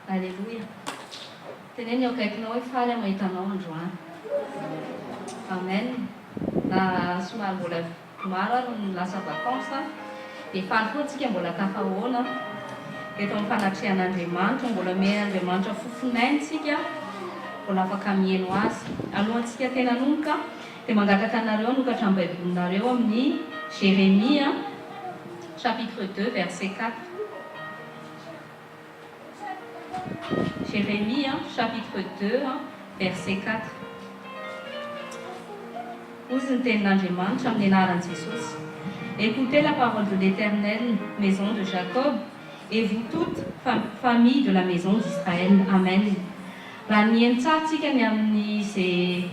Alléluia. Tenez au kaikinao hoe faly mahitanao androany. Amen. Na somary mbola maro ary ny lasa vacances dia faly foa antsika mbola tafahoana eto amin'ny fanatrehan'Andriamanitra, mbola omena Andriamanitra fofonaintsika mbola afaka mihaino azy. Alohantsika tena hanomboka dia mangataka anareo hanokatra amin'ny baibolinareo amin'ny Jérémie chapitre 2 verset 4. Jérémie chapitre 2 verset 4. Ozy ny tenin'Andriamanitra amin'ny anaran'i Jesosy. Écoutez la parole de l'Éternel, maison de Jacob, et vous toutes, famille de la maison d'Israël. Amen. Raha nihaino tsara tsika ny amin'ny izay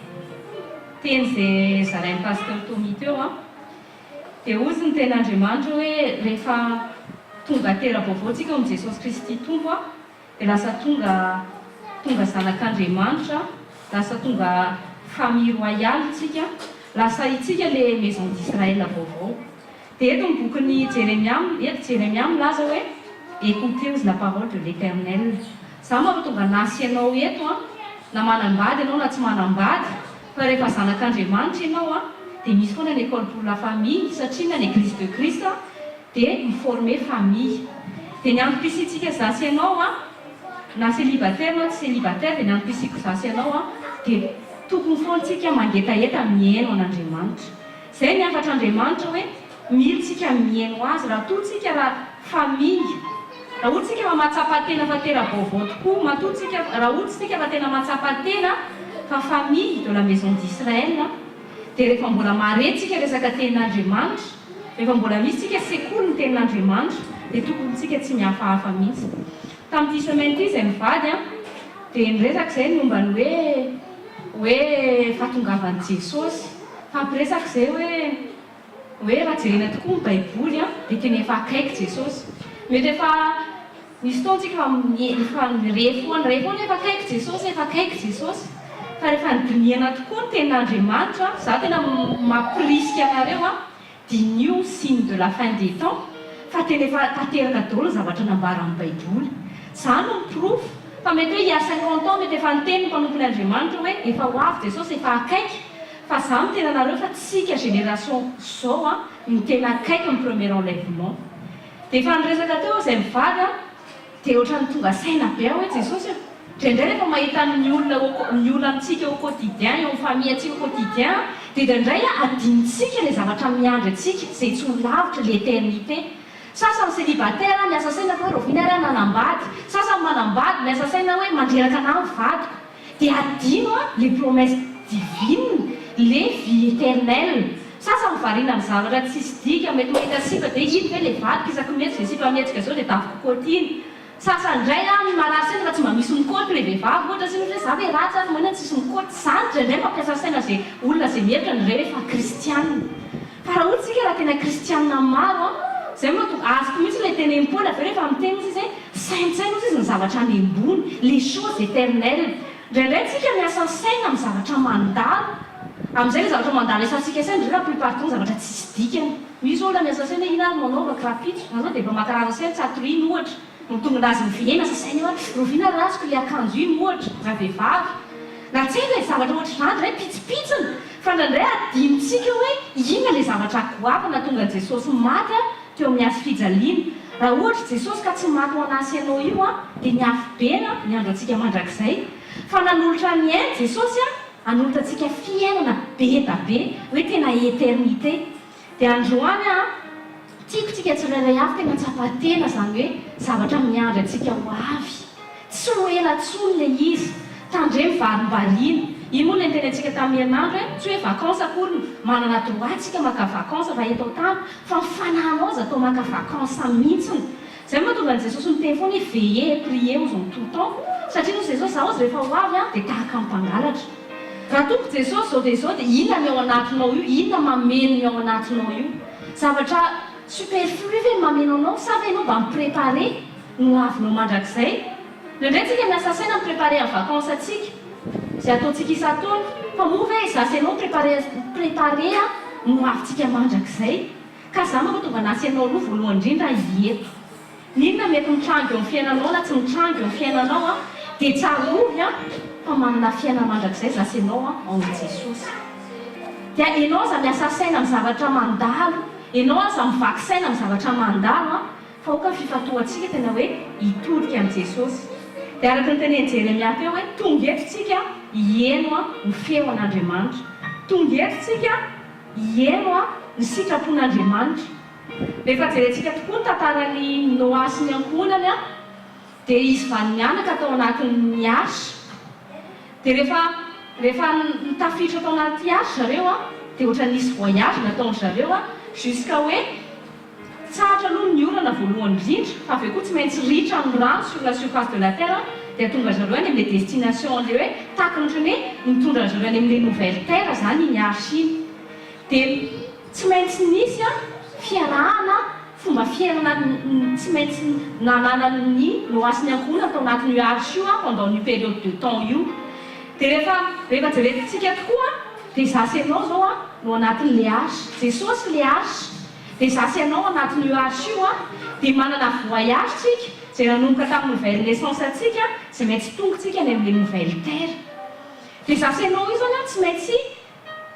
teny izay zarain'ny pasteur Tomy teo dia ozy ny tenin'Andriamanitra hoe rehefa tonga tera-baovao tsika amin'i Jesosy Kristy Tompo dia lasa tonga zanak'Andriamanitra, lasa tonga famille royale tsika, lasa itsika le maison d'Israël vaovao. Dia eto ny bokin'ny Jérémia milaza hoe écoutez la parole de l'Éternel. Za moa tonga nasy ianao eto na manambady ianao na tsy manambady, fa rehefa zanak'Andriamanitra ianao dia misy foana ny école pour la famille, satria na ny église de Christ dia miformer famille. Dia ny antom-pisitsika zasy ianao na célibataire na tsy célibataire dia ny antom-pisiko zasy ianao dia tokony foantsika mangetaheta mihaino an'Andriamanitra. Izay ny afatr'Andriamanitra hoe mila tsika mihaino azy raha totsika raha famille. Raha ohatra tsika fa mahatsapa-tena fa tera-baovao tokoa, raha ohatra tsika fa tena mahatsapa-tena fa famille de la maison d'Israël dia rehefa mbola mare tsika resaka tenin'Andriamanitra, rehefa mbola misy tsika sekoly ny tenin'Andriamanitra dia tokony tsika tsy mihafahafa mihitsy. Tamin'ity semaine ity izay mivady dia niresaka izay ny mombany hoe fahatongavan'i Jesosy, fa ampiresaka izay hoe raha jerena tokoa ny baiboly dia tena efa akaiky Jesosy. Mety efa nisy taontsika efa re foana efa akaiky Jesosy, fa rehefa nidinihana tokoa ny tenin'Andriamanitra, za tena mampirisika anareo the new signe de la fin des temps, fa tena efa tanteraka daholo zavatra nambara amin'ny baiboly. Za no miprofo fa mety hoe il y a 50 ans mety efa niteny mpanompon'Andriamanitra hoe efa ho avy Jesosy, efa akaiky, fa za miteny anareo fa tsika génération zao no tena akaiky amin'ny premier enlèvement. Dia efa niresaka teo izay mivady dia ohatrany tonga saina be hoe Jesosy indraindray rehefa mahita ny olona amintsika au quotidien, eo amin'ny famille antsika au quotidien dia indraindray adinitsika ilay zavatra miandry antsika izay tsy ho lavitra l'éternité. Sasany célibataire miasa saina hoe rovina ary nanambady, sasany manambady miasa saina hoe mandreraka ana ny vadiko, dia adino les promesses divines, les vie éternelle. Sasany variana amin'ny zavatra tsisy dika, mety mahita sipa dia iny ve le vadiko isaky mety izay sipa mihetsika zao dia tafiko koatiny. Sasany indray marary saina fa tsy mba misy mikoty le vehivavy, ohatra sy hoe za ve ratsy ary manana tsisy mikoty, zany indraindray mampiasa saina izay olona izay mihevitra ny ray fa kristianina. Fa raha ohatra tsika raha tena kristianina maro izay moa azoko mihitsy ilay tenem-poly avy rehefa miteny izy hoe saintsaina izy ny zavatra any ambony, les choses éternelles. Indraindray tsika miasa saina amin'ny zavatra mandalo, amin'izay le zavatra mandalo esantsika saina la plupart du zavatra tsisy dikany. Misy olona miasa saina ina ary manao krapitso na zao dia efa makarara saina tsy atoriana ohatra mitonga azy miviena sasaina hoe rovina rasiko le akanjo iny ohatra raha vehivavy na tsy ilay zavatra ohatra izany ray pitsipitsiny, fa indraindray adinitsika hoe inona le zavatra goavana tonga Jesosy maty teo amin'ny hazo fijaliana. Raha ohatra Jesosy ka tsy maty ho anasy ianao io dia ny afo bena ny andro antsika mandrakizay, fa nanolotra ny ainy Jesosy hanolotra antsika fiainana be da be hoe tena éternité. Dia androany tiako tsika tsirairay avy tena tsapa-tena izany hoe zavatra miandry antsika ho avy, tsy ho ela tsony le izy, tandre mivarim-baliana. Iny moa ny teny antsika tamin'ny herinandro hoe tsy hoe vacances akory manana droit tsika maka vacances raha eto tany, fa mifanahinao aza atao maka vacances mihitsiny. Izay moa tonga ny Jesosy miteny foana hoe veillez et priez en tout temps, satria no Jesosy zao rehefa ho avy dia tahaka ny mpangalatra. Raha toko Jesosy zao dia zao dia inona ny ao anatinao io, inona mameno ny ao anatinao io, zavatra superflu ve mameno anao sa ve anao mba miprépare no avinao mandrakizay. Indraindray tsika miasa saina miprépare amin'ny vacances atsika izay ataontsika isan-taona, fa moa ve zasy ianao préparé no avintsika mandrakizay. Ka za manko tonga nasy ianao aloha voalohany indrindra ieto n'inona mety mitrango eo amin'ny fiainanao na tsy mitrango eo amin'ny fiainanao a dia tsarovy a fa manana fiainana mandrakizay zasy ianao a ao amin'i Jesosy. Dia ianao aza miasa saina amin'ny zavatra mandalo, ianao aza mivaky saina amin'ny zavatra mandalo a, fa oka fifatoantsika tena hoe hitodika amin'i Jesosy. Dia araka ny tenen'i Jeremia teo hoe tonga eto tsika hieno a ny feo an'Andriamanitra, tonga eto tsika hieno a ny sitrapon'Andriamanitra. Rehefa jerentsika tokoa ny tantaran'ny Noa sy ny ankohonany a, dia izy vanianaka tao anatin'ny arche. Dia rehefa nitafiditra tao anaty arche zareo a, dia ohatra nisy voyage nataony zareo a, jusqu'à hoe tsahatra aloha ny orana voalohany indrindra, fa avy eo koa tsy maintsy ritra ny rano sur la surface de la terre, dia tonga zareo any amin'ilay destination an'ilay hoe tahaka ny ohatrany hoe mitondra zareo any amin'ilay nouvelle terre zany iny arche iny. Dia tsy maintsy nisy a fiarahana fomba fiainana tsy maintsy nananany Noa sy ny ankohonany tao anatin'io arche io a pendant io période de temps io. Dia rehefa jerentsika tokoa dia zasy ianao zao a no anatin'ilay arche, Jesosy ilay arche, dia zasy ianao anatin'io arche io a, dia manana voyage tsika zay nanomboka tamin'ny nouvelle naissance atsika, zay maintsy tonga tsika any amin'ilay nouvelle terre. Dia zasy ianao io zany a tsy maintsy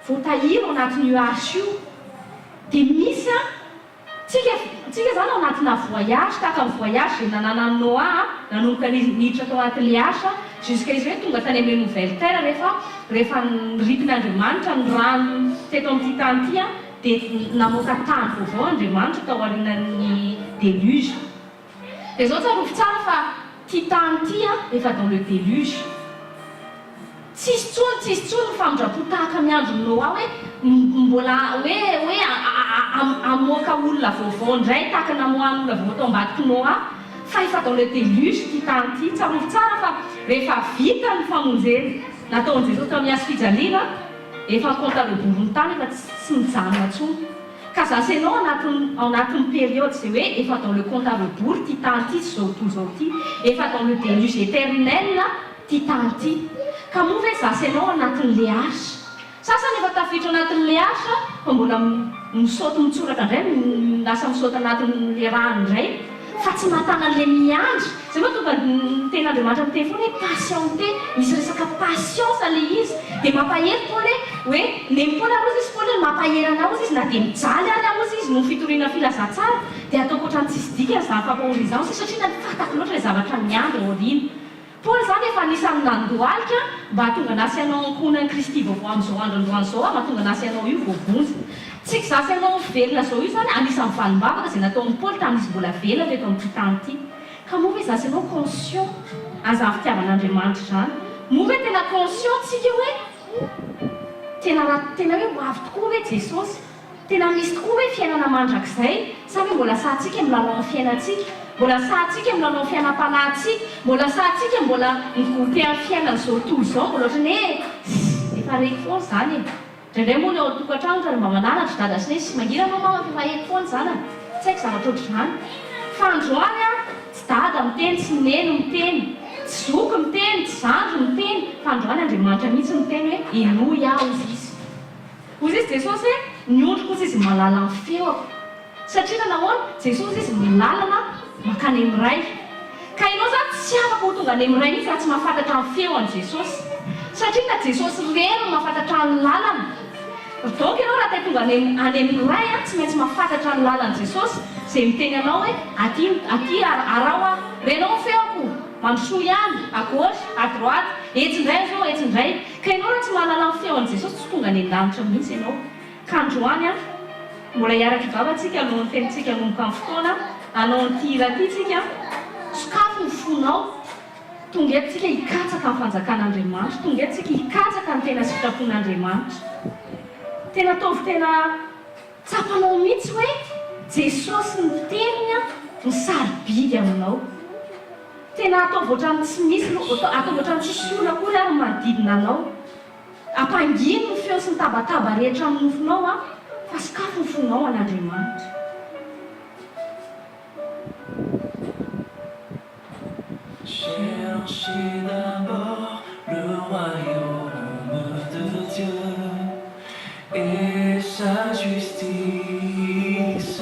voatahiry ao anatin'io arche io. Dia misy a tsika zany ao anatina voyage, tahaka amin'ny voyage zay nananan'ny Noa nanomboka niditra tao anatin'ilay arche jusqu'à izy hoe tonga tany amin'ilay nouvelle terre rehefa niritin'Andriamanitra ny rano teto amin'ity tany ity a, dia namoaka tany vaovao Andriamanitra tao aorianan'ny déluge. Dia zao tsarovy tsara fa ty tany ity a efa dans le déluge. Tsisy tsony famindrapo tahaka miandro Noa hoe mbola hoe amoaka olona vaovao indray tahaka namoahana olona vaovao tao ambadiky Noa, fa efa dans le déluge ty tany ity. Tsarovy tsara fa rehefa vita ny famonjena nataon'i Jesosy tao amin'ny hazo fijaliana, efa compte à rebours ny tany efa tsy mijanona intsony. Ka zasy ianao ao anatin'ny période zay hoe efa dans le compte à rebours ty tany ity sy zao tontolo zao ity, efa dans le déluge éternel ty tany ity. Ka moa ve zasy ianao anatin'ilay arche? Sasany efa tafiditra anatin'ilay arche fa mbola misaoty mitsoraka indray, lasa misaoty anatin'ilay rano indray, fa tsy mahatana an'ilay miandry. Zay moa tonga ny ten'Andriamanitra miteny foana hoe patienté, misy resaka patience ilay izy. Dia mampahery Paoly hoe nemi-Paoly arrozy izy, Paoly mampahery anao izy na dia mijaly ary arrozy izy no fitoriana filazatsara, dia ataoko ohatrany tsisy dikany izany fampahorizana satria nafatako loatra ilay zavatra miandry ao aoriana. Paoly zany efa anisan'ny nandohalika mba hahatonga anasy ianao ankohonan'i Kristy vaovao amin'izao andro androan'izao a, mahatonga anasy ianao io voabonja. Tsika zasy ianao velona zao io zany anisan'ny valim-bavaka izay nataon'i Paoly tamin'izy mbola velona teto amin'ity tany ity. Ka moa hoe zasy ianao conscient an'izany fitiavan'Andriamanitra izany? Moa hoe tena conscient tsika hoe tena hoe hoavy tokoa hoe Jesosy, tena misy tokoa hoe fiainana mandrakizay, sa hoe mbola sahatsika milalao amin'ny fiainantsika, mbola sahatsika milalao amin'ny fiainam-panahintsika, mbola sahatsika mbola migoûter amin'ny fiainana zao tontolo izao, mbola ohatrany hoe efa raiky foana izany e. Indraindray moa ny ao an-tokantrano ohatra mba mananatra dada sy sy mangira anao mama fa efa eky foana izany a, tsy haiko zavatra ohatr'izany. Fa androany a tsy dada miteny, tsy neny miteny, tsy zoko miteny, tsy zandro miteny, fa androany Andriamanitra mihitsy miteny hoe enoy aho ozy izy. Ozy izy Jesosy hoe miondrika ozy izy malala ny feoko, satria nahoana Jesosy izy milalana mankany amin'ny ray. Ka ianao zany tsy afaka ho tonga any amin'ny ray mihitsy raha tsy mahafantatra ny feo an'i Jesosy, satria na Jesosy rery no mahafantatra ny lalana. Donc ianao raha tonga any amin'ny ray a, tsy maintsy mahafantatra ny lalan'i Jesosy zay miteny anao hoe aty arao a, renao ny feoko, mandrosoa ihany, à gauche, à droite, etsindray zao, etsindray. Ka ianao raha tsy mahalala ny feo an'i Jesosy tsy tonga any an-danitra mihitsy ianao. Ka androany a mbola hiaraka ivavatsika hanao ny tenitsika hanomboka amin'ny fotoana, hanao ny tira ty tsika, sokafo ny fonao, tonga eto tsika hikatsaka amin'ny fanjakan'Andriamanitra, tonga eto tsika hikatsaka ny tena sitrapon'Andriamanitra. Tena ataovy tena tsapanao mihitsy hoe Jesosy ny teniny ny sarobidy aminao. Tena ataovy ohatrany tsy misy, ataovy ohatrany tsisy olona koa ary manodidina anao. Ampangino ny feo sy ny tabataba rehetra amin'ny nofonao a, fa sakafo ny fonao an'Andriamanitra. Cherchez d'abord le royaume de Dieu et sa justice,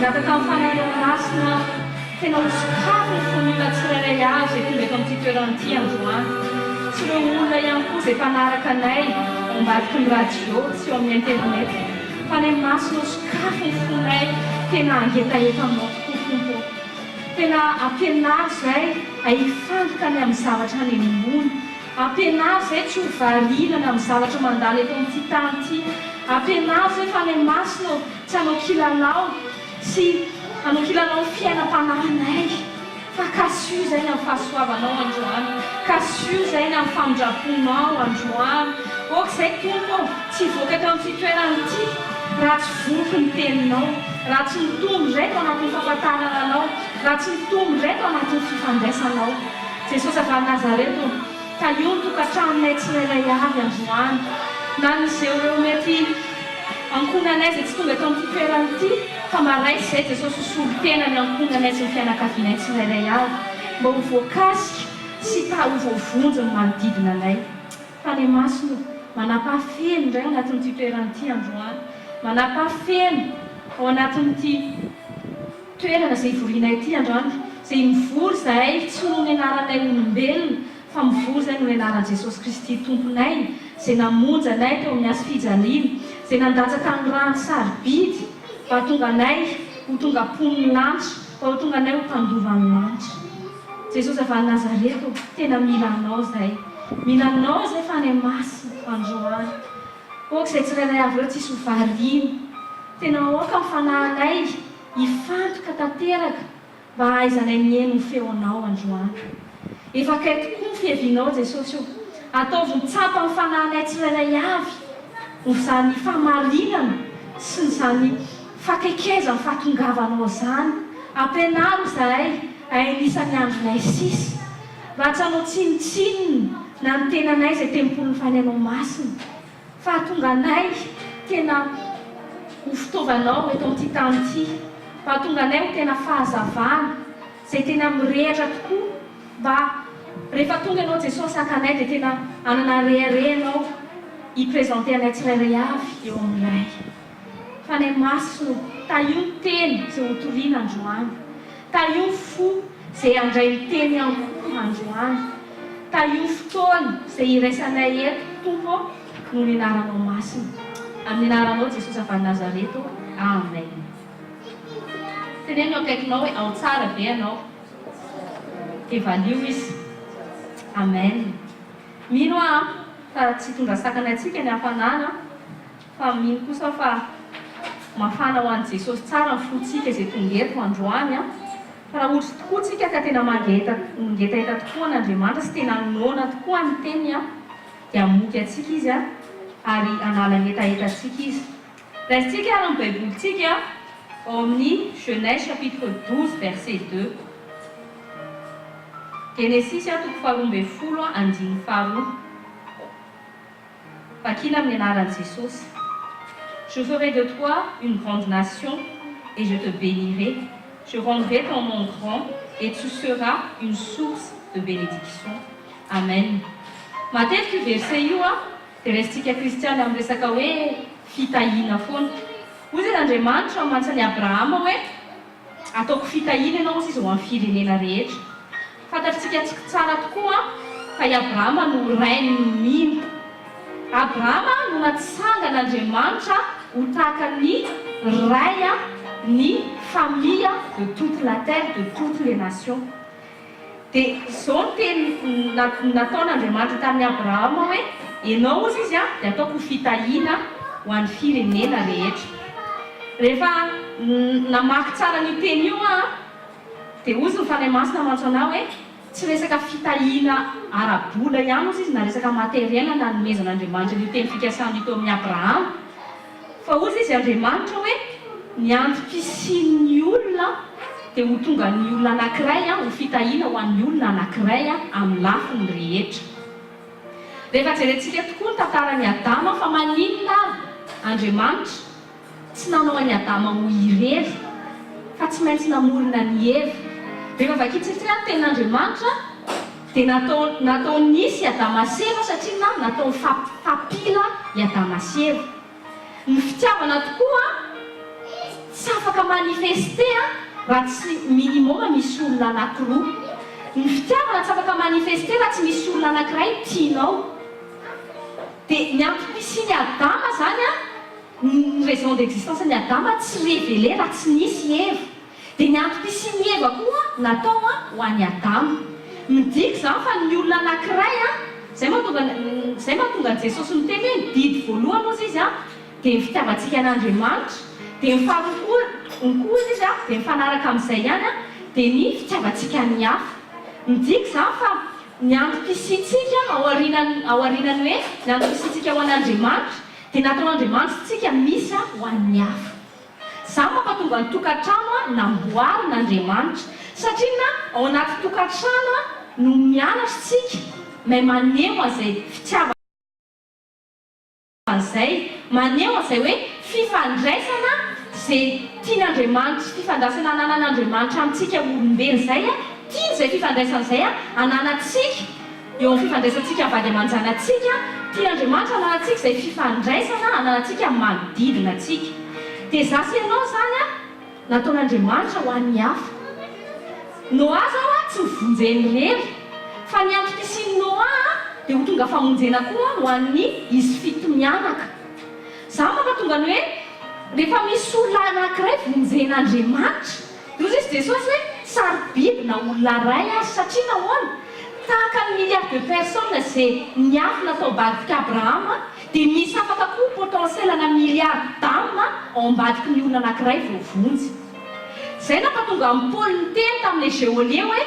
nangataka amin'ny fanahirana masina tena hosokafo ny fonina tsirairay avy izay tonga eto amin'ity toeran'ity androany. Tsy ireo olona ihany koa izay mpanaraka anay ambadiky ny radio sy eo amin'ny internet. Fa ny masina hosokafo ny fonay tena angetaetanao tokoa tompo. Tena ampianary izay hifantoka ny amin'ny zavatra any ambony. Ampianary izay tsy ho variana ny amin'ny zavatra mandalo eto amin'ity tany ity. Ampianary izay fa ny masina tsy hanao kilalao sy hanao kilalao ny fiainam-panahinay. Fa kasio izay ny amin'ny fahasoavanao androany. Kasio izay ny amin'ny famindraponao androany. Ok izay tompo tsy voaka eto amin'ny fitoeran'ity raha tsy voky ny teninao, raha tsy mitombo izay tao anatin'ny fampatanananao, raha tsy mitombo izay tao anatin'ny fifandraisanao. Jesosy avy Nazareto, taio ny tokantranonay tsirairay avy androany. Na nisy ireo mety ankonanay izay tsy tonga eto amin'ny fitoeran'ity, fa maraisy izay Jesosy hosolo tena ny ankonanay sy ny fianakavianay tsirairay avy. Mba ho voakasika sy ho voavonjy ny manodidina anay. Fa ny masina manapafeno indray ao anatin'ity toeran'ity androany. Manapafeno ao anatin'ity toerana izay hivorianay ity androany. Izay mivory izahay tsy noho ny anaranay olombelona, fa mivory izay noho ny anaran'i Jesosy Kristy tomponay, izay namonjy anay teo amin'ny hazofijaliana, izay nandatsaka ny rano sarobidy mba hahatonga anay ho tonga pon'ny lanitra, mba ho tonga anay ho mpandovan'ny lanitra. Jesosy avy Nazareto, tena mila anao izay. Mila anao izay fa ny masina androany. Ok izay tsirairay avy ireo tsisy ho variana. Tena oka ny fanahinay hifantoka tanteraka mba hahaizanay mihaino ny feonao androany. Efa kay tokoa ny fihevinao Jesosy io. Ataovy mitsapa ny fanahinay tsirairay avy izany famarinana sy izany fakaikezany fahatongavanao izany. Ampianaro izahay hainisan'ny andronay sisa. Mba tsy hanao tsinotsinona na ny tenanay izay tempolon'ny fanainao masina. Fa hahatonga anay tena ho fitaovanao eto amin'ity tany ity. Fa hahatonga anay ho tena fahazavana izay tena mirehatra tokoa. Mba rehefa tonga ianao Jesosy ankanay dia tena anana reharehanao hiprezante anay tsirairay avy eo amin'ilay. Fa ny masina taio ny teny izay hotoriana androany. Taio ny fo izay handray ny teny ihany koa androany. Taio ny fotoana izay hiraisanay eto tompo noho ny anaranao masina. Amin'ny anaranao Jesosy avy Nazareto. Amen. Tenenao akaikinao hoe ao tsara be ianao. Evalio izy. Amen. Mino fa tsy tonga sakana antsika ny hafanana, fa mino kosa fa mafana ho an'i Jesosy tsara ny fotsika izay tonga eto androany. Fa raha ohatra tokoa tsika ka tena mangeta tokoa an'Andriamanitra sy tena nona tokoa ny teny dia hamoky antsika izy ary hanala ny etaetantsika izy. Raisitsika ary ny baibolitsika ao amin'ny Genèse chapitre 12 verset 2. Genesis toko faharoa ambin'ny folo andiny faharoa. Vakina amin'ny anaran'i Jesosy. Je ferai de toi une grande nation et je te bénirai. Je rendrai ton nom grand et tu seras une source de bénédiction. Amen. Matetika io verset io dia resitsika kristiana amin'ny resaka hoe fitahiana foana. Hoy izy Andriamanitra mantsy ny Abrahama hoe ataoko fitahiana ianao izy ho amin'ny firenena rehetra. Fantatritsika tsara tokoa fa i Abrahama no rainy mino. Abrahama no natsangan'Andriamanitra ho tahaka ny ray ny famille de toute la terre, de toutes les nations. Dia izao no teny nataon'Andriamanitra tamin'ny Abrahama hoe ianao ozy izy dia ataoko fitahiana ho an'ny firenena rehetra. Rehefa namaky tsara ny teny io dia ozy ny fanahy masina mantso anao hoe tsy resaka fitahiana ara-bola ihany ozy izy na resaka materiel na nomezan'Andriamanitra ny teny fikasany ito amin'ny Abrahama. Fa ozy izy Andriamanitra hoe ny antom-pisian'ny olona dia ho tonga ny olona anankiray ho fitahiana ho an'ny olona anankiray amin'ny lafiny rehetra. Rehefa jerentsika tokoa ny tantaran'ny Adama fa maninona Andriamanitra tsy nanao an'i Adama ho irery fa tsy maintsy namorona ny Eva. Rehefa vakitsika ny tenin'Andriamanitra dia natao nisy Adama sy Eva satria natao fampila i Adama sy Eva. Ny fitiavana tokoa tsy afaka manifeste raha tsy minimum misy olona anankiroa. Ny fitiavana tsy afaka manifeste raha tsy misy olona anankiray tianao. Dia ny antom-pisi ny Adama zany ny raison d'existence ny Adama tsy révélé raha tsy nisy Eva. Dia ny antom-pisi ny Eva koa natao ho an'ny Adama. Midika zany fa ny olona anankiray zay mahatonga ny Jesosy miteny hoe didy voalohany ozy izy dia ny fitiavantsika an'Andriamanitra, dia ny faharoa koa izy dia mifanaraka amin'izay ihany dia ny fitiavantsika ny hafa. Midika zany fa ny antom-pisitsika aorianany hoe ny antom-pisitsika ho an'Andriamanitra dia nataon'Andriamanitra tsika misy ho an'ny hafa. Zany mampatonga ny tokantrano namboarin'Andriamanitra satria ao anaty tokantrano no mianatra tsika may maneho an'izay fitiavana izay, maneho an'izay hoe fifandraisana izay tian'Andriamanitra, fifandraisana ananan'Andriamanitra amintsika olombelo izay tia izay fifandraisana izay ananatsika eo amin'ny fifandraisantsika vady aman-janantsika, tian'Andriamanitra ananatsika izay fifandraisana ananatsika manodidina atsika. Dia zasy ianao zany nataon'Andriamanitra ho an'ny hafa. Noa zao tsy mivonjeny rery fa ny antom-pisian'ny Noa dia ho tonga famonjena koa ho an'ny izy fito mianaka. Zany mampatonga ny hoe rehefa misy olona anankiray vonjen'Andriamanitra, rozy izy Jesosy hoe sarobidina olona ray satria nahoana tahaka ny milliard de personnes izay niafina tao ambadiky Abrahama dia misy afaka koa potentiel-na milliard d'âme ao ambadiky ny olona anankiray voavonjy. Zay nampatonga amin'ny Paoly niteny tamin'ilay géolien hoe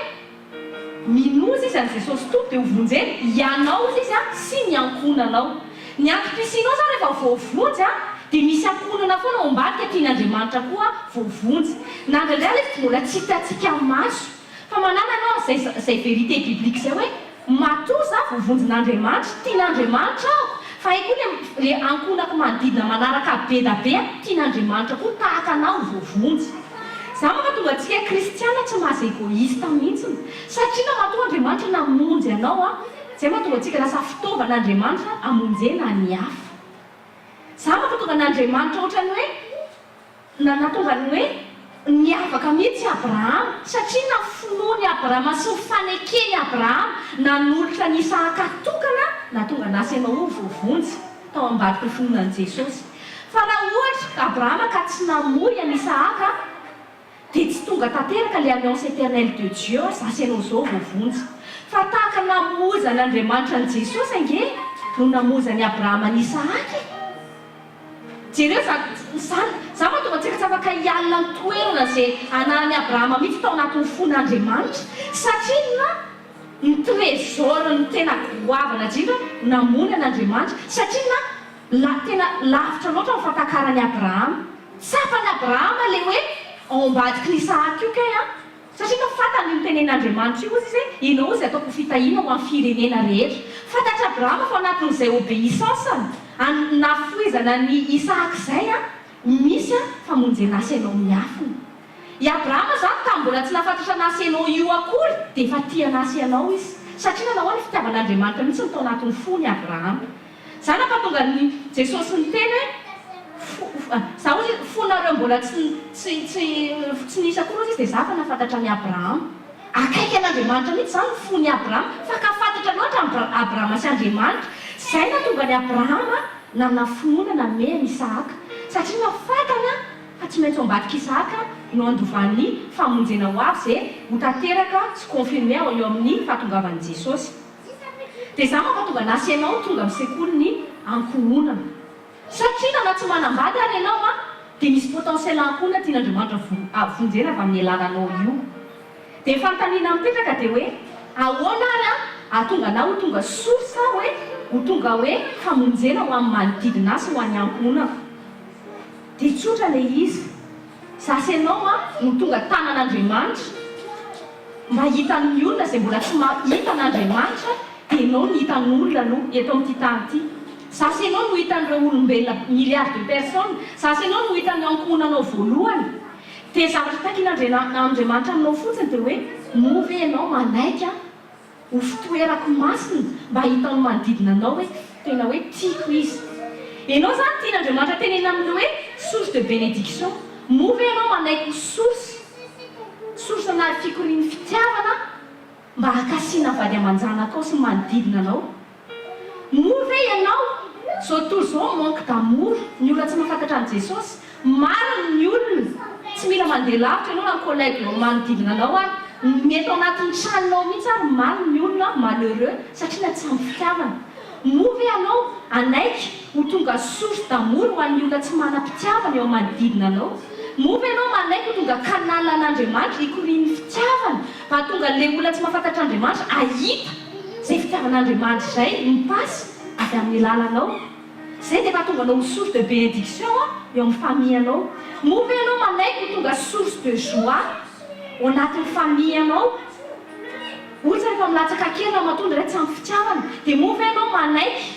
minozy izy an'i Jesosy tompo dia ho vonjeny ianao izy sy ny ankonanao. Ny antom-pisianao zany rehefa voavonjy dia misy ankonana foana ao ambadika tian'Andriamanitra koa voavonjy. Na ndraindray izy mbola tsy hitantsika maso fa manana anao izay vérité biblique izay hoe matoa voavonjin'Andriamanitra, tian'Andriamanitra aho. Fa koa le ankonako manodidina manaraka be da be tian'Andriamanitra koa tahaka anao voavonjy. Zany mahatonga antsika kristiana tsy mahazo égoïste mihitsiny satria na mahatonga Andriamanitra namonjy anao zay mahatonga antsika lasa fitaovan'Andriamanitra amonjena ny hafa. Zany mahatonga n'Andriamanitra ohatrany hoe natonga ny hoe niavaka mihitsy Abrahama satria nafonoany Abrahama sy nifanekeny Abrahama nanolotra ny Isaka tokana natonga nasy anao voavonjy tao ambadiky ny finoan'i Jesosy. Fa raha ohatra Abrahama ka tsy namoy an'i Isaka dia tsy tonga tanteraka ilay alliance éternelle de Dieu zasy ianao izao voavonjy. Fa tahaka namozan'Andriamanitra an'i Jesosy ange no namozan'i Abrahama an'i Isaka. Jereo zany mahatonga antsika tsy afaka hialina ny toerana izay ananan'i Abrahama mihitsy tao anatin'ny fon'Andriamanitra satria ny trésor ny tena goavana drindra namony an'Andriamanitra satria tena lavitra loatra ny fantakarany Abrahama. Tsapan'i Abrahama ilay hoe ao ambadiky ny Isaka io kay satria fantany mitenen'Andriamanitra io izy ianao izy ataoko fitahiana ho amin'ny firenena rehetra. Fantatra Abrahama fa anatin'izay obéissance nafoizana ny Isaka izay misy famonjena asy ianao miafina. I Abrahama zany tamin'ny mbola tsy nafantatra nasy ianao io akory dia efa tia nasy ianao izy satria nanao ny fitiavan'Andriamanitra mihitsy ny tao anatin'ny fony Abrahama. Zany nampatonga ny Jesosy niteny hoe za ozy fonareo mbola tsy nisy akory izy dia za fa nafantatra ny Abrahama. Akaiky an'Andriamanitra mihitsy zany fony Abrahama fa ka fantatra loatra Abrahama sy Andriamanitra. Zay natonga ny Abrahama nanafinoana name ny Isaka satria nafantany fa tsy maintsy ambadiky Isaka no andovan'ny famonjena ho avy izay ho tanteraka sy confirmé eo amin'ny fahatongavan'i Jesosy. Dia zany mampatonga nasy ianao tonga amin'ny sekoly ny ankohonana satria na tsy manambady ary ianao dia misy potentiel ankohonana tian'Andriamanitra vonjena avy amin'ny alalanao io. Dia fanontaniana mipetraka dia hoe ahoana ary ahatonga anao ho tonga source hoe ho tonga hoe famonjena ho amin'ny manodidina azy ho an'ny ankohonana. Dia tsotra ilay izy zasy ianao no tonga tanan'Andriamanitra mba hitan'ny olona izay mbola tsy mahita an'Andriamanitra dia ianao no hitan'olona no eto amin'ity tany ity. Zasy ianao no hitan'ireo olombelona milliard de personnes, zasy ianao no hitan'ny ankohonanao voalohany. Dia zavatra takian'Andriamanitra aminao fotsiny dia hoe move ianao manaiky ho fitoerako masina mba hitan'ny manodidina anao hoe tena hoe tiako izy. Ianao zany tian'Andriamanitra tenena amin'ny hoe source de bénédiction Move ianao manaiky sorsana fikorian'ny fitiavana mba hakasiana vady aman-janakao sy manodidina anao. Move ianao zao tontolo zao manque d'amour, ny olona tsy mahafantatra an' Jesosy. Maro ny olona tsy mila mandeha lavitra ianao na collègue manodidina anao a mety ao anatin'ny tranonao mihitsy ary maro ny olona malheureux satria tsy amin'ny fitiavana. Move ianao anaiky ho tonga source d'amour ho an'ny olona tsy manam-pitiavana eo manodidina anao. Move ianao manaiky ho tonga canal an'Andriamanitra hikorian'ny fitiavana mba tonga le olona tsy mahafantatra Andriamanitra ahita zay fitiavan'Andriamanitra izay mipasy avy amin'ny lalanao. Zay dia efa tonga anao source de bénédiction eo amin'ny famille anao. Move ianao manaiky ho tonga source de joie ao anatin'ny famille anao. Ohatsy rehefa milatsaka kely na matondra ray tsy amin'ny fitiavana dia move ianao manaiky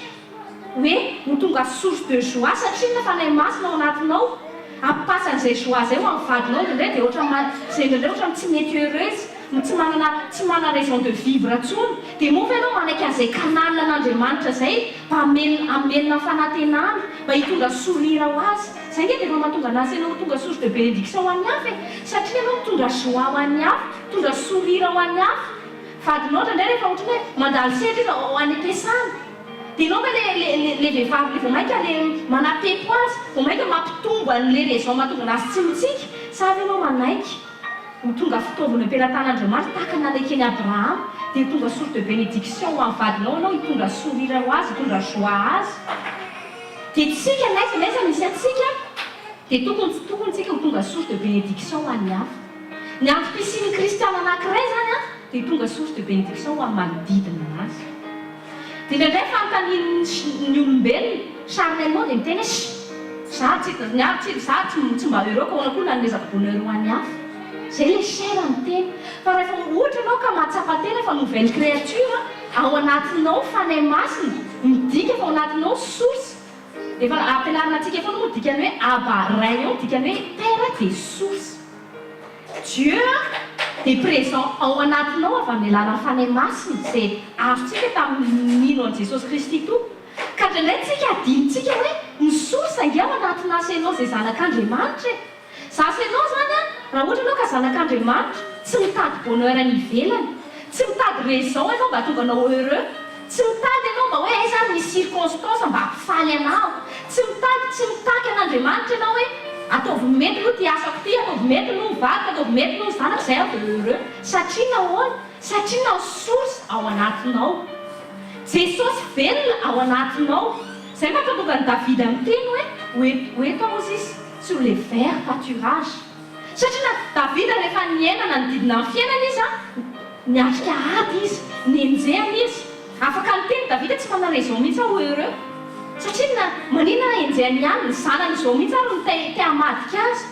hoe ho tonga source de joie satria na fanahy masina ao anatinao ampasan'izay joie zay ho amin'ny vadinao indray dia ohatra tsy mety heureuse tsy manana raison de vivre intsony dia move ianao manaiky an'izay canal an'Andriamanitra zay mba amelona fanantenana mba hitonga sourire ho azy. Zay nge dia efa mahatonga anazy ianao tonga source de bénédiction ho an'ny hafa satria ianao mitondra joie ho an'ny hafa, mitondra sourire ho an'ny hafa. Vadinao indray rehefa ohatra hoe mandalo sehatra izy ao any am-piasana dia ianao le vehivavy le vao mainka le manam-peko azy vao mainka mampitombo an'le raison mahatonga anazy tsy mitsika savy ianao manaiky ho tonga fitaovana ampelantan'Andriamanitra tahaka nanaiky an'i Abraham dia tonga source de bénédiction ho amin'ny vadinao ianao hitondra sourire ho azy, hitondra joie azy. Dia tsika naiza misy antsika dia tokony tsika ho tonga source de bénédiction ho an'ny hafa. Ny antom-pisian'ny kristiana anankiray zany a dia tonga source de bénédiction ho amin'ny manodidina anazy. Dia indraindray fanontanian'ny olombelona charnellement dia miteny za tsy mba heureux ka hoana koa nanomezaka bonheur ho an'ny hafa. Zay le cher ny teny. Fa rehefa ohatra ianao ka mahatsapa tena fa nouvelle créature ao anatinao fanahy masina midika fa ao anatinao source. Efa ampianarina antsika foana moa dikany hoe Abba rayon dikany hoe Père de source. Dieu est présent ao anatinao avy amin'ny alalan'ny fanahy masina zay azontsika tamin'ino an'i Jesosy Kristy to. Ka indraindray tsika adinitsika hoe ny source ange ao anatinasy ianao zay zanak'Andriamanitra e. Zasy ianao zany a raha ohatra ianao ka zanak'Andriamanitra tsy mitady bonheur any ivelany, tsy mitady raison ianao mba tonga anao heureux, tsy mitady ianao mba hoe aiza ny circonstance mba hampifaly anao, tsy mitaky an'Andriamanitra ianao hoe ataovy mety aloha ty asako ty, ataovy mety aloha ny vadiko, ataovy mety aloha ny zanako zay aho dia heureux. Satria nahoana? Satria nao source ao anatinao. Jesosy velona ao anatinao. Zay mahatonga ny Davida miteny hoe tons izy sur les verts pâturages. Satria Davida rehefa niaina nanodidina amin'ny fiainana izy niatrika ady izy, nienjehana izy. Afaka miteny Davida tsy manana raison mihitsy aho heureux. Satria maninona enjehany ihany ny zanany izao mihitsy ary te hamadika azy.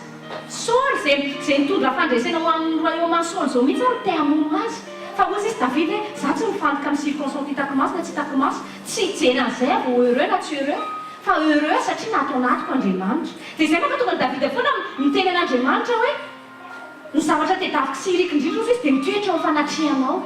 Saoly zay nitondra fandresena ho amin'ny royaume any Saoly izao mihitsy ary te hamono azy. Fa ozy izy Davida hoe za tsy mifantoka amin'ny circonstance hitako maso na tsy hitako maso, tsy hijery an'izay aho vao heureux na tsy heureux. Fa heureux satria natao anatiko Andriamanitra. Dia izay mahatonga ny Davida foana miteny an'Andriamanitra hoe ny zavatra tedaviko sy iriko indrindra izy dia mitoetra ao fanatrianao.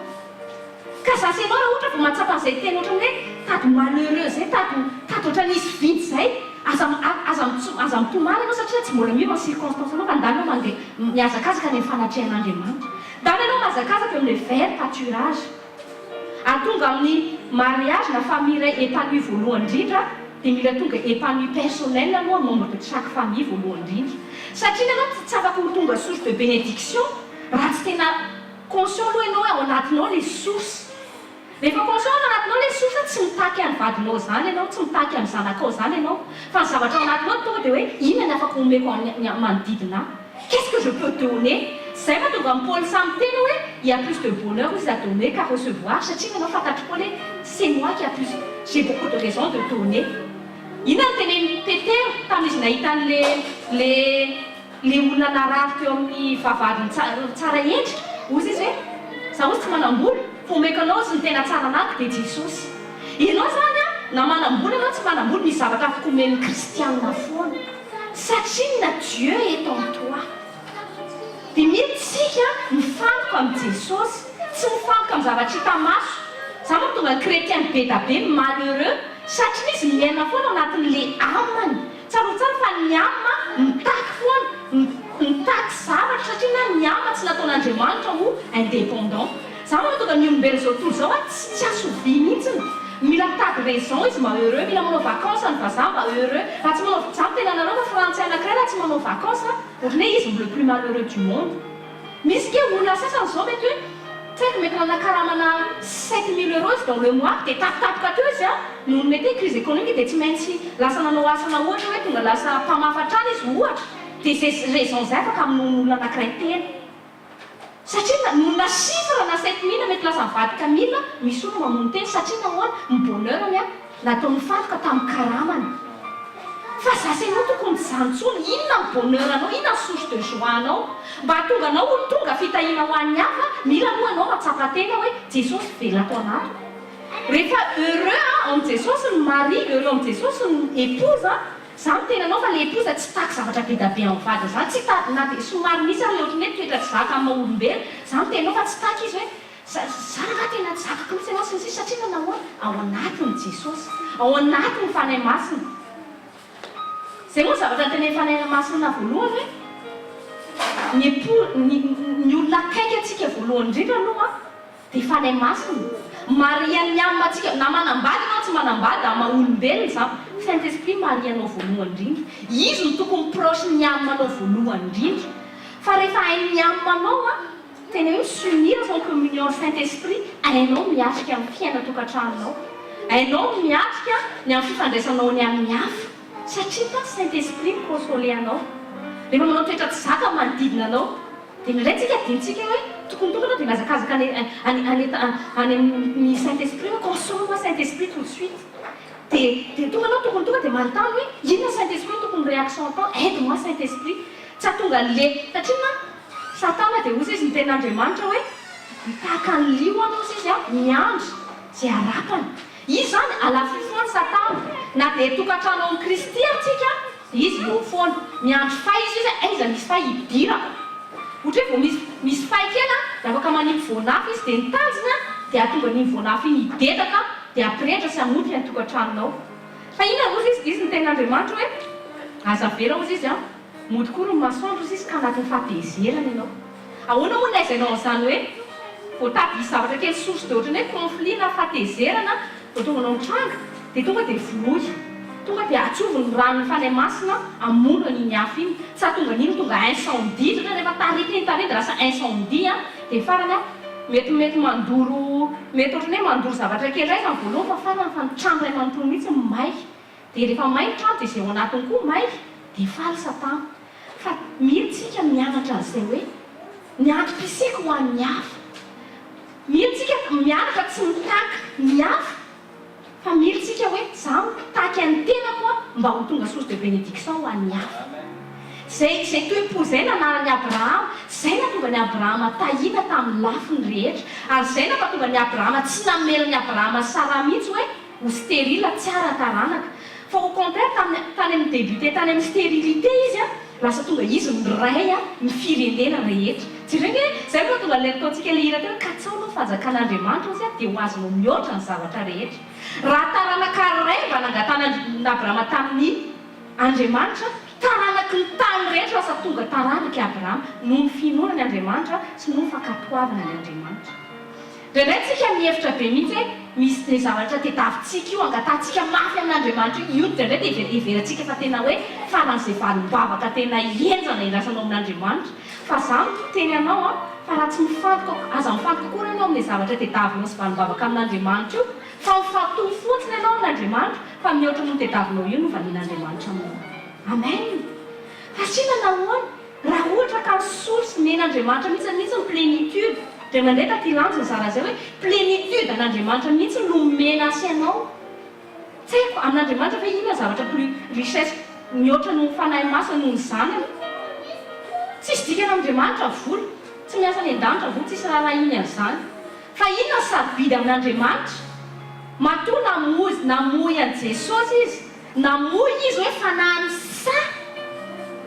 Ka zasy ianao raha ohatra vao mahatsapa an'izay teny ohatra hoe tady malheureux zay, tady ohatra nisy vidy zay, aza mitomany ianao satria tsy mbola miova ny circonstance anao fa ndany ianao mandeha mihazakazaka ny fanatrian'Andriamanitra. Ndany ianao mahazakazaka eo amin'ny vert pâturage. Ary tonga amin'ny mariage na famille iray épanouie voalohany indrindra dia mila tonga épanoui personnel aloha membre de chaque famille voalohany indrindra. Satria ianao tsy afaka ho tonga source de bénédiction raha tsy tena conscient aloha ianao hoe ao anatinao les sources. Rehefa conscient ao anatinao les sources tsy mitaky amin'ny vadinao zany ianao, tsy mitaky amin'ny zanakao zany ianao, fa ny zavatra ao anatinao tonga dia hoe inona ny afaka homeko manodidina. Qu'est-ce que je peux donner? Zay mahatonga amin'ny Paul samy teny hoe il y a plus de bonheur aux à donner qu'à recevoir. Satria ianao fantatro Paul hoe c'est moi qui a plus, j'ai beaucoup de raisons de donner. Inona ny tenen'ny Petero tamin'izy nahita le olona narary teo amin'ny vavahadiny tsara endrika. Ozy izy hoe za ozy tsy manam-bola, fomeko anao sy ny tena tsara anako dia Jesosy. Ianao zany a na manam-bola ianao tsy manam-bola misy zavatra afaka omen'ny kristianina foana. Satria na Dieu est en toi. Dia mety tsika mifantoka amin'ny Jesosy, tsy mifantoka amin'ny zavatra hita maso. Za moa tonga ny chrétien be da be malheureux satria izy miaina foana ao anatin'le amany. Tsarotsara fa ny amina mitaky foana mitaky zavatra satria na miama tsy nataon'Andriamanitra ho indépendant. Za manao tonga ny olombelo zao tontolo zao tsy asovy mihitsiny. Mila mitady raison izy mba heureux, mila manao vacances ny vazaha mba heureux. Raha tsy manao za tena nanao fa frantsay anankiray raha tsy manao vacances ohatrany hoe izy le plus malheureux du monde. Misy ke olona sasany zao mety hoe tsy haiko mety nanakaramana 7000 € izy dans le mois dia tapitapoka teo izy noho ny mety crise économique dia tsy maintsy lasa nanao asana ohatra hoe tonga lasa mpamafatrany izy ohatra dia zay raison zay afaka amin'olona anankiray tena satria nona chiffre na 7000 mety lasa mivadika 1000 misy olona mamono teny satria nahoana ny bonheurny nataony fatroka tamin'ny karamany fa zasy anao tokony zanontsony inona ny bonheur anao inona ny source de joie anao mba tonga anao olo tonga fitahina ho an'ny hafa mila moa anao matsapatena hoe jesosy vela tao anato rehefa heureux am jesosy ny mari heureux am jesosy ny épouse za mitena anao fa le épouse tsy taky zavatra be da be amin'ny vady zany tsy taky na dia somary misy ary ohatrany hoe toetra tsy zaka amin'ny olombelo za mitena anao fa tsy taky izy hoe za raha tena tsy zakako mitsy anao sy satria nanao ao anatin'ny jesosy ao anatin'ny fanahy masina zay moa zavatra tena fanahy masina voalohany hoe ny olona akaiky atsika voalohany indrindra aloha dia fanahy masina marian'ny amintsika na manambady anao tsy manambady amaha-olombelona za Saint Esprit marianao voalohany indrindra izy ny tokony proche ny aminanao voalohany indrindra fa rehefa hain'ny aminanao tena hoe s'unir son communion Saint Esprit ainao miatrika amin'ny fiaina-tokantranonao ainao miatrika ny amin'ny fifandraisanao ny amin'ny hafa satria ka Saint Esprit mikonsole anao rehefa manao toetra tsy zaka manodidina anao dia indray tsika dintsika hoe tokony dia mazakazaka any amin'ny Saint Esprit hoe console-moi Saint Esprit tout de suite dia tonga anao tokony dia manontany hoe inona Saint Esprit tokony réaction atao aide-moi Saint Esprit tsy atonga le satria na satana dia ozy izy ny ten'Andriamanitra hoe mitahaka ny lio anao izy miandry zay arapany izy zany alafy foany satana na dia tokantrano amin'ny Kristy atsika izy eo foana miandry fay izy iza misy fay hidiraka ohatra hoe vao misy fay kely dia afaka manipy voanafy izy dia nitanjina dia atonga ny voanafy iny hidetaka dia aprehitra sy amodika ny tokantranonao fa inona ozy izy ny ten'Andriamanitra hoe aza vera ozy izy mody koa ny masoandro izy ka anatin'ny fahatezerana ianao ahoana moa naizainao an'izany hoe voatady isy zavatra kely source dia ohatrany hoe conflit na fahatezerana vao tonga anao mitranga dia tonga dia voloy tonga dia atsovony ranony fanahy masina amonany iny hafa iny tsy atonga n'iny tonga incendie satria rehefa tarika iny dia lasa incendie dia farany mety mandoro mety ohatrany hoe mandoro zavatra kely ray izany voalohany fa farany fa ny trano ray manontolo mihitsy may dia rehefa may ny trano dia izay ao anatiny koa may dia faly satana fa mila tsika mianatra an'izay hoe mianatra isika ho an'ny hafa mila tsika mianatra tsy mitaka ny hafa fa mila tsika hoe za mitaky an'ny tenako mba ho tonga source de bénédiction ho an'ny hafa zay toepo zay nanarany Abrahama zay natonga ny Abrahama tahina tamin'ny lafiny rehetra ary zay nampatonga ny Abrahama tsy namelany Abrahama Sara mihitsy hoe ho stérile tsy ara-taranaka fa au contraire tany amin'ny débuté tany amin'ny stérilité izy lasa tonga izy miray ny firenena rehetra tsy reny zay koa tonga le ataontsika le hira teo ka tsao aloha fanjakan'Andriamanitra ozy dia ho azonao mihoatra ny zavatra rehetra raha taranaka ray mba nangatan'Abrahama tamin'ny Andriamanitra taranaky ny tany rehetra lasa tonga taranaky Abrahama noho ny finoanany Andriamanitra sy noho ny fankatoavana ny Andriamanitra Ndraindray tsika mihevitra be mihitsy hoe misy ny zavatra tediavintsika io angatantsika mafy amin'Andriamanitra io ndraindray dia everantsika fa tena hoe faran'izay valim-bavaka tena hienjana irasanao amin'Andriamanitra fa za miteny anao fa raha tsy mifantoka aza mifantoka koa ianao amin'ny zavatra tediavinao sy valim-bavaka amin'Andriamanitra io fa mifatohy fotsiny ianao amin'Andriamanitra fa mihoatra no tediavinao io no valian'Andriamanitra aminao amen fa sina nahoana raha ohatra ka ny source men'Andriamanitra mihitsy ny plénitude dia mandeha taty lanjy ny zara zay hoe plénitude an'Andriamanitra mihitsy no mena asy ianao tsy haiko amin'Andriamanitra fa inona zavatra plus richesse mihoatra no fanahy masina noho ny zanany tsisy dikana amin'Andriamanitra vola tsy miasa ny an-danitra vola tsisy raha iny an'izany fa inona sarobidy amin'Andriamanitra matoa namoy an'i Jesosy izy namoy izy hoe fanahiny sa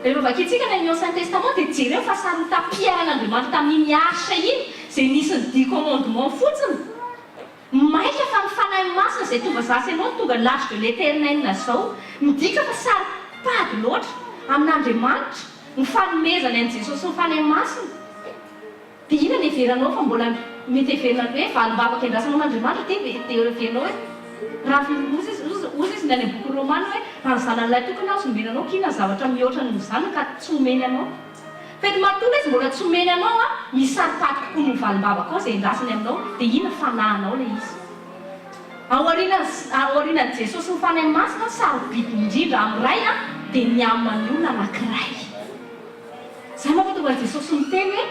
rehefa vakitsika ny Union Saint Testament dia jereo fa sary tapiaran'Andriamanitra tamin'iny arche iny zay nisy ny 10 commandement fotsiny maika fa ny fanahy masina zay tonga zasy ianao tonga l'âge de l'éternel zao midika fa sary pady loatra amin'Andriamanitra ny fanomezany an' Jesosy ny fanahy masina dia ina ny heveranao fa mbola mety heverina hoe valim-bavaka andrasanao n'Andriamanitra dia heverinao hoe raha ozy izy ny any boky Romana hoe raha ny zanan'ilay tokony aho sy nomenanao kina ny zavatra mihoatra ny zanany ka tsy omeny anao fety matola izy mbola tsy omeny anao a misy saropaty kokoa ny valim-bavaka ao izay endrasany aminao dia ina fanahinao ilay izy aorianan'i Jesosy ny fanahy masina sarobidy indrindra amin'iray a dia ny amin'ny olona anankiray izay mampatonga an'i Jesosy miteny hoe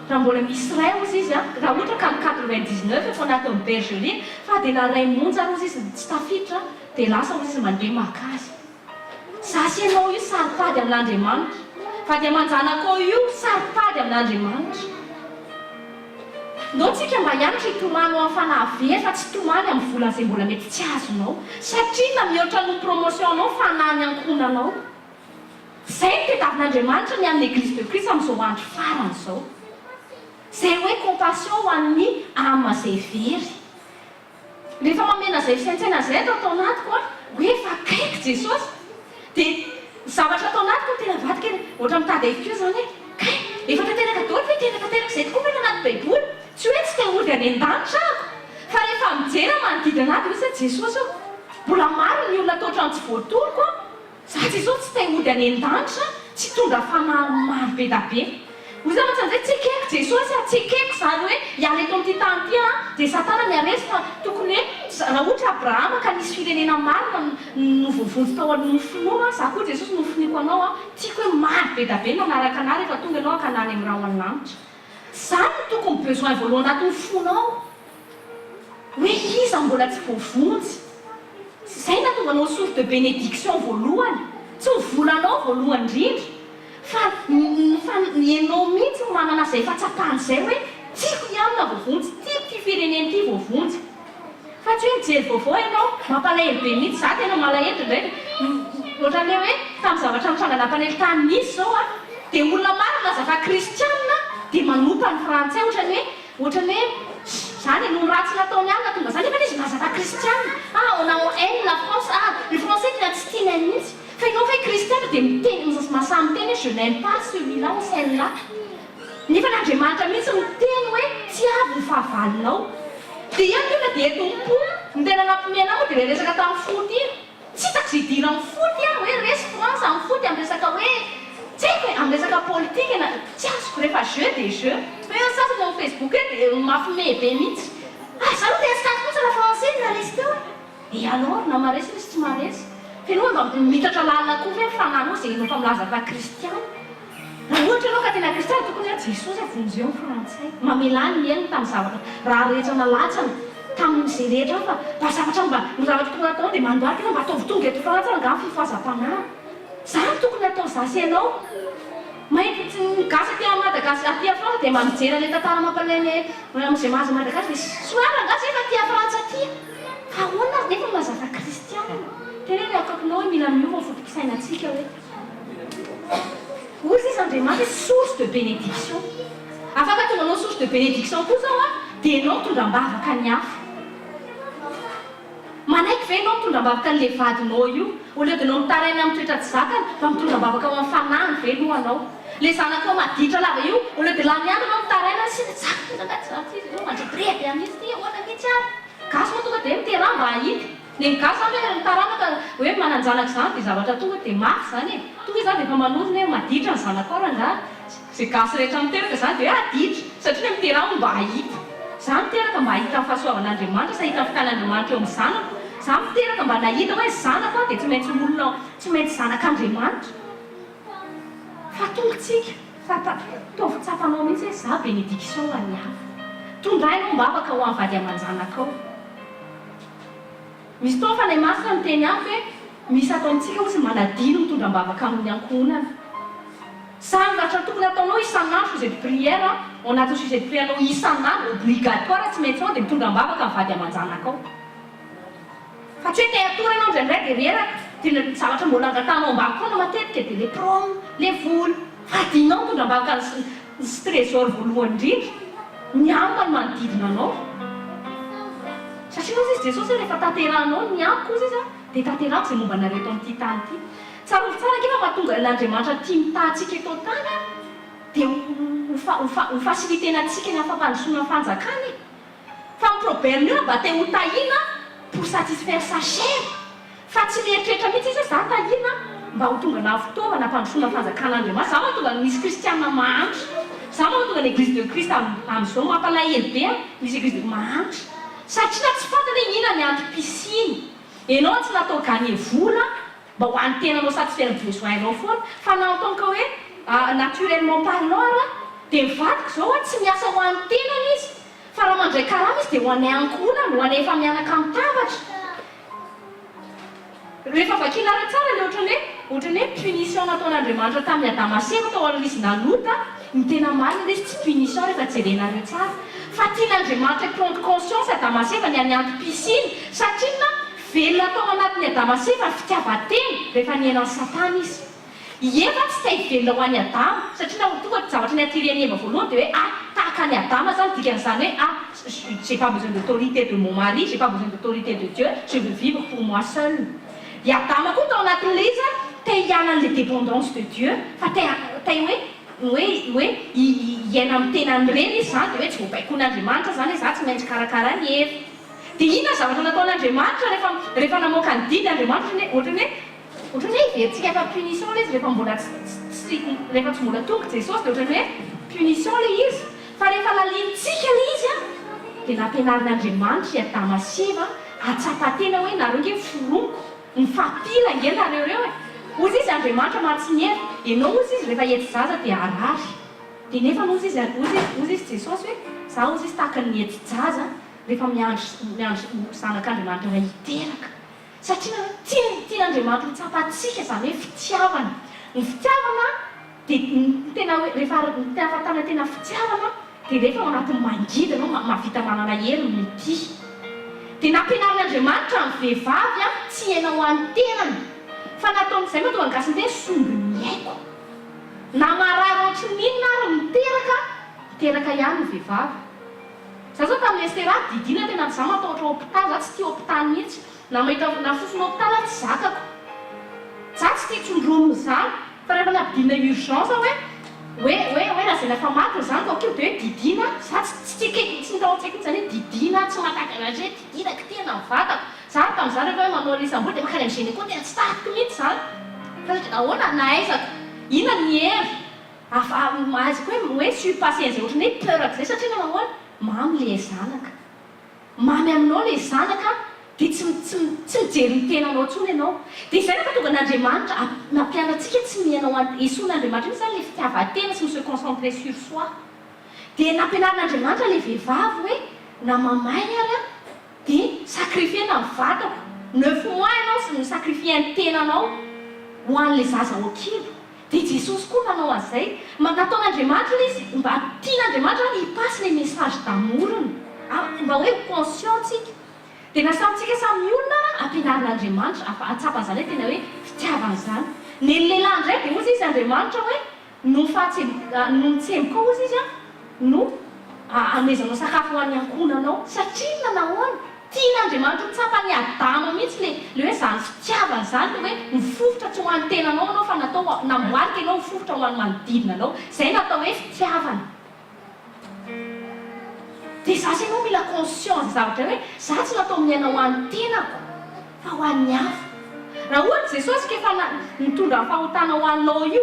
raha mbola misy ray ozy izy a raha ohatra ka ny 99 efa anaty amin'ny bergerie fa dia na ray monja ozy izy tsy tafiditra dia lasa ozy izy mandeha makazy zasy ianao io saropady amin'Andriamanitra fa dia manjanakao io saropady amin'Andriamanitra ndao tsika mba hianatra hitomany amin'ny fanahy fa tsy tomany amin'ny volana izay mbola mety tsy azonao satria na mihoatra ny promotionanao fanany ankonanao izay ny tediavin'Andriamanitra ny amin'ny Église de Christ amin'izao andro farany izao izay hoe compassion ho an'ny ama izay very rehefa mamena izay fisaintsaina izay atao anatiko a hoe efa kaiky Jesosy dia zavatra atao anatiko tena vadika ohatra mitady avy keo zany hoe efa tanteraka daholo hoe teraka izay tokoa mena anaty baiboly tsy hoe tsy te ody any an-danitra ako fa rehefa mijery manodidina anaty hoe Jesosy ao mbola maro ny olona atao ohatrany tsy voatoloko a za Jesosy tsy te ody any an-danitra tsy tondra fanahy maro be da be hoy za matsan'izay tsy ekeko Jesosy a tsy ekeko izany hoe hiala eto amin'ity tany ity a dia satana miaresy fa tokony hoe raha ohatra Abrahama ka nisy firenena marina novovonjy tao amin'ny finoana za koa Jesosy nofiniko anao a tiako hoe maro be da be nanaraka anah rehefa tonga ianao hakanany amin'ny raha ho any-lanitra izany no tokony besoin voalohany anatin'ny fonao hoe iza mbola tsy voavonjy izay natonganao source de bénédiction voalohany tsy mivolanao voalohany indrindra fa ianao mihitsy no manana izay fahatsapahanyizay hoe tiako iamina voavonjy tiako ty fireneny ity voavonjy fa tsy hoe mijery vaovao ianao mampalahelo be mihitsy za tena malahelo ndraiky ohatran'le hoe tamin'ny zavatra mitranganam-panely tany nisy zao a dia olona maro laza fa kristianina dia manompa ny frantsay ohatrany hoe zany no ratsy nataony any natonga zany efa izy laza fa kristianina on a haine la France le français tena tsy tiany mihitsy fa ianao fa kristiana dia miteny masamy teny hoe je n'aime pas celui-là ou celle-là nefa n'Andriamanitra mihitsy miteny hoe tsy avy ny fahavalinao dia ihany olona dia eto mpo ny tena nampomena moa dia le resaka tamin'ny foty iny tsy hitako izay dira amin'ny foty a hoe resy France amin'ny foty amin'ny resaka hoe tsy haiko hoe amin'ny resaka politika tsy azoko rehefa jeu des jeux hoe sasany amin'ny Facebook hoe dia mafime be mihitsy za no tesikaty fotsy la français na resy teo e alors na maresy misy tsy maresy fa ianao mba mitatra lalina koa hoe fananao izay ianao fa milaza fa kristiana raha ohatra ianao ka tena kristiana tokony hoe Jesosy avonjy eo frantsay mamelany ieniny tamin'ny zavatra raha rehetra nalatsana tamin'izay rehetra fa mba zavatra ny zavatra tokony atao dia mandoarika ianao mba ataovitonga eto frantsay nga fifoazam-panahy zany tokony atao zasy ianao mahita gasy aty Madagasikara aty Frantsa dia mamijery an'ilay tantara mampalainy amin'izay mahazo Madagasikara dia soara gasy efa aty Frantsa aty fa ahoana nefa milaza fa kristiana tena hoe akakinao hoe mila miova fotopisainantsika hoe ozy izy Andriamanitra source de bénédiction afaka tonga anao source de bénédiction koa zao a dia ianao mitondram-bavaka ny hafa manaiky ve ianao mitondram-bavaka n'ilay vadinao io au lieu de anao mitaraina amin'ny toetra tsy zakany fa mitondram-bavaka ao amin'ny fanany ve lohanao le zanakao maditra lava io au lieu de la miandro anao mitaraina sy zakany mandribrety amin'izy ty ahoana mihitsy ary gasy moa tonga dia miteraha mba hahita ny gasy zany hoe mitarana ka hoe mananjanaka izany dia zavatra tonga dia mafy zany e tonga izany dia efa manodina hoe maditra ny zanakao raha zay gasy rehetra miteraka zany dia hoe aditra satria miteraha mba hahita za miteraka mba hahita amin'ny fahasoavan'Andriamanitra sa hita ny fikan'Andriamanitra eo amin'ny zanako za miteraka mba nahita hoe zanako dia tsy maintsy olona tsy maintsy zanak'Andriamanitra fa tongotsika tovitsapanao mihitsy hoe za bénédiction ho an'ny hafa tondrainao mba afaka ho amin'ny vady aman-janakao misy tao fanahy masina miteny ampy hoe misy atao amintsika ozy manadino mitondram-bavaka amin'ny ankonana samy vatra tokony ataonao isan'andro sujet de prière ao anatin'ny sujet de prière anao isan'andro obligatoire tsy maintsy ao dia mitondram-bavaka amin'ny vady aman-janakao fa tsy hoe te atory ianao indraindray dia reraka dia zavatra mbola angatanao ambany foana matetika dia le prom le voly vadinao mitondram-bavaka ny trésor voalohany indrindra ny ambany manodidina anao satria ozy izy Jesosy rehefa tanterahanao ny amiko ozy izy dia tanterako izay momba nareo eto amin'ity tany ity tsara kefa mahatonga n'Andriamanitra tia mitahantsika eto an-tany dia ho fasilitenantsika ny afa-pandrosoana ny fanjakany. Fa ny problème io mba te ho tahina pour satisfaire sa chair. Fa tsy mieritreritra mihitsy izy hoe za tahina mba ho tonga na fitaovana ampandrosoana fanjakan'Andriamanitra. Za mahatonga nisy kristianina mahantra. Za mahatonga ny église de Christ amin'izao mampalahelo be misy église de mahantra. Satria tsy fantany inona ny andro piscine. Ianao tsy natao gagner vola mba ho an'ny tenanao satisfaire ny besoin-nao foana. Fa natao ka hoe naturellement parlant dia mivadika zao tsy miasa ho an'ny tenana izy. Fa raha mandray karama izy dia ho anay ankohonana, ho anay efa mianaka mitambatra. Rehefa vakiana tsara ilay ohatran'ny hoe punition nataon'Andriamanitra tamin'ny Adama sy Eva tao alohan'izy nanota, ny tena marina ilay izy tsy punition rehefa jerenareo tsara. Fa tian'Andriamanitra prendre conscience Adama sy Eva ny anianto piscine satria velona tao anatin'ny Adama sy Eva fitiavan-tena rehefa niainan'ny Satana izy. Eva tsy tay velona ho an'ny Adama satria tonga zavatra ny attiren'ny Eva voalohany dia hoe tahaka ny Adama zany dikan'izany hoe j'ai pas besoin d'autorité de mon mari, j'ai pas besoin d'autorité de Dieu, je veux vivre pour moi seul. Dia Adama koa tao anatin'ilay izy te hiala an'ilay dépendance de Dieu fa te hoe hiaina amin'ny tenany reny izy zany dia hoe tsy voabaikoan'Andriamanitra zany hoe za tsy maintsy karakara ny Eva. Dia inona zavatra nataon'Andriamanitra rehefa namoaka ny didy Andriamanitra ohatran'ny hoe iverintsika fa punition ilay izy rehefa tsy mbola tonga Jesosy dia ohatran'ny hoe punition ilay izy. Fa rehefa lalintsika ilay izy dia nampianarin'Andriamanitra i Adama sy Eva atsapa-tena hoe nareo nge foronko mifampila nge nareo reo e. Ozy izy Andriamanitra mahatsy ny Eva, ianao ozy izy rehefa hety zaza dia harary. Dia nefa ozy izy Jesosy hoe za ozy izy tahaka ny hety zaza rehefa miandro zanak'Andriamanitra iray hiteraka. Satria tian'Andriamanitra mitsapantsika zany hoe fitiavana. Ny fitiavana dia tena hoe rehefa afatana tena fitiavana dia rehefa ao anatin'ny mangidy ianao mahavita manana helo mity. Dia nampianarin'Andriamanitra ny vehivavy tsy haina ho an'ny tenany. Fa nataon'izay mahatonga ny gasiny hoe somby mihaiko. Na marary ohatran'inona ary miteraka ihany ny vehivavy. Za zao tamin'ny Estera didina tena za matahotra hôpitaly, za tsy tia hôpitaly mihitsy. Na fofona hôpitaly tsy zakako. Za tsy tia tsondrono izany. Fa rehefa nampidina urgence hoe raha zay efa maty zany tao keo dia hoe didina, za tsy nitaon-tsaiko zany hoe didina tsy matakana hoe didina kitena ny vatako. Za tamin'izany rehefa hoe manao lisam-boly dia makany amin'ny gynéco dia tsy tatiko mihitsy zany. Fa ahoana nahaizako, inona ny hery azoko hoe surpassé an'izay ohatran'ny hoe peur ak'izay satria nahoana mamy ilay zanaka. Mamy aminao ilay zanaka dia tsy mijery ny tenanao intsony ianao. Dia izay nefa tonga n'Andriamanitra nampianantsika tsy mihaina esoin'Andriamanitra iny zany ilay fitiavan-tena sy se concentrer sur soi. Dia nampianarin'Andriamanitra ilay vehivavy hoe na mamay ary dia sacrifiena ny vatako. 9 mois ianao sy misacrifie ny tenanao ho an'ilay zaza ao kilo. Dia Jesosy koa nanao an'izay. Nataon'Andriamanitra ilay izy mba tian'Andriamanitra hipasse les messages d'amouriny mba hoe conscientsika. Dia nasamintsika samy olona ampianarin'Andriamanitra atsapan'izany hoe tena hoe fitiavana izany. Ny lehilahy indray dia ozy izy Andriamanitra hoe no nitsemboka ozy izy no amezanao sakafo ho an'ny ankohonanao satria nahoana tian'Andriamanitra mitsapany Adama mihitsy le hoe zany fitiavana izany hoe mifofotra tsy ho an'ny tenanao anao fa natao namboarika ianao mifofotra ho an'ny manodidina anao. Izay natao hoe fitiavana. Dia za sy ianao mila conscience zavatra hoe za tsy natao miaina ho an'ny tenako fa ho an'ny hafa. Raha ohatra Jesosy kefa mitondra fahotana ho anao io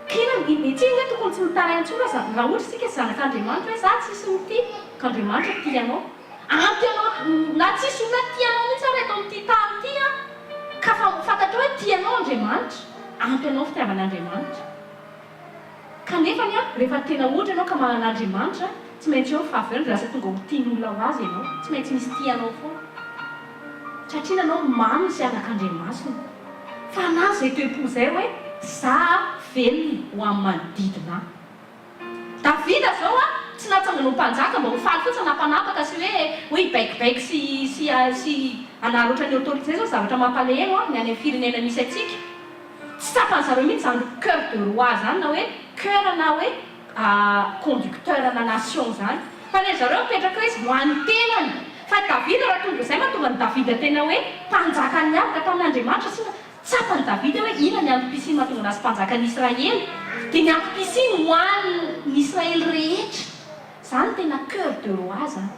kena tsy hoe tokony tsy mitaraina intsony raha ohatra sika zanak'Andriamanitra hoe za tsisy mity k'Andriamanitra tianao. Ampy anao na tsisy olona tianao mihitsy ary atao mity tany ity ka fantatra hoe tianao Andriamanitra, ampy anao fitiavan'Andriamanitra. Kanefa rehefa tena ohatra ianao ka manan'Andriamanitra tsy maintsy eo faveur raha tonga ho tian'olona ho azy ianao, tsy maintsy misy tianao foana. Satria ianao mamy sy anak'Andriamasina. Fa na zay toe-po izay hoe za velona ho amin'ny manodidina. Davida zao tsy natsangana ho mpanjaka mba ho faly fotsiny napanapaka sy hoe hibaikibaiky sy anaritra ny autorité zao zavatra mampalahelo ny any amin'ny firenena misy atsika. Tsy tsapan'izareo mihitsy zany cœur de roi zany na hoe cœur na hoe conducteur na nation zany. Fa ny zareo mipetraka hoe izy ho an'ny tenany. Fa Davida raha tonga izay mahatonga ny Davida tena hoe mpanjaka ny avaka tamin'Andriamanitra sy tsapany Davida hoe ina ny antom-pisiny mahatonga anazy mpanjakan'Israely, dia ny antom-pisiny ho an'ny Israely rehetra. Izany tena cœur de roi zany.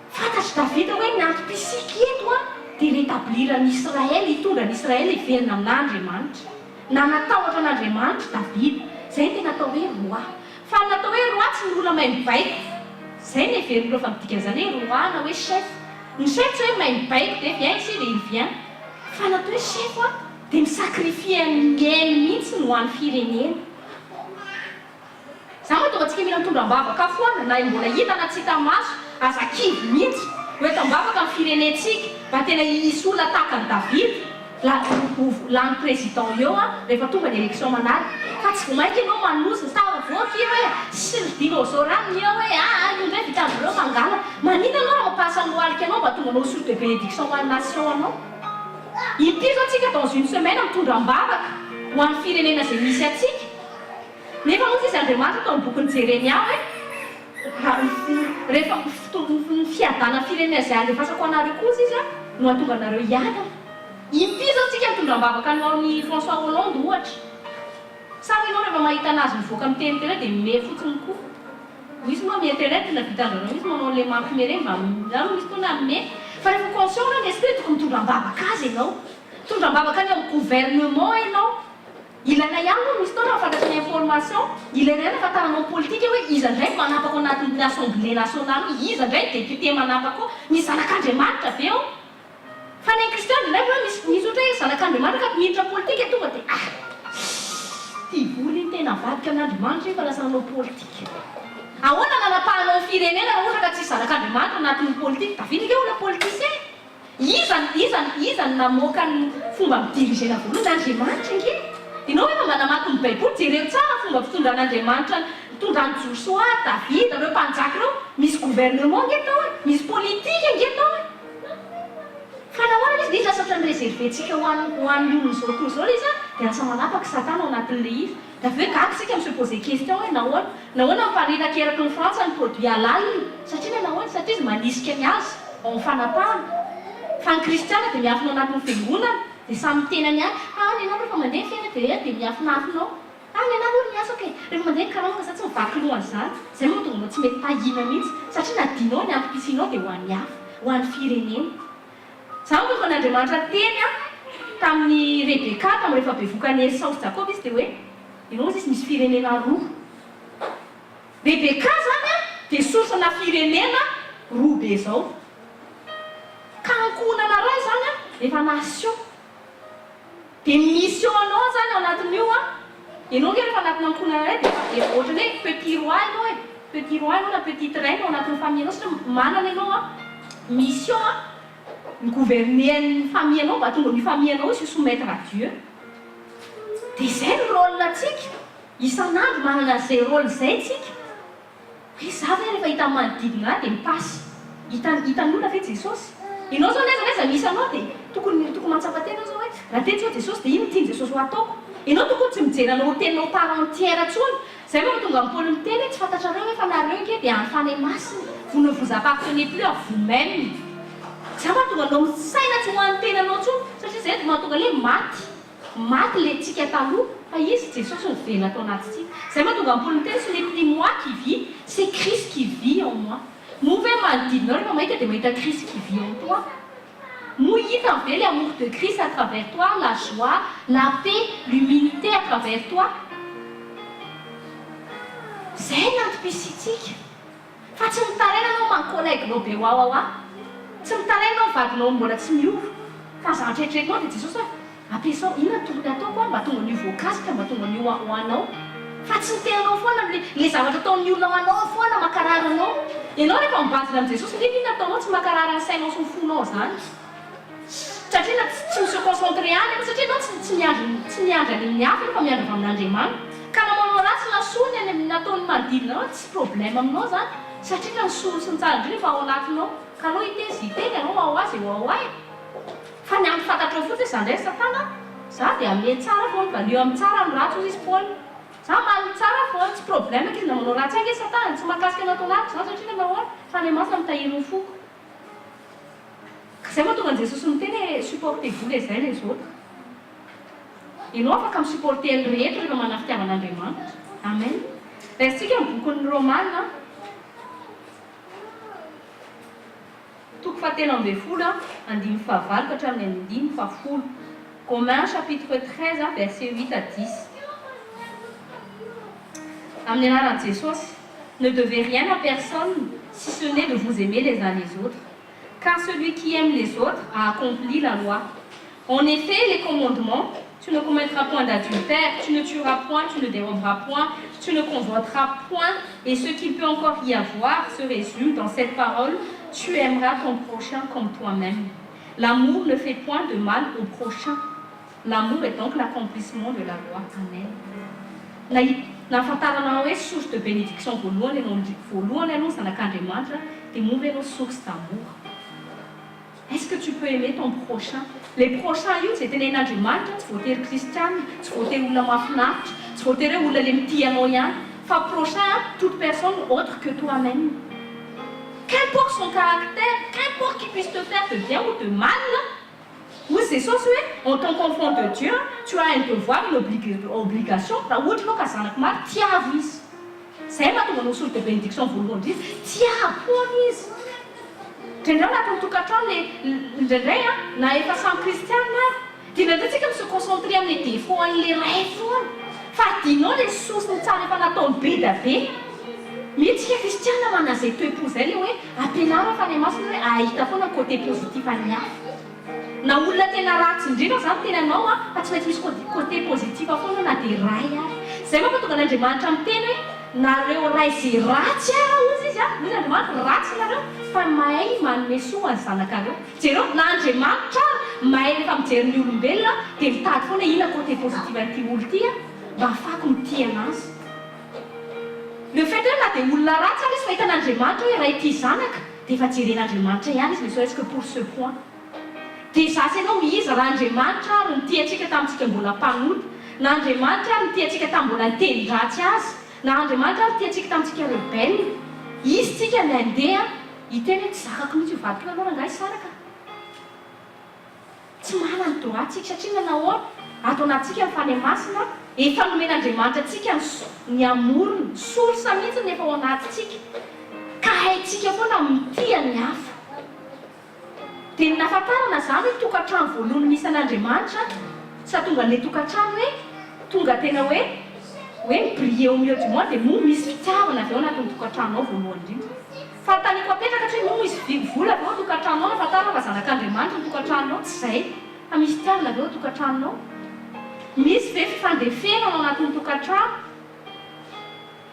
Fantatry Davida hoe ny antom-pisika eto dia rétabliran'Israely, hitondra n'Israely hiverina amin'Andriamanitra. Na natahotra an'Andriamanitra Davida, izay tena atao hoe roi. Fa natao hoe roi tsy ny olona maimbobaiko. Izay ny heverin'ireo fampidikana izany hoe roi na hoe chef. Ny chef tsy hoe maimbobaiko dia vient ici dia il vient. Fa natao hoe chef dia misakrifie ny ainy mihitsy no an'ny firenena. Izany hoe tonga antsika mila mitondram-bavaka foana na mbola hitana tsy hita maso, aza kivy mihitsy hoe tambavaka amin'ny firenentsika mba tena hisy olona tahaka ny Davida l'any président eo rehefa tonga ny élection manaraka. Fa tsy vomaika ianao manosa sa voaky hoe sy ny dinosaurany eo hoe io ndray vitandreo mangala. Manina anao raha mampasa lohalika anao mba tonga anao source de bénédiction ho an'ny nation anao. Impiry zao antsika dans une semaine mitondram-bavaka ho an'ny firenena izay misy atsika. Nefa moa izy Andriamanitra tao amin'ny bokin'ny Jeremia hoe rehefa ny fiadana firenena izay alefasako anareo kosa izy no hatonga anareo hiadana. Impiry zao antsika mitondram-bavaka anao François Hollande ohatra. Sa ianao rehefa mahita anazy mivoaka amin'ny télé dia mime fotsiny koa. Misy moa amin'ny internet na vitan-dreo misy manao le mampimere mba misy tona mime. Fa rehefa conscient ny esprit tokony mitondram-bavaka azy ianao. Mitondram-bavaka any amin'ny gouvernement ianao. Ilaina ihany moa misy tona fantatrana information, ilaina ihany afantaranao politika hoe iza indray manapako anatin'ny assemblée nationale, iza indray député manapako, misy zanak'Andriamanitra ve eo. Fa ny kristiana indray hoe misy ohatra hoe zanak'Andriamanitra ka miditra politika tonga dia ty voly tena vadika an'Andriamanitra fa lasa nanao politika. Ahoana nanapahanao ny firenena raha ohatra ka tsisy zanak'Andriamanitra anatin'ny politika, Davida ke olona politicien. Iza ny namoaka ny fomba midirigena voalohany Andriamanitra nge. Ianao hoe manamaky ny Baiboly jereo tsara fomba fitondran'Andriamanitra, fitondran'ny Joshua, Davida, ireo mpanjaka ireo, misy gouvernement nge tao misy politika nge tao Fa nahoana izy dia izy lasa ny réserventsika ho an'ny olona zao toy izao izy dia lasa manapaka Satana ao anatin'le izy. Da avy hoe gaga isika se poser question hoe nahoana miparitaka eraky ny Frantsa ny produit halal satria izy manisika ny azy ao amin'ny fanapahana. Fa ny kristiana dia miafina anatin'ny fiangonana dia samy tenany any ianao rehefa mandeha fiaina dia miafinafinao. Ny anahy olo miasa ke rehefa mandeha karama sa tsy mivaky lohany izany. Izay moa tonga tsy mety tahina mihitsy satria nadinao ny antom-pisinao dia ho an'ny hafa, ho an'ny firenena. Izany moa n'Andriamanitra teny tamin'ny Rebeka tamin'ny rehefa bevokan'ny Esau sy Jacob izy dia hoe ianao izy misy firenena roa. Rebeka zany dia source-na firenena roa be izao. Ka ankohonana iray zany efa nation. Dia mission anao zany ao anatin'io ianao nge rehefa anatin'ny ankohonana iray dia ohatrany hoe petit roi ianao petit roi ianao na petite reine ao anatin'ny famille anao satria manana ianao mission ny gouverner ny famille anao mba tonga ny famille anao se soumettre à Dieu. Dia izay ny rôle-natsika isan'andro manana izay rôle izay tsika. Hoe za ve rehefa hita manodidina dia mipasy hitan'olona ve Jesosy. Ianao zao neza misy anao dia tokony matsapa-tena zao hoe raha teny zao Jesosy dia ino tiany Jesosy ho ataoko. Ianao tokony tsy mijery anao teninao part entière ntsony. Izay moa tonga amin'ny Paoly miteny tsy fantatrareo hoe fa nareo nge dia any fanahy masina. Vous ne vous appartenez plus à vous-même. Izay mahatonga anao misaina tsy ho an'ny tenanao ntsony satria izay dia mahatonga le maty le tsika taloha fa izy Jesosy ny velona atao anatintsika. Izay mahatonga amin'ny Paoly miteny ce n'est plus moi qui vis, c'est Christ qui vit en moi. Moa ve manodidinao rehefa mahita dia mahita Christ qui vit en toi. Moa hita ve l'amour de Christ à travers toi, la joie, la paix, l'humilité à travers toi. Zay ny antom-pisitsika. Fa tsy mitaraina anao mankolaiginao be hoa. Tsy mitaraina anao vadinao mbola tsy miova. Fa zavatra eritreretinao dia Jesosy hoe ampiasao inona tokony ataoko mba tonga ny voakasika mba tonga ny ho anao. Fa tsy mitenanao foana le zavatra ataon'ny olona ho anao foana makarary anao. Ianao rehefa mibazina amin'ny Jesosy nge inona ataonao tsy makarary ny sainao sy ny fonao zany. Satria tsy misy concentré any satria ianao tsy miandry any amin'ny hafa fa miandry avy amin'Andriamanitra. Ka namanao ratsy na soa ny any nataon'ny manodidina ao tsy problème aminao zany satria ny soa sy ny tsara indrindra fa ao anatinao. Ka anao iteziteny anao ao azy eo ao ahy. Fa ny amin'ny fantatrao fotsiny za indray Satana za dia ame tsara foana mba leo amin'ny tsara amin'ny ratsy izy Paoly. Za mamy tsara foana tsy problème izy na manao ratsy ange Satana tsy mahakasika anao tao anaty za satria nahoana fa ny masina mitahiry ny foko. Zay mahatonga an'i Jesosy miteny hoe supportez-vous les uns les autres. Ianao afaka misupporter ny rehetra rehefa manana fitiavan'Andriamanitra. Amen. Raisitsika amin'ny bokin'ny Romana, toko fahatelo ambin'ny folo, 9:9 hatramin'ny 9:10. Romains chapitre 13, verset 8 à 10. Amin'ny anaran'i Jesosy, ne devez rien à personne si ce n'est de vous aimer les uns les autres. Car celui qui aime les autres a accompli la loi. En effet, les commandements, tu ne commettras point d'adultère, tu ne tueras point, tu ne déroberas point, tu ne convoiteras point, et ce qu'il peut encore y avoir se résume dans cette parole, tu aimeras ton prochain comme toi-même. L'amour ne fait point de mal au prochain. L'amour est donc l'accomplissement de la loi. Amen. Nahafantarana hoe source de bénédiction voalohany ianao zanak'Andriamanitra dia momba ianao source d'amour. Est-ce que tu peux aimer ton prochain? Les prochains io tsy tenen'Andriamanitra, tsy voatery kristiana, tsy voatery olona mahafinaritra, tsy voatery olona le mitia anao ihany, fa prochain, toute personne autre que toi-même. Qu'importe son caractère, qu'importe qu'il puisse te faire de bien ou de mal, oui, c'est ça, en tant qu'enfant de Dieu, tu as un devoir, une obligation, c'est ma source de bénédiction pour dire, tiens, promise. Tu n'as pas tout cas le rien, n'a pas sans christian, tu n'as pas comme se concentrer sur les défauts, les rêves. Fatino, les sources ne savent pas tomber d'abord. Mais tu es christian, on a cette épouse, elle, oui, à peine à la fin de ma soirée, à y avoir un côté positif à l'ia. Na olona tena ratsy indrindra zany tenanao fa tsy maintsy misy côté positif foana na dia ray ary. Zay moa mahatonga n'Andriamanitra miteny hoe nareo ray izay ratsy ara ozy izy izy Andriamanitra ratsy nareo fa mahay manome soa ny zanakareo. Jereo na Andriamanitra mahay rehefa mijery ny olombelona dia mitady foana ina côté positif an'ity olo ity mba ahafahako mitia anazy. Le fait hoe na dia olona ratsy ary izy mahita n'Andriamanitra hoe ray ity zanaka dia efa jeren'Andriamanitra ihany izy ne serait-ce que pour ce point. Dia zasy ianao izy raha Andriamanitra ary nity antsika tamintsika mbola mpanoty, na Andriamanitra ary nity antsika tamin'ny mbola niteny-dratsy azy, na Andriamanitra ary nity antsika tamintsika rebelle, izy tsika nandeha hiteny hoe tsy zakako mihitsy ivadika anao rangahy saraka. Tsy manana ny droit tsika satria nanao ato anatsika mifany masina, efa nomen'Andriamanitra atsika ny amorony, sorsa mihitsy nefa ao anatintsika, ka haintsika foana mitia ny hafa. Dia nahafantarana zany hoe tokantrano voalohany misy an'Andriamanitra sa tonga n'ilay tokantrano hoe tonga tena hoe mibriller au milieu du monde dia moa misy fitiavana avy ao anatin'ny tokantrano ao voalohany indrindra. Fanontaniako apetraka hatria moa misy vola avy ao tokantrano ao nahafantarana fa zanak'Andriamanitra ny tokantrano ao tsy izay fa misy fitiavana avy ao tokantrano ao. Misy ve fifandefena ao anatin'ny tokantrano,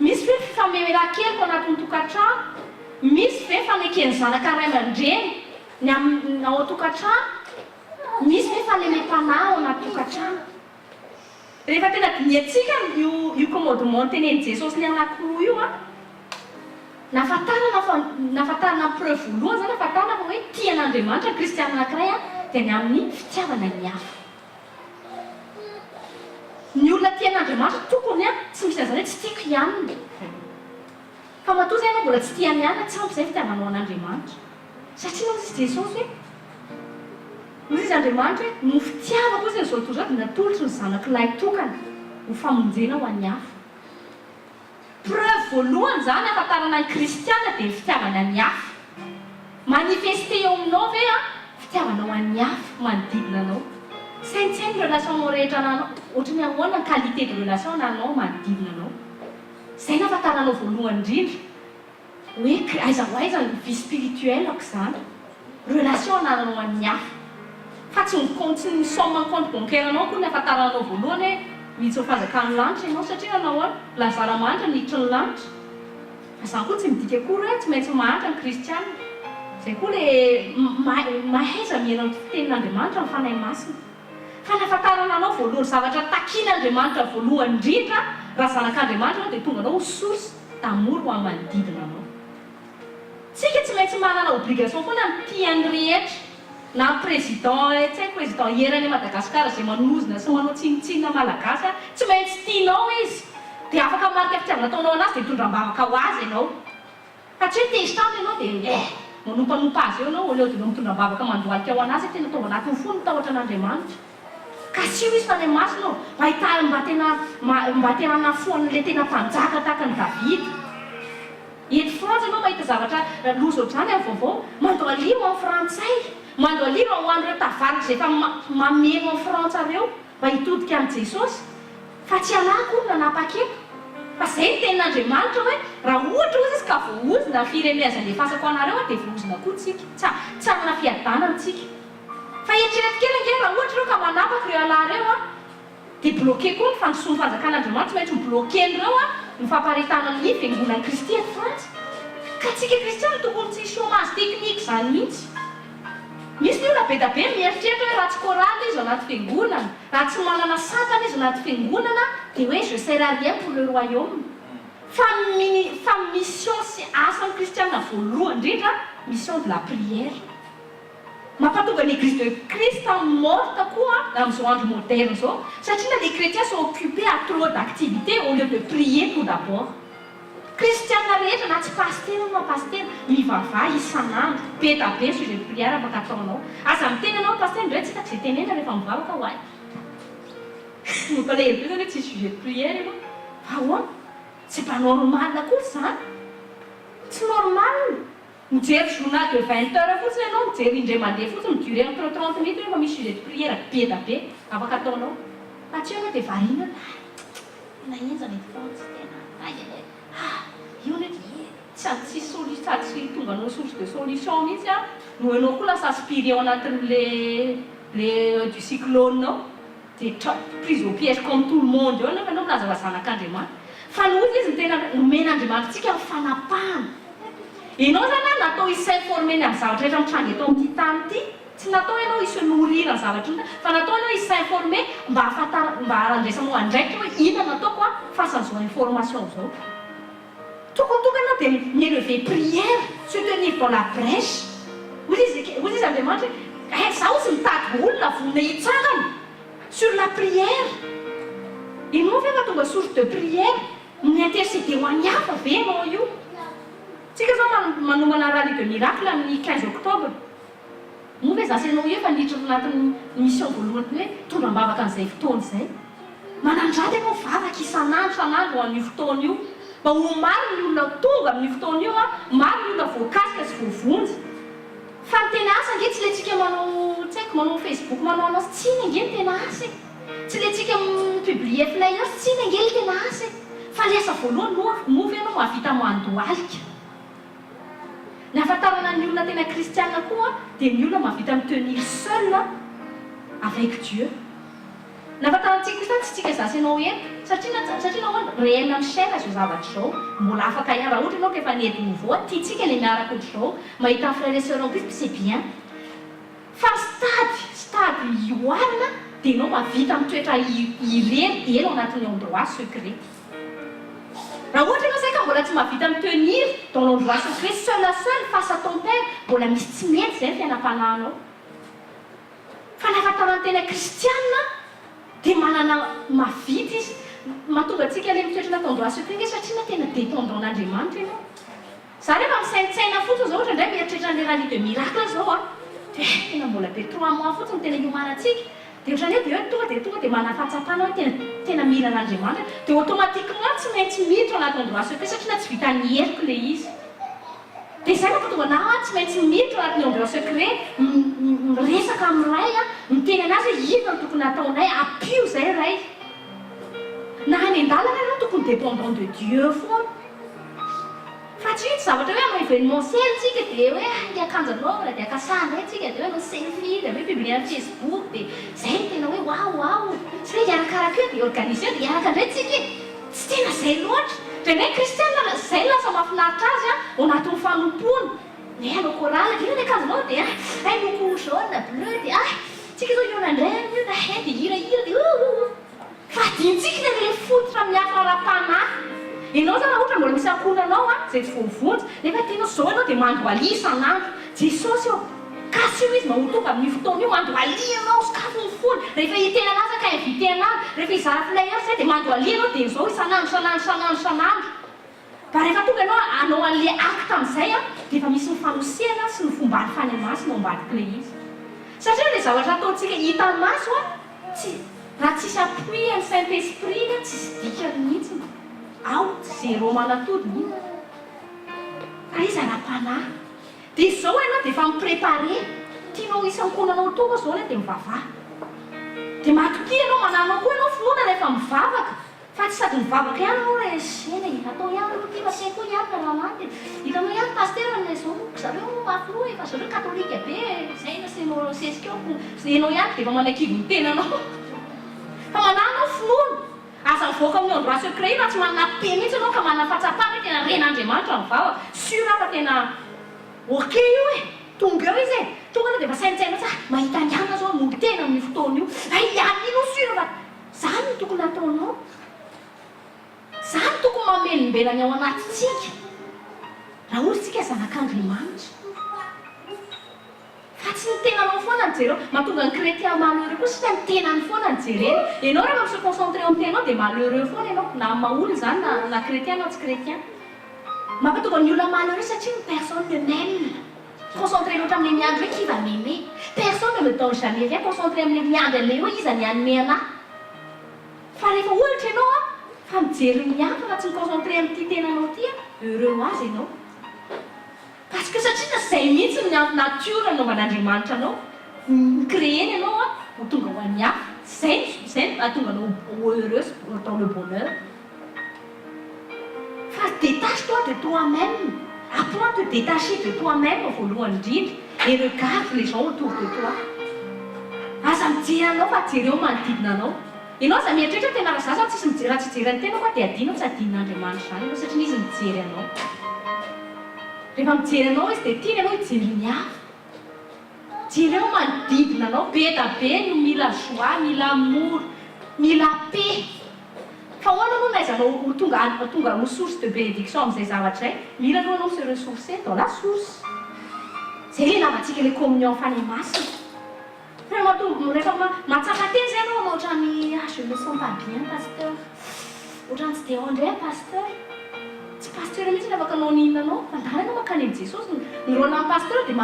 misy ve fifamelan-keloka ao anatin'ny tokantrano, misy ve fanekeny zanaka ray aman-dreny ao an-tokantrano, misy ve fahalemem-panahy ao anaty tokantrano. Rehefa tena diniantsika io commandement tenenin' Jesosy ny anankiroa io nahafantarana preuve voalohany zany nahafantarana fa hoe tia an'Andriamanitra ny kristiana anankiray dia ny amin'ny fitiavana ny hafa. Ny olona tia an'Andriamanitra tokony tsy misy an'izany hoe tsy tiako ihany. Fa matoa zay ianao mbola tsy tia ny ihany, tsy ampy izay fitiavanao an'Andriamanitra. Satria nao izy Jesosy hoe izy Andriamanitra hoe no fitiavako izy izao toy izao dia natolotry ny zanak'ilay tokana ho famonjena ho an'ny hafa. Preuve voalohany zany ahafantarana ny kristiana dia ny fitiavana ny hafa. Manifester eo aminao ve fitiavana ho an'ny hafa manodidina anao. Saintsay ny relationao rehetra ananao, ohatran'ny ahoana ny qualité de relation ananao manodidina anao. Izay no ahafantaranao voalohany indrindra hoe aiza ho aiza ny vie spirituelle ako izany, relation ananao amin'ny hafa. Fa tsy ny somme en compte bancaire anao koa ny ahafantaranao voalohany hoe miditsy ho fanjakan'ny lanitra ianao satria nanao lazara manitra niditra ny lanitra. Fa izany koa tsy midika akory hoe tsy maintsy mahantra ny kristiana. Izay koa le mahaiza miaina ny fitenin'Andriamanitra ny fanahy masina. Fa nahafantarana anao voalohany zavatra takian'Andriamanitra voalohany indrindra raha zanak'Andriamanitra dia tonga anao ho source d'amour ho amin'ny manodidina anao. Tsika tsy maintsy manana obligation foana mitia ny rehetra na président, tsy haiko président iherany Madagasikara izay manozona sy manao tsinitsinina malagasy tsy maintsy tianao izy dia afaka marika fitiavana ataonao anazy dia hitondram-bavaka ho azy ianao. Fa tsy hoe tezitra aminy ianao dia manompanompa azy eo anao aleo dia mitondra-bavaka mandohalika ho anazy tena tao anatin'ny fony tahotra an'Andriamanitra. Ka tsy io izy fa ny masina mba tena nafoan'ilay tena mpanjaka tahaka ny Davida. Eto Frantsa anao mahita zavatra loza ohatrany amin'ny vaovao, mandoa livre en frantsay, mandoa livre ho an'ireo tavarotra izay efa mameno en Frantsa ireo mba hitodika amin'ny Jesosy. Fa tsy alako ony nanapa-keto. Fa izay ny tenin'Andriamanitra hoe raha ohatra ozy izy ka voaozina firenezana efasako anareo dia voaozina koa tsika. Tsy hanana fiadanana tsika. Fa eritrereto kely ange raha ohatra ireo ka manapaka ireo alahareo dia bloqué koa ny fandrosoan'ny fanjakan'Andriamanitra tsy maintsy bloqué an'ireo ny famparitana ny fiangonan'i Kristy eto Frantsa. Ka tsika kristiana tokony tsy chômage teknika izany mihitsy. Misy ny olona be da be mieritreritra hoe raha tsy chorale izy anaty fiangonana, raha tsy manana satana izy anaty fiangonana dia hoe je sers à rien pour le royaume. Fa mission sy asan'ny kristiana voalohany indrindra mission de la prière. Mampatonga l'église de Christ morte koa amin'izao andro moderne zao, satria les chrétiens sont occupés à trop d'activités au lieu de prier tout d'abord. Kristiana rehetra na tsy pasteur na pasteur mivavah isan'andro be da be sujet de prière afaka ataonao. Aza miteny anao pasteur ndray tsy taky izay tenena rehefa mivavaka ho ay. Mipalay hery hoe tsy sujet de prière ianao. Ahoana? C'est pas normal koa zany. Tsy normal. Mijery journal de 20 heures fotsiny ianao, mijery indray mandeha fotsiny miduré entre 30 minutes rehefa misy sujet de prière be da be afaka ataonao. Fa tsy ianao dia variana na enzana ifantsy tena. Io nety tsy tonga no source de solution mihitsy no ianao koa lasa aspiré ao anatin'le du cyclone ao dia prise au piège comme tout le monde eo nefa ianao milaza fa zanak'Andriamanitra. Fa nozy izy ny tena nomen'Andriamanitra fanapahana. Ianao zany natao s'informer ny amin'ny zavatra rehetra mitrangy eto amin'ity tany ity. Tsy natao ianao hisy nourrir ny zavatra io fa natao ianao s'informer mba andraisanao andraikitra hoe inona nataoko face à zao information zao. Tokony ianao dia m'élever prière, se tenir dans la brèche. Hozy izy Andriamanitra hoe zaho sy mitady olona vonona hitsangana sur la prière. Ianao ve fa tonga source de prière mi-intercéder ho an'ny hafa ve ianao io? Tsika zao manomana rallye de miracle amin'ny 15 octobre. Moa ve zasanao io efa niditra anatin'ny mission voalohany hoe tondram-bavaka an'izay fotoana izay. Manandrady ianao vavaka isan'andro ho an'io fotoana io. Mba ho maro ny olona tonga amin'ny fotoana io maro ny olona voakasika sy voavonjy. Fa ny tena asa ange tsy le tsika manao Facebook manao anazy tsy iny ange ny tena asa. Tsy le tsika publier flyer tsy iny ange ny tena asa. Fa le asa voalohany moa ianao mahavita mandohalika. Ny ahafantarana ny olona tena kristiana koa dia ny olona mahavita mitenir seul avec Dieu. Ny ahafantarantsika kosa tsy tsika zasy ianao eto satria nahoana réel amin'ny chaîne izao zavatra izao mbola afaka raha ohatra ianao efa nety nouveau tiatsika ilay miaraka ohatr'izao mahita amin'ny frères et sœurs en Christ c'est bien. Fa stady ioarina dia ianao mahavita mitoetra irery elo anatin'ny endroit secret. Raha ohatra ianao izay ka mbola tsy mahavita mitenir dans l'endroit secret seul à seul face à ton père mbola misy tsy mety izay ny fiainam-panahinao. Fa ny ahafantarana tena kristiana dia manana mavita izy mahatonga antsika ilay mitoetra anaty endroit secret nge satria tena dépendant n'Andriamanitra ianao. Za rehefa misaintsaina fotsiny zao ohatra indray mieritreritra an'ilay rallye de miracle zao dia tena mbola be 3 mois fotsiny tena iomanantsika. Dia ohatran'ny hoe tonga dia manafatsapana hoe tena mila an'Andriamanitra dia automatiquement tsy maintsy miditra anaty endroit secret satria tsy vita nyeriko ilay izy. Dia izay mahatonga anao tsy maintsy miditra anaty endroit secret miresaka amin'ny ray miteny anazy hoe ino no tokony ataonay apio izay ray. Na any an-dalana ianao tokony dépendant de Dieu foana. Fa tsy hitsy zavatra hoe amin'ny événementiel tsika dia hoe dia akanjanao dia akasana tsika dia hoe no selfie dia hoe publier amin'ny Facebook dia izay tena hoe wow tsy hoe hiarakaraka eo dia organise eo dia hiaraka indray tsika tsy tena izay loatra. Dia ny kristiana izay lasa mahafinaritra azy ao anatin'ny fanompoana. Ny hanao chorale dia ny akanjanao dia loko jaune bleu dia tsika zao iona indray dia hira dia fa dintsika ilay fototra miafina ara-panahy. Ianao zany ohatra mbola misy ankohonanao izay tsy voavonjy nefa tianao izao ianao dia mandoalia isan'andro Jesosy eo. Kasy io izy mahotonga amin'ny fotoana io mandoalia ianao sokafony fony rehefa hitena anazy ka invité anazy rehefa hizara flyer izay dia mandoalia ianao dia izao isan'andro. fa rehefa tonga anao an'le acte amin'izay dia efa misy ny fanosehana sy ny fomba fany maso no ambadika ilay izy satria le zavatra ataontsika hita ny maso raha tsisy appui amin'ny saint esprit tsisy dikany mihitsy ao zéro manatodiny fa izy ara-panahy dia izao ianao dia efa miprépare tianao isankonanao tonga zao dia mivavaha dia matoki ianao mananao koa ianao finoana rehefa mivavaka fa tsy sady mivavaka ihany anao raha sena atao ihany aloha tia fasay koa ihany rahalany hitanao ihany paster amin'izao zareo mafilo efa zareo katolika be zay na senao sesika ianao ihany dia efa manakivo ny tenanao fa mananao finoana aza mivoaka amin'ny endroit secret raha tsy manana pe mihitsy anao ka manana fahatsapana tena ren'Andriamanitra mivavaka sur fa tena ok io tonga eo izy tonga na dia efa saintsaina tsara mahita ihany zao momby tena amin'ny fotoana io ihany ino sur fa zany no tokony ataonao zany tokony mamelombelany ao anatintsika raha ohatsika zanak'Andriamanitra fa tsy ny tenanao foana ny jereo mahatonga ny chrétien malheureux koa sy ny tenany foana ny jereny ianao rehefa se concentré amin'ny tenao dia malheureux foana ianao na maolo zany na chrétien na tsy chrétien mampatonga ny olona malheureux satria ny personne ne m'aime concentré loatra amin'ny miandro hoe qui va m'aimer personne ne me donne jamais rien concentré amin'ny miandro an'ilay hoe iza ny anome anahy fa rehefa ohatra ianao fa mijery ny hafa raha tsy miconcentré amin'ity tenanao ty heureux azy ianao parce que satria zay mihitsy ny natiora anaovan'Andriamanitra anao créeny ianao ho tonga ho an'ny hafa zay atonga anao heureuse dans le bonheur fa détache-toi de toi-même apprends à te détacher de toi-même voalohany indrindra et regarde les gens autour de toi aza mijery anao fa jereo manodidina anao ianao aza mieritreritra tena raha zaza raha tsy jery ny tena koa dia adinao tsy adin'Andriamanitra zany ianao satria izy mijery anao rehefa mijery anao izy dia tiany ianao hijery ny hafa jereo manodidina anao be da be no mila joie mila amour mila paix fa hoana aloha naizanao tonga ho source de bénédiction amin'izay zavatra zay mila aloha anao se ressourcer dans la source zay le lavatsika le communion fany masina rehefa matsaka teny zay anao ohatrany je me sens pas bien pasteur ohatrany tsy dia ao indray pasteur tsy pasteur mihitsy ny afaka anao ninona anao mandany anao makany amin'ny Jesosy ny rôle amin'ny pasteur dia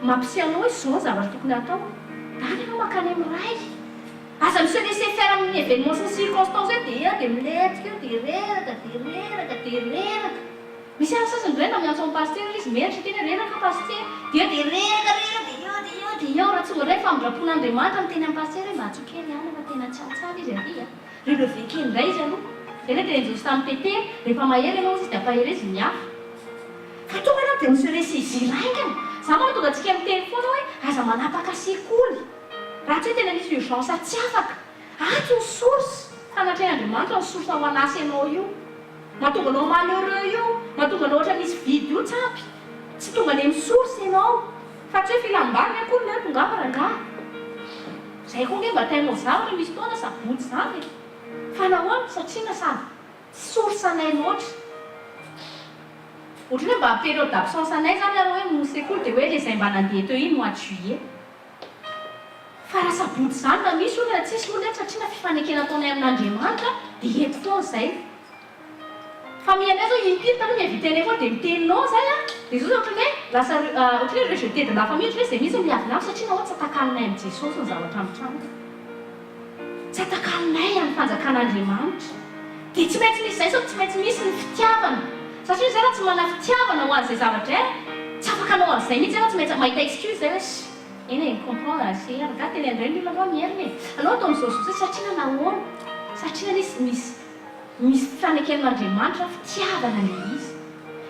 mampiseho anao hoe zao zavatra tokony atao dany anao makany amin'ny ray aza mi se laisser faire amin'ny événement sy ny circonstance hoe dia miletika dia reraka misy ana sasany indray na miantso amin'ny pasteur izy meritra tena reraka pasteur dia reraka dia raha tsy voaray famindrapon'Andriamanitra miteny amin'ny pasteur hoe mahatsokely ihany fa tena tsatsara izy ary relevé kely indray izy aloha dia le tena Jesosy tamin'ny Péter rehefa mahery ianao izy dia ampahery izy mihafa fa tonga ianao dia monsieur ressaisir aingana za moa tonga antsika miteny foana hoe aza manapaka sekoly raha tsy hoe tena misy urgence tsy afaka ato ny source fanatrehan'Andriamanitra ny source ao anasy ianao io mahatonga anao malheureux io mahatonga anao ohatra misy vide io tsampy tsy tonga any amin'ny source ianao fa tsy hoe filambany akory na tonga marangah zay koa nge mba tainao zavatra misy toana sabotsy zany fa nahoana satria na sady source anay loatra ohatrany hoe mba période d'absence anay zany aloha hoe mosekoly dia hoe le zay mba nandeha teo iny mois de juillet fa raha sabotsy zany na misy olona tsisy olona satria na fifanekena ataonay amin'Andriamanitra dia eto foana zay famille anay zao impiry taloha miavita anay foana dia miteninao zay dia zao ohatrany hoe lasa ohatrany hoe rejeté de la famille ohatrany hoe zay misy miavinafo satria nahoa tsy atakalinay amin'ny Jesosy ny zavatra mitranga tsy atakalinay amin'ny fanjakan'Andriamanitra dia tsy maintsy misy zay sao tsy maintsy misy ny fitiavana satria zay raha tsy mana fitiavana ho an'izay zavatra tsy afaka anao an'izay mihitsy anao tsy maintsy mahita excuse zay hoe eny comprendre assez regarde tele indray ny olona anao mieriny anao atao amin'izao zao satria nahoana satria misy fifaneken'Andriamanitra fitiavana le izy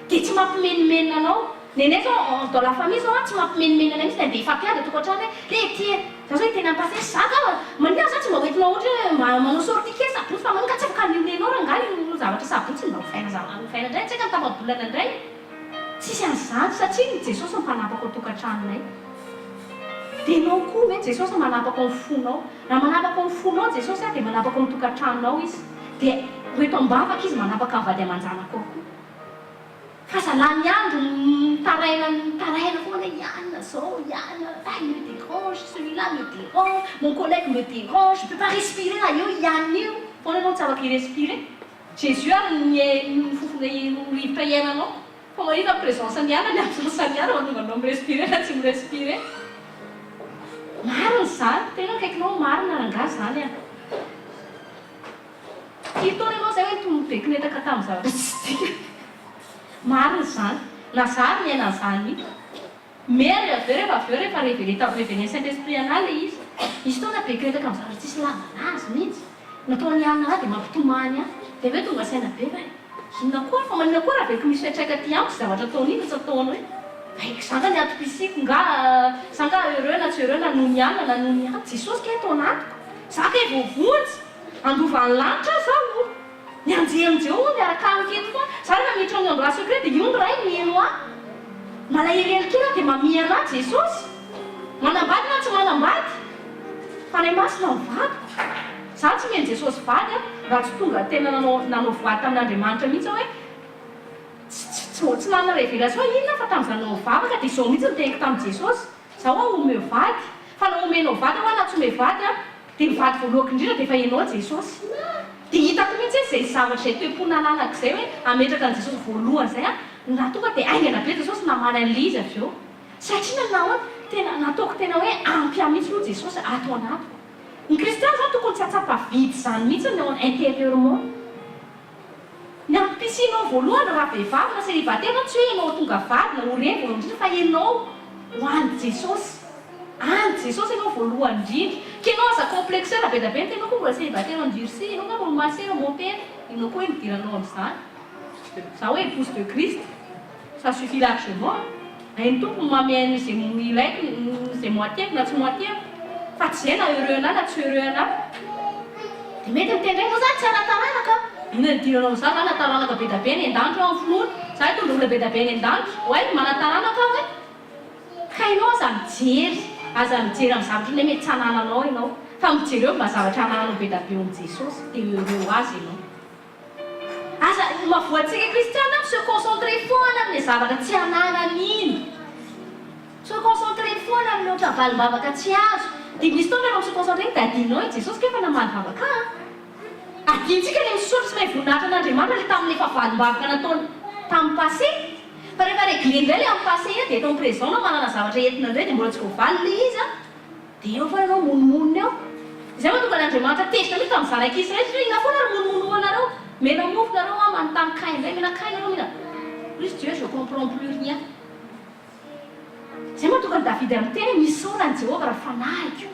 dia tsy mampimenimenina anao nenay zao dans la famille zao tsy mampimenimenina anay mihitsy dia ifampiady tokantrano hoe ty za zao hiteny amin'ny pasteur zaka manina za tsy mba hoentinao ohatra hoe manao sorti kely sabotsy fa manka tsy afaka nionenao raha ngaa io zavatra sabotsy mba hofaina indray tsika ny tafabolana indray tsisy an'izany satria ny Jesosy mpanapaka ao tokantranonay dia anao koa hoe Jesosy manapaka ao ny fonao raha manapaka ao ny fonao Jesosy dia manapaka ao ny tokantranonao izy dia reto ambavaka izy manapaka ny vady aman-janako koa fa zalany andro taraina foana iana zao iana me dérange celui-là me dérange mon collègue me dérange je peux pas respirer là io iana io foana anao tsy afaka irespirer Jésus ary fofona rivotra iainanao fa marina présence niana ny absence niana manonganao mirespire na tsy mirespire marina zany tena akaikinao marina rangazy zany a titona ianao zay hoe tomobekynetaka tamin'ny zavatra tsy tika marina zany lazary ny ainan'izany mary rehefa révélé Saint-Esprit anahy le izy tona bekynetaka amin'ny zavatra tsisy lavana azy mihitsy natao nianina dia mampitomany ahy dia hoe tonga saina be va inona koa fa manina koa raha veliko misy fiatraika ty amiko sy zavatra ataony iny tsy ataony hoe vaiko zanga ny atom-pisiko nga zanga heureux na tsy heureux na noho nianina na noho niana Jesosy ka atao anatiko za ka voavonjy andovany lanitra zaho ny anjehanjeo miaraka amiketo foa za rehefa miditra amin'ny endroit secret dia io ndray mieno ahy malahelely kely dia mamia anahy Jesosy manambady na tsy manambady fa nay masina mivadiko za tsy meny Jesosy vady a raha tsy tonga tena nanao vady tamin'Andriamanitra mihitsy hoe tsy manana révélation inona fa tamin'izany nanao vavaka dia izao mihitsy nitengiko tamin'i Jesosy za hoe omeo vady fa na omenao vady hoa na tsy ome vady a dia mivady voalohako indrindra dia efa ianao Jesosy dia hitako mihitsy hoe zay zavatra zay toe-pona lalako zay hoe ametraka an'i Jesosy voalohany zay a raha tonga dia aingana be Jesosy namana an'ilay izy avy eo satria nanao tena nataoko tena hoe ampy ahy mihitsy aloha Jesosy ato anatiko ny kristian zany tokony tsy atsapavidy zany mihitsy ny intérieurement ny ampisianao voalohany raha vehivavy na célibataire tsy hoe ianao tonga vady na oreny voalohany indrindra fa ianao ho any Jesosy any Jesosy ianao voalohany indrindra ka ianao aza complexeur be da be ny tenao koa mbola célibataire endurci ianao nga mbola masera mon père ianao koa nidiranao amin'izany za hoe épouse de Christ ça suffit largement hainy tompony mameny zay ilaiko zay moitieko na tsy moitieko fa tsy zay na heureux anahy na tsy heureux anahy dia mety mitendrenao zany tsy ana-taranaka ina nidiranao za zany ataranaka be da be ny an-danitro amin'ny finoana za hoe tonga olona be da be ny an-danitro hoe mana-taranaka hoe ka ianao aza mijery amin'ny zavatra le mety tsy anananao ianao fa mijery eo mba zavatra anananao be da be amin'ny Jesosy dia heureux azy ianao aza mavoatsika kristiana se concentrer foana amin'ny zavatra tsy ananany iny se concentrer foana amin'ny oatra valom-bavaka tsy azo dia misy taona rehefa se concentrer dia adinao i Jesosy kefa namany vavaka adintsika le misaotra tsy mahay voninahitra an'Andriamanitra le tamin'efa valom-bavaka nataony tamin'ny passé fa rehefa réglé indray le amin'ny passé dia eto amin'ny présent nao manana zavatra entina indray dia mbola tsy voavaly le izy dia eo fa ianao monomonina eo izay mahatonga an'Andriamanitra tezitra mihitsy tamin'ny zanak'isy rehetra ina foana ry monomono anareo mena mofo nareo a manontany kay indray mena kay nareo mihina plus Dieu je comprends plus rien zay mahatonga ny David amin'ny teny misaorany Jehovah raha fanahiko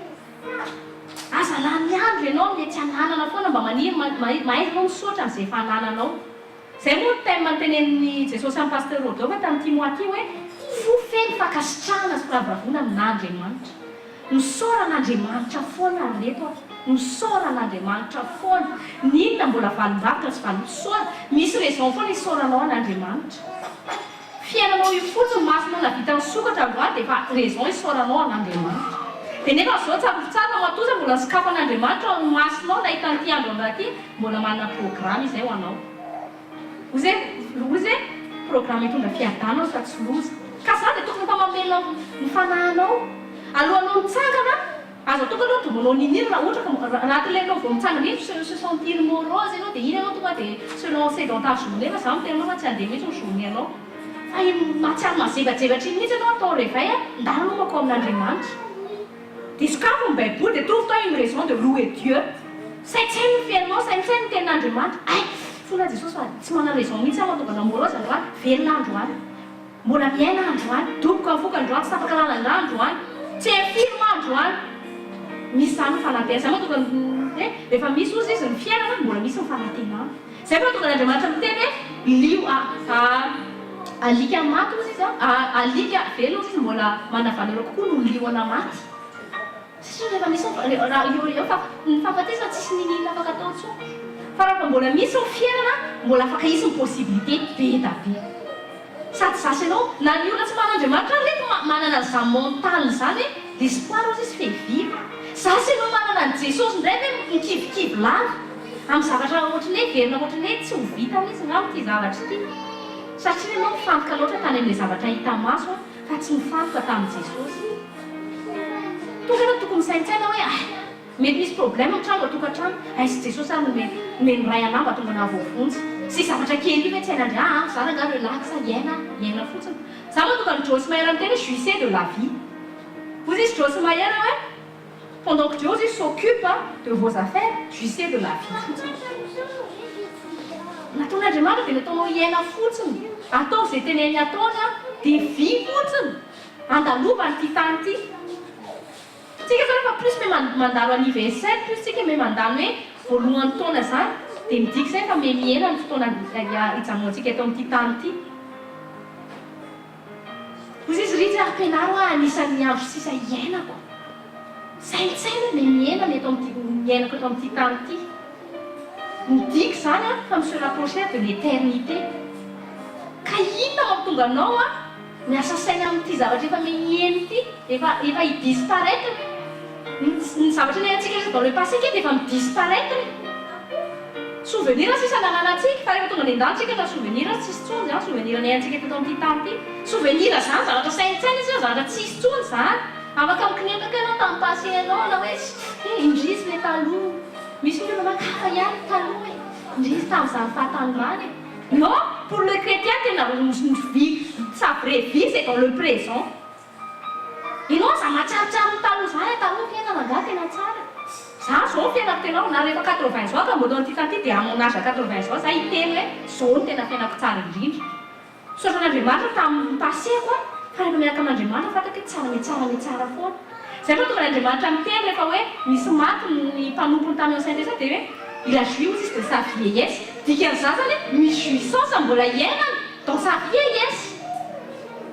aza lany andro ianao mety hananana foana mba maniry mahaizanao misaotra amin'izay efa hanananao zay moa thème mantenen'ny Jesosy amin'ny pasteur Rodolphe hoe tamin'ny Timothée hoe fofeny fakasitrahana sy firahavavona amin'Andriamanitra misaoran'Andriamanitra foana reto misaoran'Andriamanitra foana ninona mbola valom-bavaka sy valom-pisaorana misy raison foana isaoranao an'Andriamanitra fiainanao io fotsiny masonao na vita nisokatra androany dia efa raison isaoranao an'Andriamanitra dia nefa zao tsara matosa mbola nisikafa an'Andriamanitra ny masonao nahita n'ity andro an'rahaty mbola manana programme izay ho anao loza programme hitondra fiadanao fa tsy loza ka za dia tokony efa mamelona ny fanahinao alohanao mitsangana aza tonga aloha tomanao ninino raha ohatra ka raha tilenao vao mitsangana iny se sentir morose ianao dia iny ianao tonga dia selon sédentage journée fa za mitenanao fa tsy handeha mihitsy ny journée anao fa mahatsiary mazevajevatra iny mihitsy ianao atao rehefa ndalano mako amin'Andriamanitra dia sikafo ny baiboly dia trouve-toi une raison de louer Dieu saintsainy ny fiainanao saintsainy ny tenin'Andriamanitra ay fona Jesosy fa tsy mana raison mihitsy a mahatonga na morose androany velona androany mbola miaina androany doboka mifoka androany tsy tapaka lalana androany tsy infirme androany misy zany fanateasa mahatonga rehefa misy ozy izy ny fiainana mbola misy ny fanatenana zay mahatonga n'Andriamanitra miteny hoe lio alika maty ozy izy alika velona ozy izy mbola mana valeur kokoa no lioana maty satria rehefa misy eo fa ny fahafatesana tsisy ninina afaka atao tsoko fa raha mbola misy ny fiainana mbola afaka hisy ny possibilité be da be sady zasy ianao na ny olona tsy man'Andriamanitra rehefa manana za mental zany l'espoir ozy izy fe vivre zasy ianao manana ny Jesosy indray hoe mikivikivy lava amin'ny zavatra ohatrany hoe verina ohatrany hoe tsy ho vita mihitsy ngamo ty zavatra ity satria ianao mifantoka loatra tany amin'ilay zavatra hita maso fa tsy mifantoka tamin'i Jesosy tonga ianao tokony saintsaina hoe mety misy problème trano atokantrano aisy jesosy any nomeny ray anamba tonga nahavoavonjy sy zavatra kely io hoe tsy hainandria zany anga relaxa iaina fotsiny za moa tonga ny Joyce Meyer miteny jouissez de la vie. Vous dites Joyce Meyer hoe pendant que Dieu s'occupe de vos affaires jouissez de la vie fotsiny. Nataon'Andriamanitra dia nataonao iaina fotsiny atao izay teneny ataony dia vy fotsiny andalova nyity tany ity. Tsika zany fa plus me mandalo anniversaire plus tsika me mandalo hoe voalohan'ny taona zany dia midika izay fa me miaina ny fotoana hijanonantsika eto amin'ity tany ity. Hoy izy ry ampianaro anisan'ny andro sisa iainako saintsaina me miaina eto miainako eto amin'ity tany ity. Midika zany fa me se rapprocher de l'éternité. Ka inona mampitonga anao miasa saina amin'ity zavatra efa miaina ity efa hidisparaître ny zavatra ny aintsika dans le passé dia efa midisparaître. Souvenir sisa nananantsika fa rehefa tonga ny andantsika na souvenir tsisy tsony souvenir ny aintsika eto amin'ity tany ity. Souvenir zany zavatra saintsaina izy zavatra tsisy tsony zany afaka mikinetaka ianao tamin'ny passé anao na hoe indrisy le taloha. Misy ny olona makafa ihany taloha indrisy tamin'izany fahatanimany. Non, pour le chrétien tena vie sa vraie vie c'est dans le présent. Ianao za matsaritsary taloha zany taloha fiainana nga tena tsara. Za zao fiainako tenao na rehefa 80 zao ka mbodao n'ity tanty dia mon âge à 80 zao za hiteny hoe zao no tena fiainako tsara indrindra. Saotran'Andriamanitra tamin'ny passé koa fa rehefa miaraka amin'Andriamanitra fatako hoe tsara foana. Zay fa tonga n'Andriamanitra miteny rehefa hoe misy maty ny mpanompony tamin'ny Saint Esprit dia hoe il a joui aussi de sa vieillesse. Dikan'izany zany misy jouissance mbola iainany dans sa vieillesse.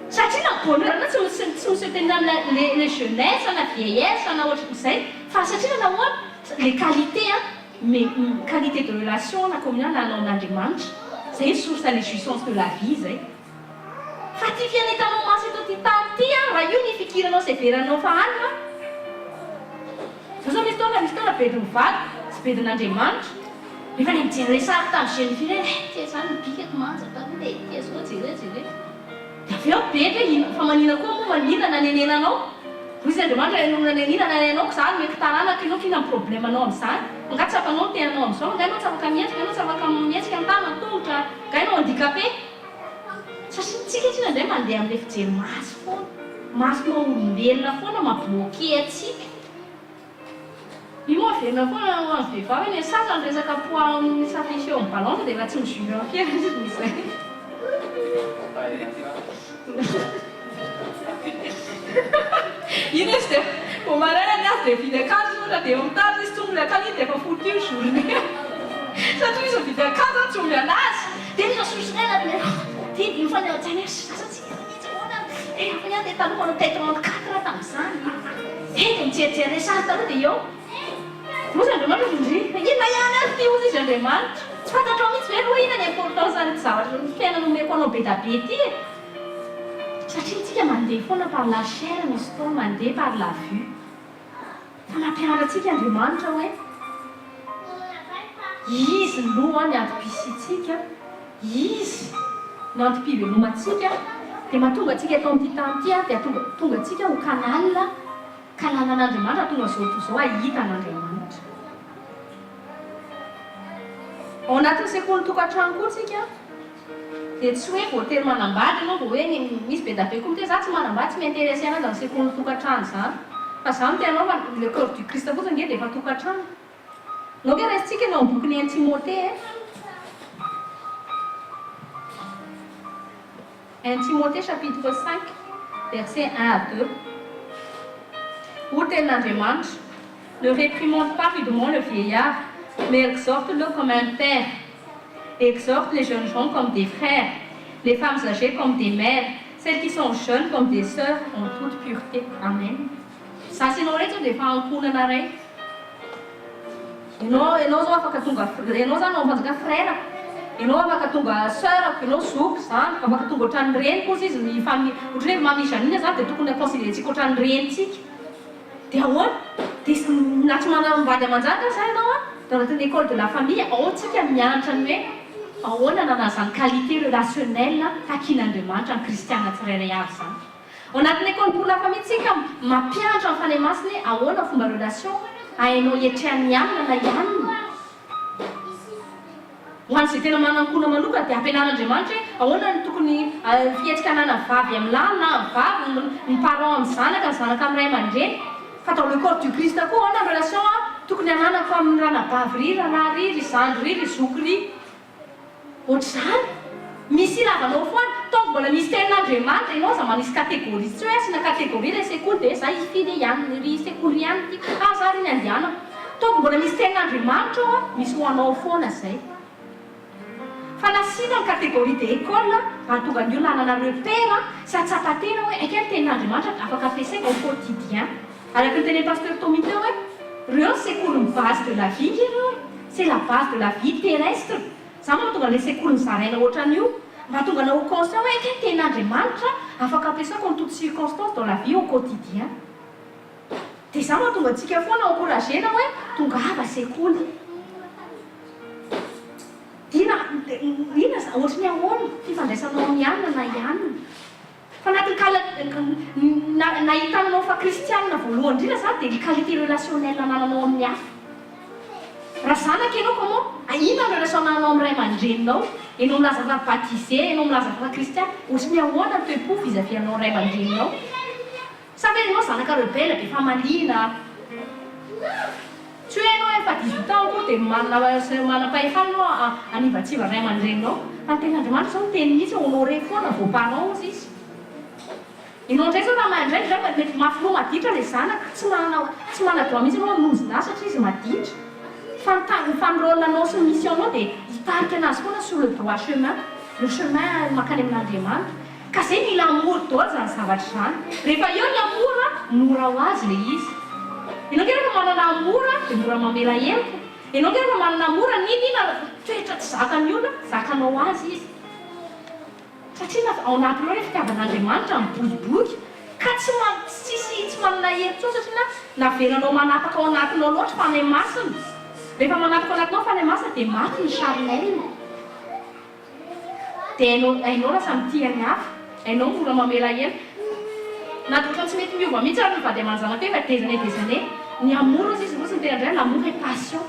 Satria na bonheur tsy misy tena les jeunesse na vieillesse na ohatran'izay fa satria nahoana les qualités mais qualité de relation na communion na an'Andriamanitra zay source les jouissances de la vie zay. Fa ty fiainanao masy eto ty tany ty raha io ny fikiranao severanao fa alina. Zao misy taona bediny vaky sy bedin'Andriamanitra. Rehefa ny mijery resary tamin'ny jeune fille tia zany nibikako manja taloha dia tia zao jere. Dia avy eo bedy fa manina koa moa manina nanenenanao. Hoy izy Andriamanitra nanenina nanenanao zany mety taranaka ianao kina problème anao amin'izany. Nga tsy afanao ny tenanao amin'izao, nga ianao tsy afaka mietsika, ianao tsy afaka mietsika ny tanana tongotra, nga ianao handicapé. Satria tsika tsy indray mandeha amin'ilay fijery masy foana. Masonao olombelona foana mabloqué atsika. Io moa verina foana amin'ny vehivavy ny sasa ny resaka poids safiso eo amin'ny balance dia efa tsy mijure en fiera izy izay. Iny izy dia vao maraina ny azy dia vidy akanjo ohatra dia eo mitary izy tsongo le akanjo dia efa foutu journée. Satria izy vidy akanjo tsongo anazy dia izy sosinaina dia iny fa ny ao-tsaina sasatsika mihitsy hoana efa ny dia taloha manao tête 34 tamin'izany. Dia mijerijery resary taloha dia eo. Moa Andriamanitra indrindra inona ihany azy ty ozy izy Andriamanitra. Tsy fantatrao mihitsy hoe aloha inona ny importance ny zavatra ny fiainana omeko anao be da be ty e. Satria tsika mandeha foana par la chair misy fotoana mandeha par la vue. Fa mampianatra antsika Andriamanitra hoe izy ny loha ny antom-pisitsika, izy ny antom-pivelomantsika dia mahatonga antsika eto amin'ity tany ity dia tonga antsika ho kalanan'Andriamanitra tonga zao to zao ahita an'Andriamanitra. Ao anatin'ny sekoly tokantrano koa tsika dia tsy hoe voatery manambady ianao vao hoe misy be da be koa za tsy manambady tsy m'intéressé anazy amin'ny sekoly tokantrano zany. Fa zany tenao fa le corps du Christ fotsiny nge dia efa tokantrano. Nao ke resitsika ianao amin'ny boky ny Timothée 1 Timothée chapitre 5 verset 1 à 2. Où tenin'Andriamanitra, ne réprimande pas rudement le vieillard, mais exhorte-le comme un père. Exhorte les jeunes gens comme des frères, les femmes âgées comme des mères, celles qui sont jeunes comme des sœurs en toute pureté. Amen. Ça c'est nos lettres de fankonana ray. Ianao zao afaka tonga ianao zany ao manjaka frère, ianao afaka tonga sœur, ianao zoko zany, afaka tonga ohatran'ny reny kosa izy ny famille. Ohatra hoe mamille Janine zany dia tokony considérentsika ohatran'ny renitsika. Dia ahoana? Dia na tsy manambady aman-jany zany ianao dans anatin'ny école de la famille ao tsika mianatra ny hoe ahoana nanazany qualité relationnelle takian'Andriamanitra ny kristiana tsirairay avy zany. Ao anatin'ny école pour la famille tsika mampianatra amin'ny fanahy masiny ahoana fomba relation hainao iatrehan'ny alina na ianina. Ho an'izay tena manankona manokana dia ampianaran'Andriamanitra hoe ahoana ny tokony fihetsikana vavy amin'ny lahy na vavy ny parent amin'ny zanaka, ny zanaka amin'ny ray aman-dreny. Fa dans le corps du Christ koa ahoana ny relation tokony ananako amin'ny ranabavy ry, ranahy ry, ry zandry ry, ry zoko ry. Ohatr'izany misy ilavanao foana tant mbola misy tenin'Andriamanitra ianao za manisy kategoria tsy hoe asina kategoria ilay sekoly dia za ifidy ihany ry sekoly ihany ty za ry ny andianako. Tant mbola misy tenin'Andriamanitra ao misy ho anao foana zay. Fa nasiana ny kategoria de école ahatonga ny olona hanana repère sy atsapatena hoe ekely tenin'Andriamanitra afaka ampiasaina au quotidien. Araka ny tenen'ny pasteur Tommy teo hoe reo sekoly ny base de la vie reo, c'est la base de la vie terrestre. Za mahatonga ilay sekoly ny zaraina ohatran'io mba hatonga anao conscient hoe ekely tenin'Andriamanitra afaka ampiasaiko en toute circonstance dans la vie au quotidien. Dia za mahatonga antsika foana encouragena hoe tonga ava sekoly. Ina ohatrany ahoana fifandraisanao amin'ny alina na ianina. Fa nahitanao fa kristianina voalohany indrindra zany dia ny qualité relationnelle anananao amin'ny hafa. Raha zanaka ianao ka moa inona ny relation ananao amin'ny ray aman-dreninao, ianao milaza fa baptisé, ianao milaza fa kristian, ohatrany ahoana ny toe-po vis-à-vis anao ray aman-dreninao. Sa ve ianao zanaka rebelle dia fa malina. Tsy hoe ianao efa 18 ans koa dia manam-pahefana ianao anivatsiva ray aman-dreninao. Fa ny tenin'Andriamanitra zao miteny mihitsy honoré foana vos parents izy. Ianao ndray zao raha mandray mety mafinao maditra ilay zanaka, tsy manadroit mihitsy ianao hamonjina satria izy maditra. Fa ny fanirôlanao sy ny missionao dia hitarika anazy foana sur le droit chemin, le chemin mankany amin'Andriamanitra. Ka zay mila amory daholo zany zavatra zany. Rehefa eo ny amora, mora ho azy ilay izy. Ianao ke rehefa manana amora dia mora mamela helika. Ianao ke rehefa manana amora ninina toetra tsy zakan'ny olona, zakanao azy izy. Satria ao anatinao ilay fitiavan'Andriamanitra mibokiboky ka tsy manana hery tsao satria navelanao manapaka ao anatinao loatra fa any masina. Rehefa manapaka ao anatinao fa any masina dia maty ny charnel. Dia hainao lasa mitiany hafa, hainao mora mamela helika. Natokana tsy mety miova mihitsy ary mivady aman-janaka hoe fa déjeuner. Ny amour izy ny tena indray l'amour et passion.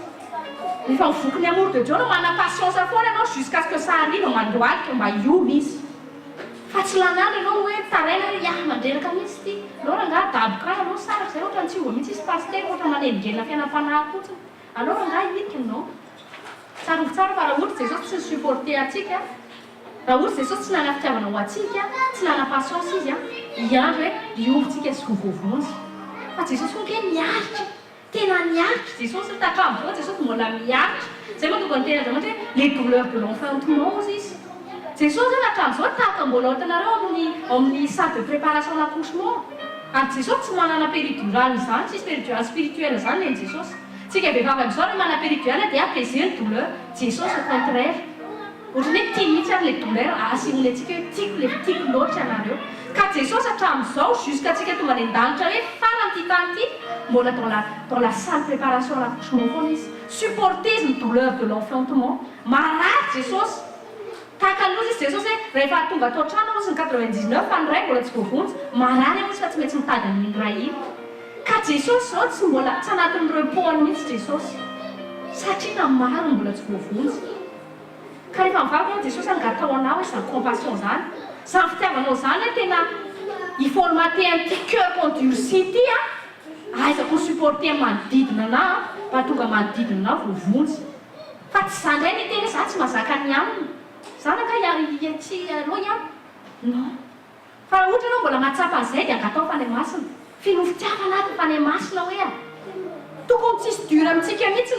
Rehefa mivoky ny amour de Dieu no mana patience foana ianao jusqu'à ce que ça arrive mandohalika mba hiova izy. Fa tsy lanana ianao hoe taraina hoe mandreraka mihitsy ty. Alao rangahy daboka anao sara zay ohatra tsy hiova mihitsy izy pasteur ohatra manenongelina fiainam-panahy fotsiny. Alao rangahy hinika ianao. Tsarovy tsara fa raha ohatra Jesosy tsy supporter atsika, raha ohatra Jesosy tsy nana fitiavana ho atsika, tsy nana patience izy hiandry hoe hiovitsika sy ho voavonjy. Fa Jesosy koa ke miaritra, tena miaritra Jesosy tatramoa Jesosy mbola miaritra. Zay mahatonga ny tena Andriamanitra hoe les douleurs de l'enfantement izy. Jesosy hatramin'izao tahaka mbola hitanareo amin'ny salle de préparation l'accouchement. Ary Jesosy tsy manana péridurale zany, tsisy péridurale spirituelle zany len'ny Jesosy. Tsika vehivavy amin'izao rehefa mana péridurale dia apaiser ny douleur. Jesosy au contraire. Ohatrany hoe tia mihitsy ary le douleur asiany antsika hoe tiako loatra ianareo. Ka Jesosy hatramin'izao jusqu'à tsika tonga any an-danitra hoe farany ty tany ty mbola dans la salle préparation l'accouchement foana izy. Supporter ny douleur de l'enfantement. Marary Jesosy. Tahaka an'lozy izy Jesosy hoe rehefa tonga atao trano sy ny 99 fa ny ray mbola tsy voavonjy, marary izy fa tsy maintsy mitady amin'ny ray iny. Ka Jesosy zao tsy mbola tsy anatin'ny repos mihitsy Jesosy. Satria na maro mbola tsy voavonjy. Ka rehefa mivavaka Jesosy angatao anao hoe zany compassion zany. Zany fitiavanao zany hoe tena hiformater un petit cœur endurci ty aizako supporter manodidina anahy mba tonga manodidina anahy voavonjy. Fa tsy zany ndray ny tena za tsy mahazaka ny aminy. Zanaka tsy aloha ihany. Non. Fa raha ohatra ianao mbola mahatsapa an'izay dia angatao fa any masina. Finofitiavana aty fa any masina hoe tokony tsisy dur amintsika mihitsy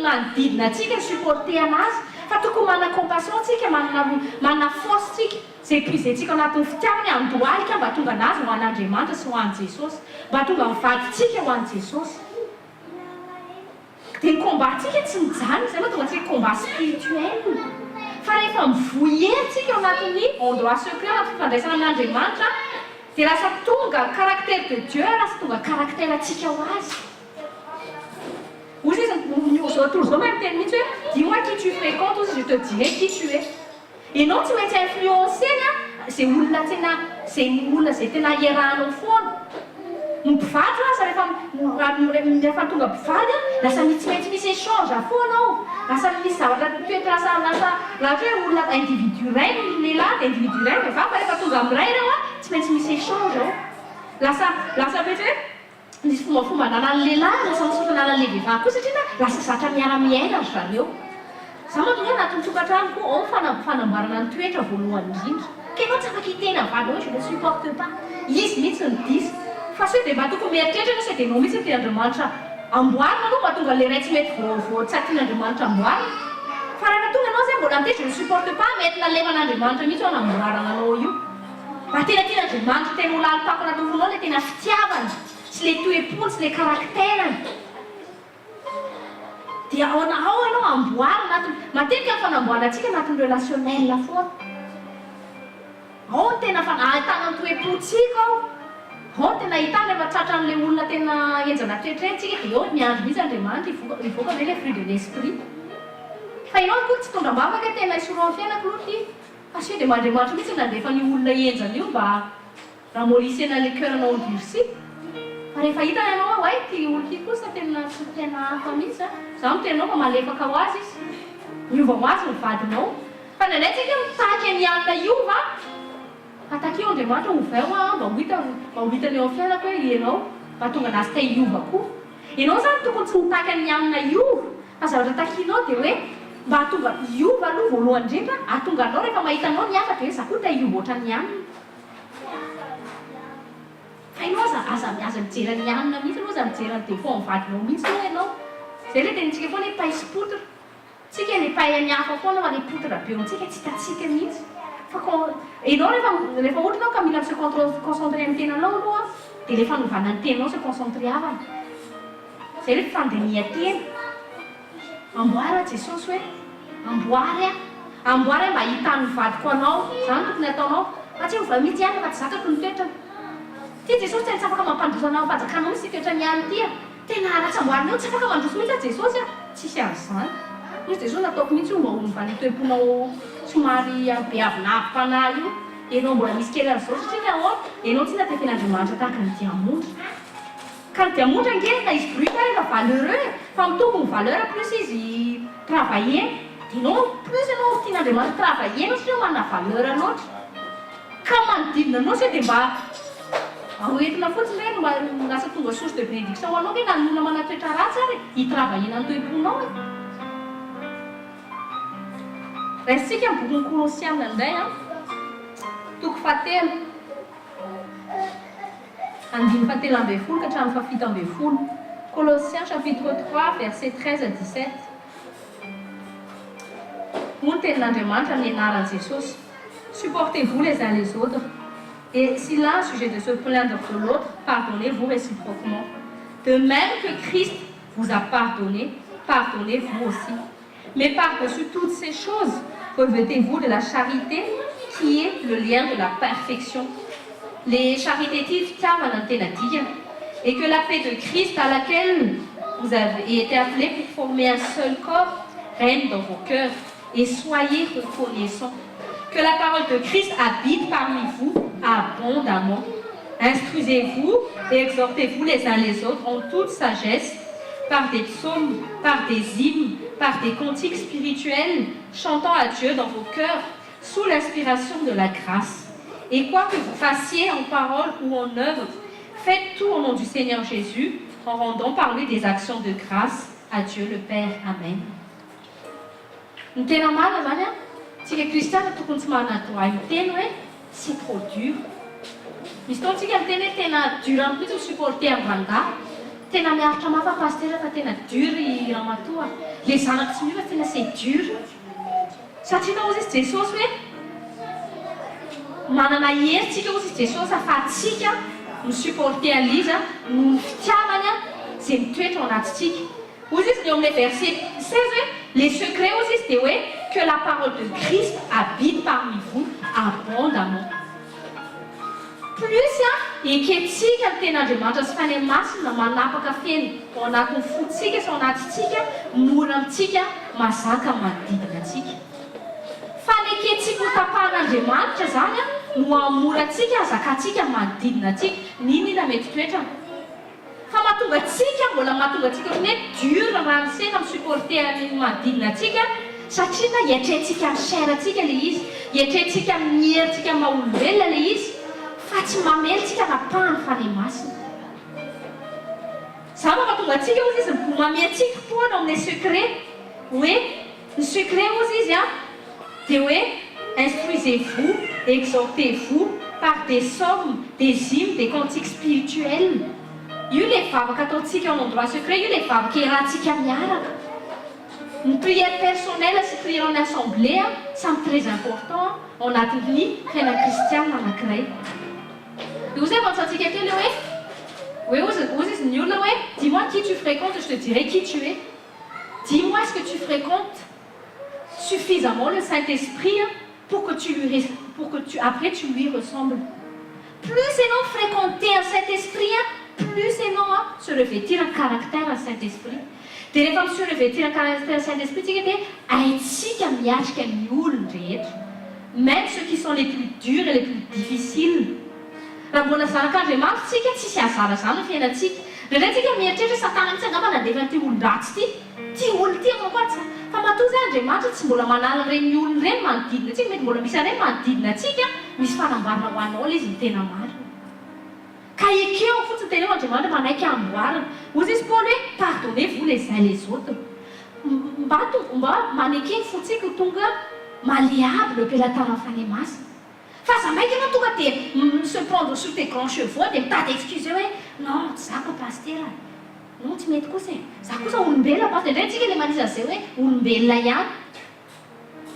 manodidina antsika supporter anazy. Fa tokony manana compassion tsika, manana force tsika. Zay puisentsika anatin'ny fitiavany andohalika mba tonga anazy ho an'Andriamanitra sy ho an'i Jesosy. Mba tonga mivaditsika ho an'i Jesosy. Dia ny combat-tsika tsy mijanona, zay mahatonga antsika combat spirituel. Fa rehefa mivoy hery ao anatin'ny endroit secret anaty fifandraisana amin'Andriamanitra dia lasa tonga caractère de Dieu, lasa tonga caractère atsika ho azy. Ozy izy tour zao mahay miteny mihitsy hoe dis-moi qui tu fréquentes aussi je te dirai qui tu es. Ianao tsy maintsy influencer zay olona zay tena iarahanao foana. mpivady aza rehefa tonga mpivady lasa tsy maintsy misy échange foanao lasa misy zavatra toetra lasa lahatra hoe olona individu ray no lehilahy dia individu ray no vehivavy fa rehefa tonga amiray reo a tsy maintsy misy échange ao lasa mety hoe misy fombafomba nanan'ny lehilahy lasa misy nanan'le vehivavy koa satria lasa zatra miara-miaina ry zareo za moa tonga anatin'ny tokantrano koa ao fanamboarana ny toetra voalohany indrindra ka ianao tsy afaka hitena vady hoe je ne supporte pas izy mihitsy ny diso fa sao dia mba tokony mieritreritra no sao dia nao mihitsy tian'Andriamanitra amboarina aloha mba tonga le ray tsy mety voatsatian'Andriamanitra amboarina fa rehefa tonga anao zay mbola mitety je ne supporte pas mety nalevan'Andriamanitra mihitsy ho anamboarana anao io mba tena tian'Andriamanitra tena ho lalipako anaty fonao le tena fitiavana sy le toe-pony sy le karakterany dia ao ianao amboarina matetika ny fanamboarantsika anatin'ny relationnel foana ao ny tena ahitana ny toe-pontsika ao tena ahitana efa tratra an'le olona tena enjana toetrentsika dia eo miandro mihitsy Andriamanitra ivoaka ve le fruit de l'esprit fa ianao koa tsy tonga mavaka tena isoroa ny fiainako aloha ty fa sao dia Andriamanitra mihitsy nandefa ny olona enjana io mba ramolisena le cœur-nao endurci fa rehefa hitana ianao hoe ty olo ty kosa tena hafa mihitsy za mitenao fa malefaka ho azy izy miova ho azy ny vadinao fa nanaitsika mitaky ny anina iova fa takeo Andriamanitra ovao mba ho hitany eo amin'ny fiainako hoe ianao mba tonga anazy ta iova koa ianao zany tokony tsy mitaky ny anina iova fa zavatra takianao dia hoe mba tonga iova aloha voalohany indrindra atonga anao rehefa mahitanao ny hafa dia hoe za koa ta iova oatra ny anina fa ianao aza mijery ny anina mihitsy anao aza mijery ny défaut amin'ny vadinao mihitsy aloha ianao zay le tenintsika foana hoe paille sy poutre tsika le paille ny hafa foana fa le poutre be amintsika tsy hitatsika mihitsy fa ianao rehefa ohatra anao ka mila se concentrer amin'ny tenanao aloha dia le fanovana ny tenanao se concentrer avana zay le fandenia tena amboara Jesosy hoe amboary mba hitan'ny vadiko anao zany tokony ataonao fa tsy mova mihitsy ihany fa tsy zakako ny toetrany ty Jesosy tena tsy afaka mampandroso anao fanjakanao misy toetra ny any ty tena ratsy amboarina eo tsy afaka mandroso mihitsy Jesosy tsisy azy zany izy Jesosy nataoko mihitsy mba hovany toe-ponao somary beavinavim-panahy io ianao mbola misy kely arizao satria ao ianao tsy natefin'Andriamanitra tahaka ny diamondra ka ny diamondra ngenika izy bruit rehefa valeureux fa mitombo ny valeur plus izy travailler dia ianao plus ianao tian'Andriamanitra travailler no satria manana valeur loatra ka manodidina anao sao dia mba ahoentina fotsiny hoe mba lasa tonga source de bénédiction ho anao hoe nanona manatoetra ratsy ary hitravaillena ny toe-ponao raisitsika ny bokin'ny Kolosiana indray toko fahatelo andiny fahatelo ambin'ny folo ka hatramin'ny fafito ambin'ny folo Colossiens chapitre 3 verset 13 à 17 moa ny tenin'Andriamanitra amin'ny anaran'i Jesosy supportez-vous les uns les autres et si l'un a sujet de se plaindre de l'autre pardonnez-vous réciproquement de même que Christ vous a pardonné pardonnez-vous aussi mais par-dessus toutes ces choses revêtez-vous de la charité qui est le lien de la perfection. Les charités et que la paix de Christ à laquelle vous avez été appelés pour former un seul corps règne dans vos cœurs et soyez reconnaissants. Que la parole de Christ habite parmi vous abondamment. Instruisez-vous et exhortez-vous les uns les autres en toute sagesse par des psaumes, par des hymnes, par des cantiques spirituels, chantant à Dieu dans vos cœurs, sous l'inspiration de la grâce. Et quoi que vous fassiez en parole ou en œuvre, faites tout au nom du Seigneur Jésus, en rendant par lui des actions de grâce à Dieu le Père. Amen. Ny tena marina zany tsika kristiana tokony tsy manana droit hiteny hoe c'est trop dur. Misy tao tsika miteny hoe tena dur amin'ny mihitsy supporter am-bangah. Tena miaritra mafa pasteur fa tena dur i ramatoa. Le zanako tsy miova tena c'est dur. Satria nao izy Jesosy hoe manana heritsika ozy Jesosy afatsika misupporter an'izy no ny fitiavany zay mitoetra ao anatitsika. Ozy izy eo amin'ny verset 16 hoe les secrets ozy izy dia hoe que la parole de Christ habite parmi vous abondamment. Plus eketsika ny ten'Andriamanitra sy fany masina manapaka feny ao anatin'ny fotsika sy ao anatitsika mora amintsika mazaka manodidina atsika. Fa ny eketsika ho tapahan'Andriamanitra zany no amora atsika azaka atsika manodidina atsika ninona mety toetrana fa mahatonga atsika mbola mahatonga atsika hoe dur raha nisena misupporter ny manodidina atsika satria na hiatrentsika amin'ny chair-ntsika le izy hiatrentsika amin'ny herintsika amin'ny maha-olombelona le izy fa tsy mamelontsika napahany fanahy masina za mahatonga atsika ozy izy mamentsika foana amin'ny secret hoe ny secret ozy izy a dia hoe instruisez-vous exhortez-vous par des psaumes, des hymnes, des cantiques spirituels. Io le vavaka ataontsika ao endroit secret, io le vavaka iarahantsika miaraka. Ny prière personnelle sy prière en assemblée samy très important ao anatin'ny fiaina kristiana anankiray. Dia ozy avantsika kely hoe ozy izy ny olona hoe dis-moi qui tu fréquentes, je te dirai qui tu es. Dis-moi est-ce que tu fréquentes suffisamment le Saint-Esprit pour que après tu lui ressembles. Plus c'est non fréquenter un Saint-Esprit, plus c'est non se revêtir un caractère à Saint-Esprit. Dia rehefa se revêtir un caractère à Saint-Esprit, tsika dia haitsika miatrika ny olona rehetra, même ceux qui sont les plus durs et les plus difficiles. Raha mbola zanak'Andriamanitra tsika tsisy azarazana ny fiainantsika. Rehefa tsika mieritreritra satana mitsy angamba nandefa n'ity olon-dratsy ity olona ity manko atsy fa matoa zany Andriamanitra tsy mbola manala ireny olona ireny manodidina atsika, mety mbola misy ireny manodidina atsika misy fanambarana ho anao ilay izy ny tena marina. Ka ekeo fotsiny tena Andriamanitra manaiky amboarina. Ozy izy Paul hoe pardonnez-vous les uns les autres. Mba manekeny fotsika tonga malléable am-pelatana fanahy masina. Fa za maika ianao tonga dia se prendre sur tes grands chevaux dia mitady excuse hoe non tsy zako pasteur non tsy mety kosa e za kosa olombelona pasteur indray tsika le manisa zay hoe olombelona ihany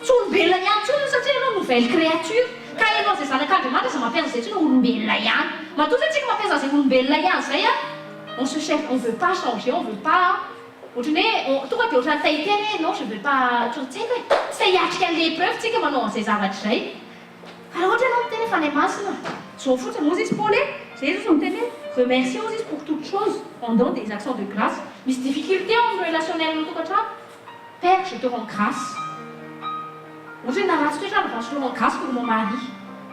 tsy olombelona ihany tsony satria ianao nouvelle créature ka ianao zay zanak'Andriamanitra za mampiasa zay tsony olombelona ihany matoa zay tsika mampiasa zay olombelona ihany zay on se cherche, on veut pas changer, on veut pas ohatrany hoe tonga dia ohatrany tahiteny hoe non je veux pas tsy haiko hoe tsy hiatrika an'ilay épreuve tsika manao an'izay zavatra izay. Alors, on a fait les masses. Son foot, Moses Paul, c'est juste remercier Moses pour toutes choses, en donnant des actions de grâce. Mais ces difficultés en relationnel, Père, je te rends grâce. Moi, je te rends grâce pour mon mari.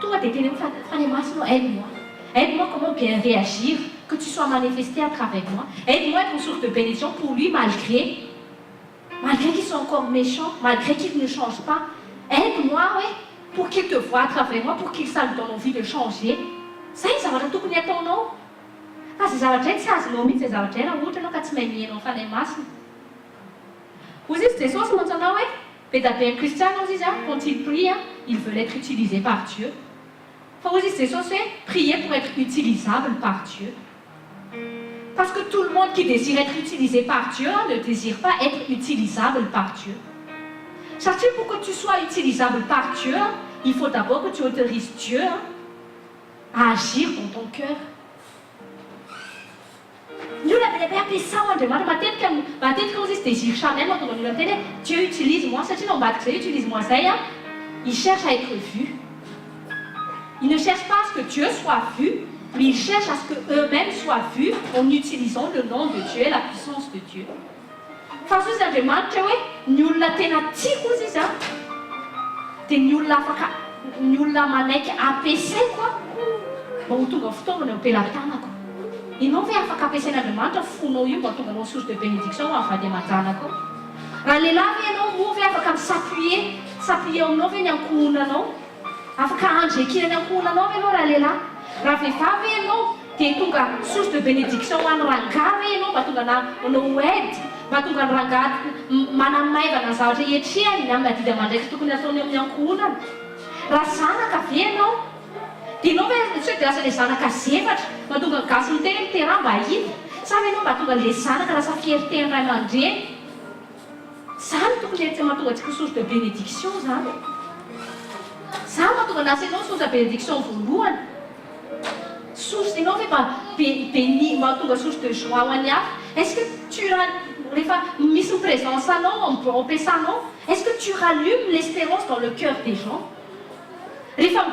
Tout va t'aider, aide-moi. Aide-moi comment bien réagir, que tu sois manifesté à travers moi. Aide-moi à être une source de bénédiction pour lui, malgré qu'il soit encore méchant, malgré qu'il ne change pas. Aide-moi, oui. Pour qu'il te voie à travers moi, pour qu'il sache dans envie de changer. Ça, ça va tout connaître ton nom. Ah, c'est ça va être ça, c'est l'homme, c'est ça va être là, où tu n'as qu'à te mettre en fin de masse. Vous dites, c'est ça, c'est maintenant, oui. Peut-être un Christian, quand il prie, il veut être utilisé par Dieu. Enfin, vous dites, c'est ça, c'est prier pour être utilisable par Dieu. Parce que tout le monde qui désire être utilisé par Dieu ne désire pas être utilisable par Dieu. Sachez, pour que tu sois utilisable par Dieu, il faut d'abord que tu autorises Dieu à agir dans ton cœur. Nous, la appelé ça, ma tête quand on dit désir charnel, Dieu utilise-moi, c'est une embarque, utilise-moi ça. Il cherche à être vu. Il ne cherche pas à ce que Dieu soit vu, mais il cherche à ce qu'eux-mêmes soient vus en utilisant le nom de Dieu et la puissance de Dieu. Fa so izy Andriamanitra hoe ny olona tena tiako izy izy dia ny olona manaiky ampiasaiko mba ho tonga fotoana eo am-pelantanako. Ianao ve afaka ampiasain'Andriamanitra fonao io mba tonga anao source de bénédiction amin'ny vady aman-janako. Raha lehilahy ve ianao moa ve afaka s'appuyer aminao ve ny ankohonanao, afaka andrekina ny ankohonanao ve ianao raha lehilahy. Raha vehivavy ianao dia tonga source de bénédiction ho an'ny rangahy ve ianao mba tonga anao aide mba tonga ny rangahy manamaivana zavatra etrehany amin'ny adidy aman-draiky tokony ataony amin'ny ankohonana. Raha zanaka ve ianao dia ianao ve tsy hoe dia lasa ilay zanaka zefatra mba tonga gasy ny tena miteraha mba hita sa ve ianao mba tonga ilay zanaka lasa fierté ray aman-dreny. Zany tokony etsy mahatonga antsika source de bénédiction zany. Zany mahatonga an'asa ianao source de bénédiction voalohany. Source ianao ve mba béni mahatonga source de joie ho an'ny hafa. Est-ce que tu mis une présence à non, on peut ça non? Est-ce que tu rallumes l'espérance dans le cœur des gens? Les femmes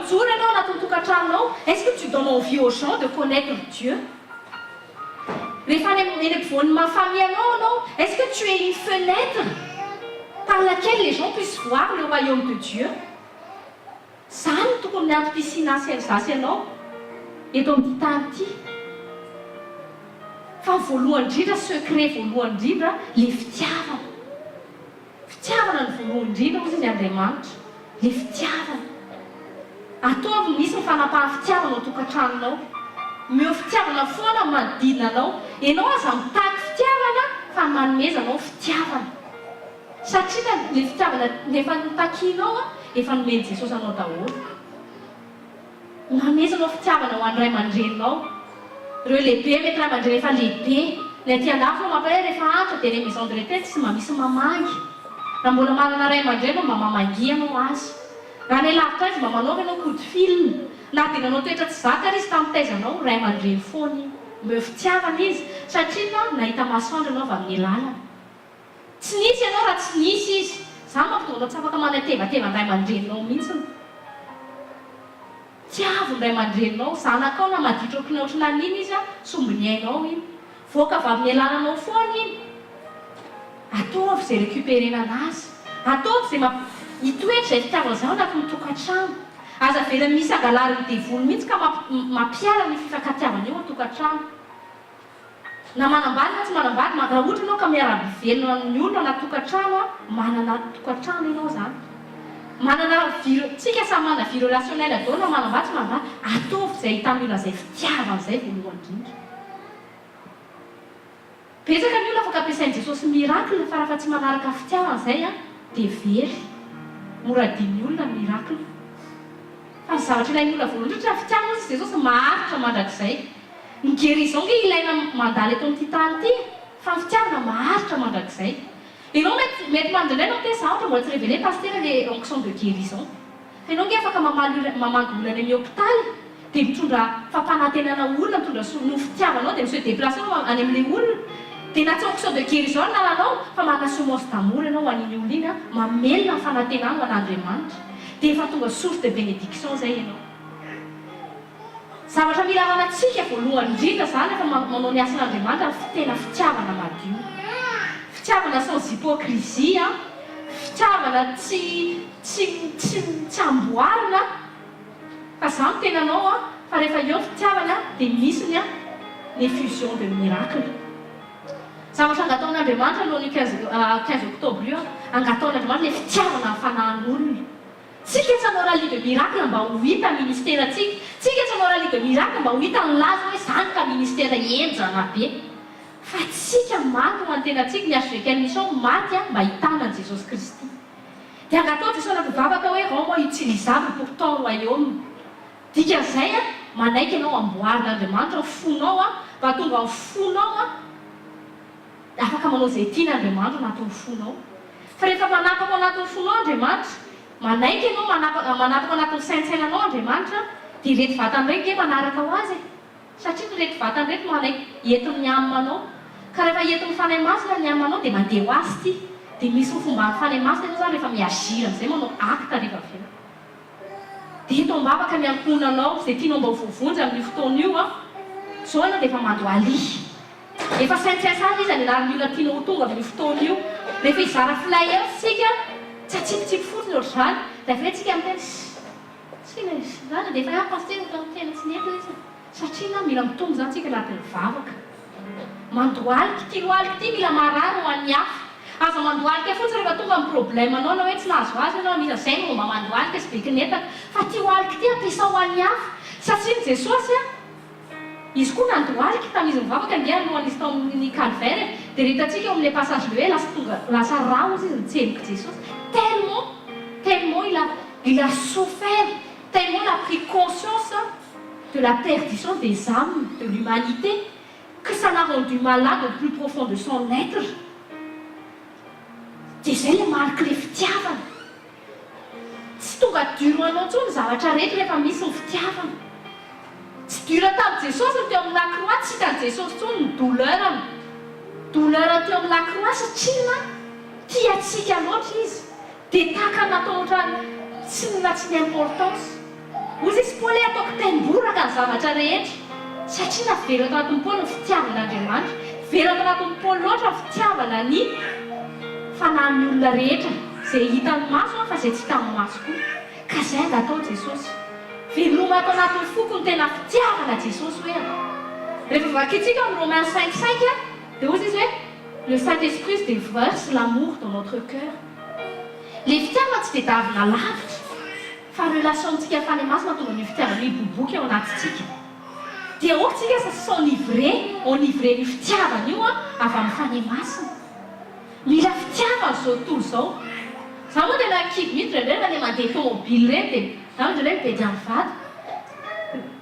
est-ce que tu donnes envie aux gens de connaître Dieu? Les femmes ma famille non? Est-ce que tu es une fenêtre par laquelle les gens puissent voir le royaume de Dieu? Ça, tout comme notre piscine, ça c'est non? Et donc, petit à petit. fa voalohany indrindra secret voalohany indrindra le fitiavana ny voalohany indrindra ozy izy Andriamanitra le fitiavana ataovy misy mifanapahany fitiavana ao tokantranonao meo fitiavana foana manodidina anao ianao aza mitaky fitiavana fa manomezanao fitiavana satria le fitiavana nefa nitakinao efa nomeny Jesosy anao daholo manomezanao fitiavana ho an'ny ray aman-dreninao ireo lehibe mety ray aman-dreny efa lehibe ny aty andafo no mampalay rehefa antra dia le maison de retraite tsy mamisy mamangy raha mbola manana ray aman-dreny mba mamangianao azy raha ny lavitra azy mba manaova ianao coup de fil na dinanao toetra tsy zaka izy tamin'ny taizanao ray aman-dreny foana iny mbeo fitiavana izy satria nahita masoandro ianao avy amin'ny lalana tsy nisy ianao raha tsy nisy izy zany mampitonga tsy afaka manatevateva ny ray aman-dreninao mihitsiny tiavy ny ray aman-dreninao zanakao na maditra otriny ohatrina an'iny izy sombiny ainao iny voaka avy amin'ny alananao foana iny ataovy izay récupérena anazy ataovy izay hitoetra izay fitiavana izay ao anaty tokantrano aza vela misy angalary ny devoly mihitsy ka mampiala ny fifankatiavana eo an-tokantrano na manambady na tsy manambady raha ohatra ianao ka miara-bivelona ny olona anaty tokantrano manana tokantrano ianao zany manana tsika samy manana vie relationnel adao na manambady tsy manambady ataovy izay ahitany olona izay fitiavana izay voalohany indrindra betsaka ny olona afaka ampiasain'i Jesosy miracle fa raha fa tsy manaraka fitiavana izay dia very mora dimy olona miracle fa ny zavatra ilain'ny olona voalohany indrindra fitiavana izy Jesosy maharitra mandrakizay ny guérison nge ilaina mandala eto amin'ity tany ity fa ny fitiavana maharitra mandrakizay ianao mety mandray anao tesa ohatra mbola tsy révélé pasteur le onction de guérison fa ianao nge afaka mamangy olona any amin'ny hôpitaly dia mitondra fampanantenana olona mitondra no fitiavanao diamise déplace anao any amin'ilay olona dia na tsy onction de guérison nalanao fa manana semence d'amour ianao ho an'iny olona iny mamelona ny fanantenana ho an'Andriamanitra dia efa tonga source de bénédiction zay ianao zavatra mila avanatsika voalohany indrindra zany efa manao ny asan'Andriamanitra tena fitiavana madio fitiavana sans hypocrisie fitiavana tsy amboarina fa zany tenanao fa rehefa eo fitiavana dia misy ny fusion de miracle zavatra angataon'Andriamanitra alohan'io 15 octobre io angataon'Andriamanitra le fitiavana ny fanahin'olona tsika tsy hanao rallye de miracle mba ho hita ministère tsika tsy hanao rallye de miracle mba ho hita ny laza hoe zany ka ministère enjana be fa tsika maty ho antenantsika ny HVK mission maty mba hitana an'i Jesosy Kristy dia angatao Jesosy anaty vavaka hoe rend-moi utilisable pour ton royaume dikan'izay manaiky ianao amboarin'Andriamanitra fonao mba tonga ny fonao afaka manao izay tian'Andriamanitra anatin'ny fonao fa rehefa manapaka anatin'ny fonao Andriamanitra manaiky ianao manapaka anatin'ny saintsainanao Andriamanitra dia irety vatany reky nge manaraka ho azy satria ny rety vatany reky manaiky entin'ny amanao ka rehefa entin'ny fanahy masina ny amanao dia mandeha ho azy ty dia misy fomba ny fanahy masina ianao zany rehefa miazira amin'izay manao acte rehefa aveo dia eto ambavaka miankonanao izay tianao mba ho voavonjy amin'ny fotoana io zao ianao dia efa mandoaly efa saintsaintsara izy anaran'ny olona tianao ho tonga amin'ny fotoana io rehefa izara flyer sika tsy atsipitsiky fotsiny ohatr'izany dia avetsika amin'teny zany dia efa pasteur tena tsy nety izy satria mila mitombo zany tsika anatin'ny vavaka mandoaliky ty loaliky ty mila marary ho an'ny hafa aza mandoalika fotsiny rehefa tonga amin'ny problème anao na hoe tsy nahazo azy anao misy zay no mba mandoalika sy bekinetaka fa ty oaliky ty ampiasa ho an'ny hafa satria ny Jesosy izy koa nandoaliky tamin'izy mivavaka nge alohan'izy tao amin'ny calvaire dia rehitatsika eo amin'ilay passage le hoe lasa raha ozy izy mitsemboka Jesosy tellement il a souffert tellement il a pris conscience de la perdition des âmes de l'humanité que ça l'a rendu malade au plus profond de son être dia zay le mariky le fitiavana tsy tonga duro anao ntsony zavatra rehetra rehefa misy ny fitiavana tsy dura tamin'i Jesosy ny teo amin'ny lacroix tsy hitan'i Jesosy ntsony ny douleur teo amin'ny lacroix satria tiatsika loatra izy dia tahaka natao oatra tsy ny importance ozy izy poale ataoko taimboraka ny zavatra rehetra satria naverina tao anatin'ny Paoly ny fitiavan'Andriamanitra verina tao anatin'ny Paoly loatra ny fitiavana ny fanahin'ny olona rehetra izay hitan'ny maso fa izay tsy hitan'ny maso koa ka izay angatao Jesosy veloma tao anatin'ny foko ny tena fitiavana Jesosy hoe Rehefa vakintsika amin'ny Romains 5:5 dia ozy izy hoe le Saint-Esprit se déverse l'amour dans notre cœur. Le fitiavana tsy dia davina lavitra fa relationtsika amin'ny masina tonga ny fitiavana miboboky ao anatintsika. Dia ohatra tsika s'enivrer ny fitiavana io avy amin'ny fanahy-masina. Mila fitiavana zao tontolo zao. Za moa tena kivy mihitsy rehefa le mandeha tômôbily reny dia za indraindray mipety amin'ny vady.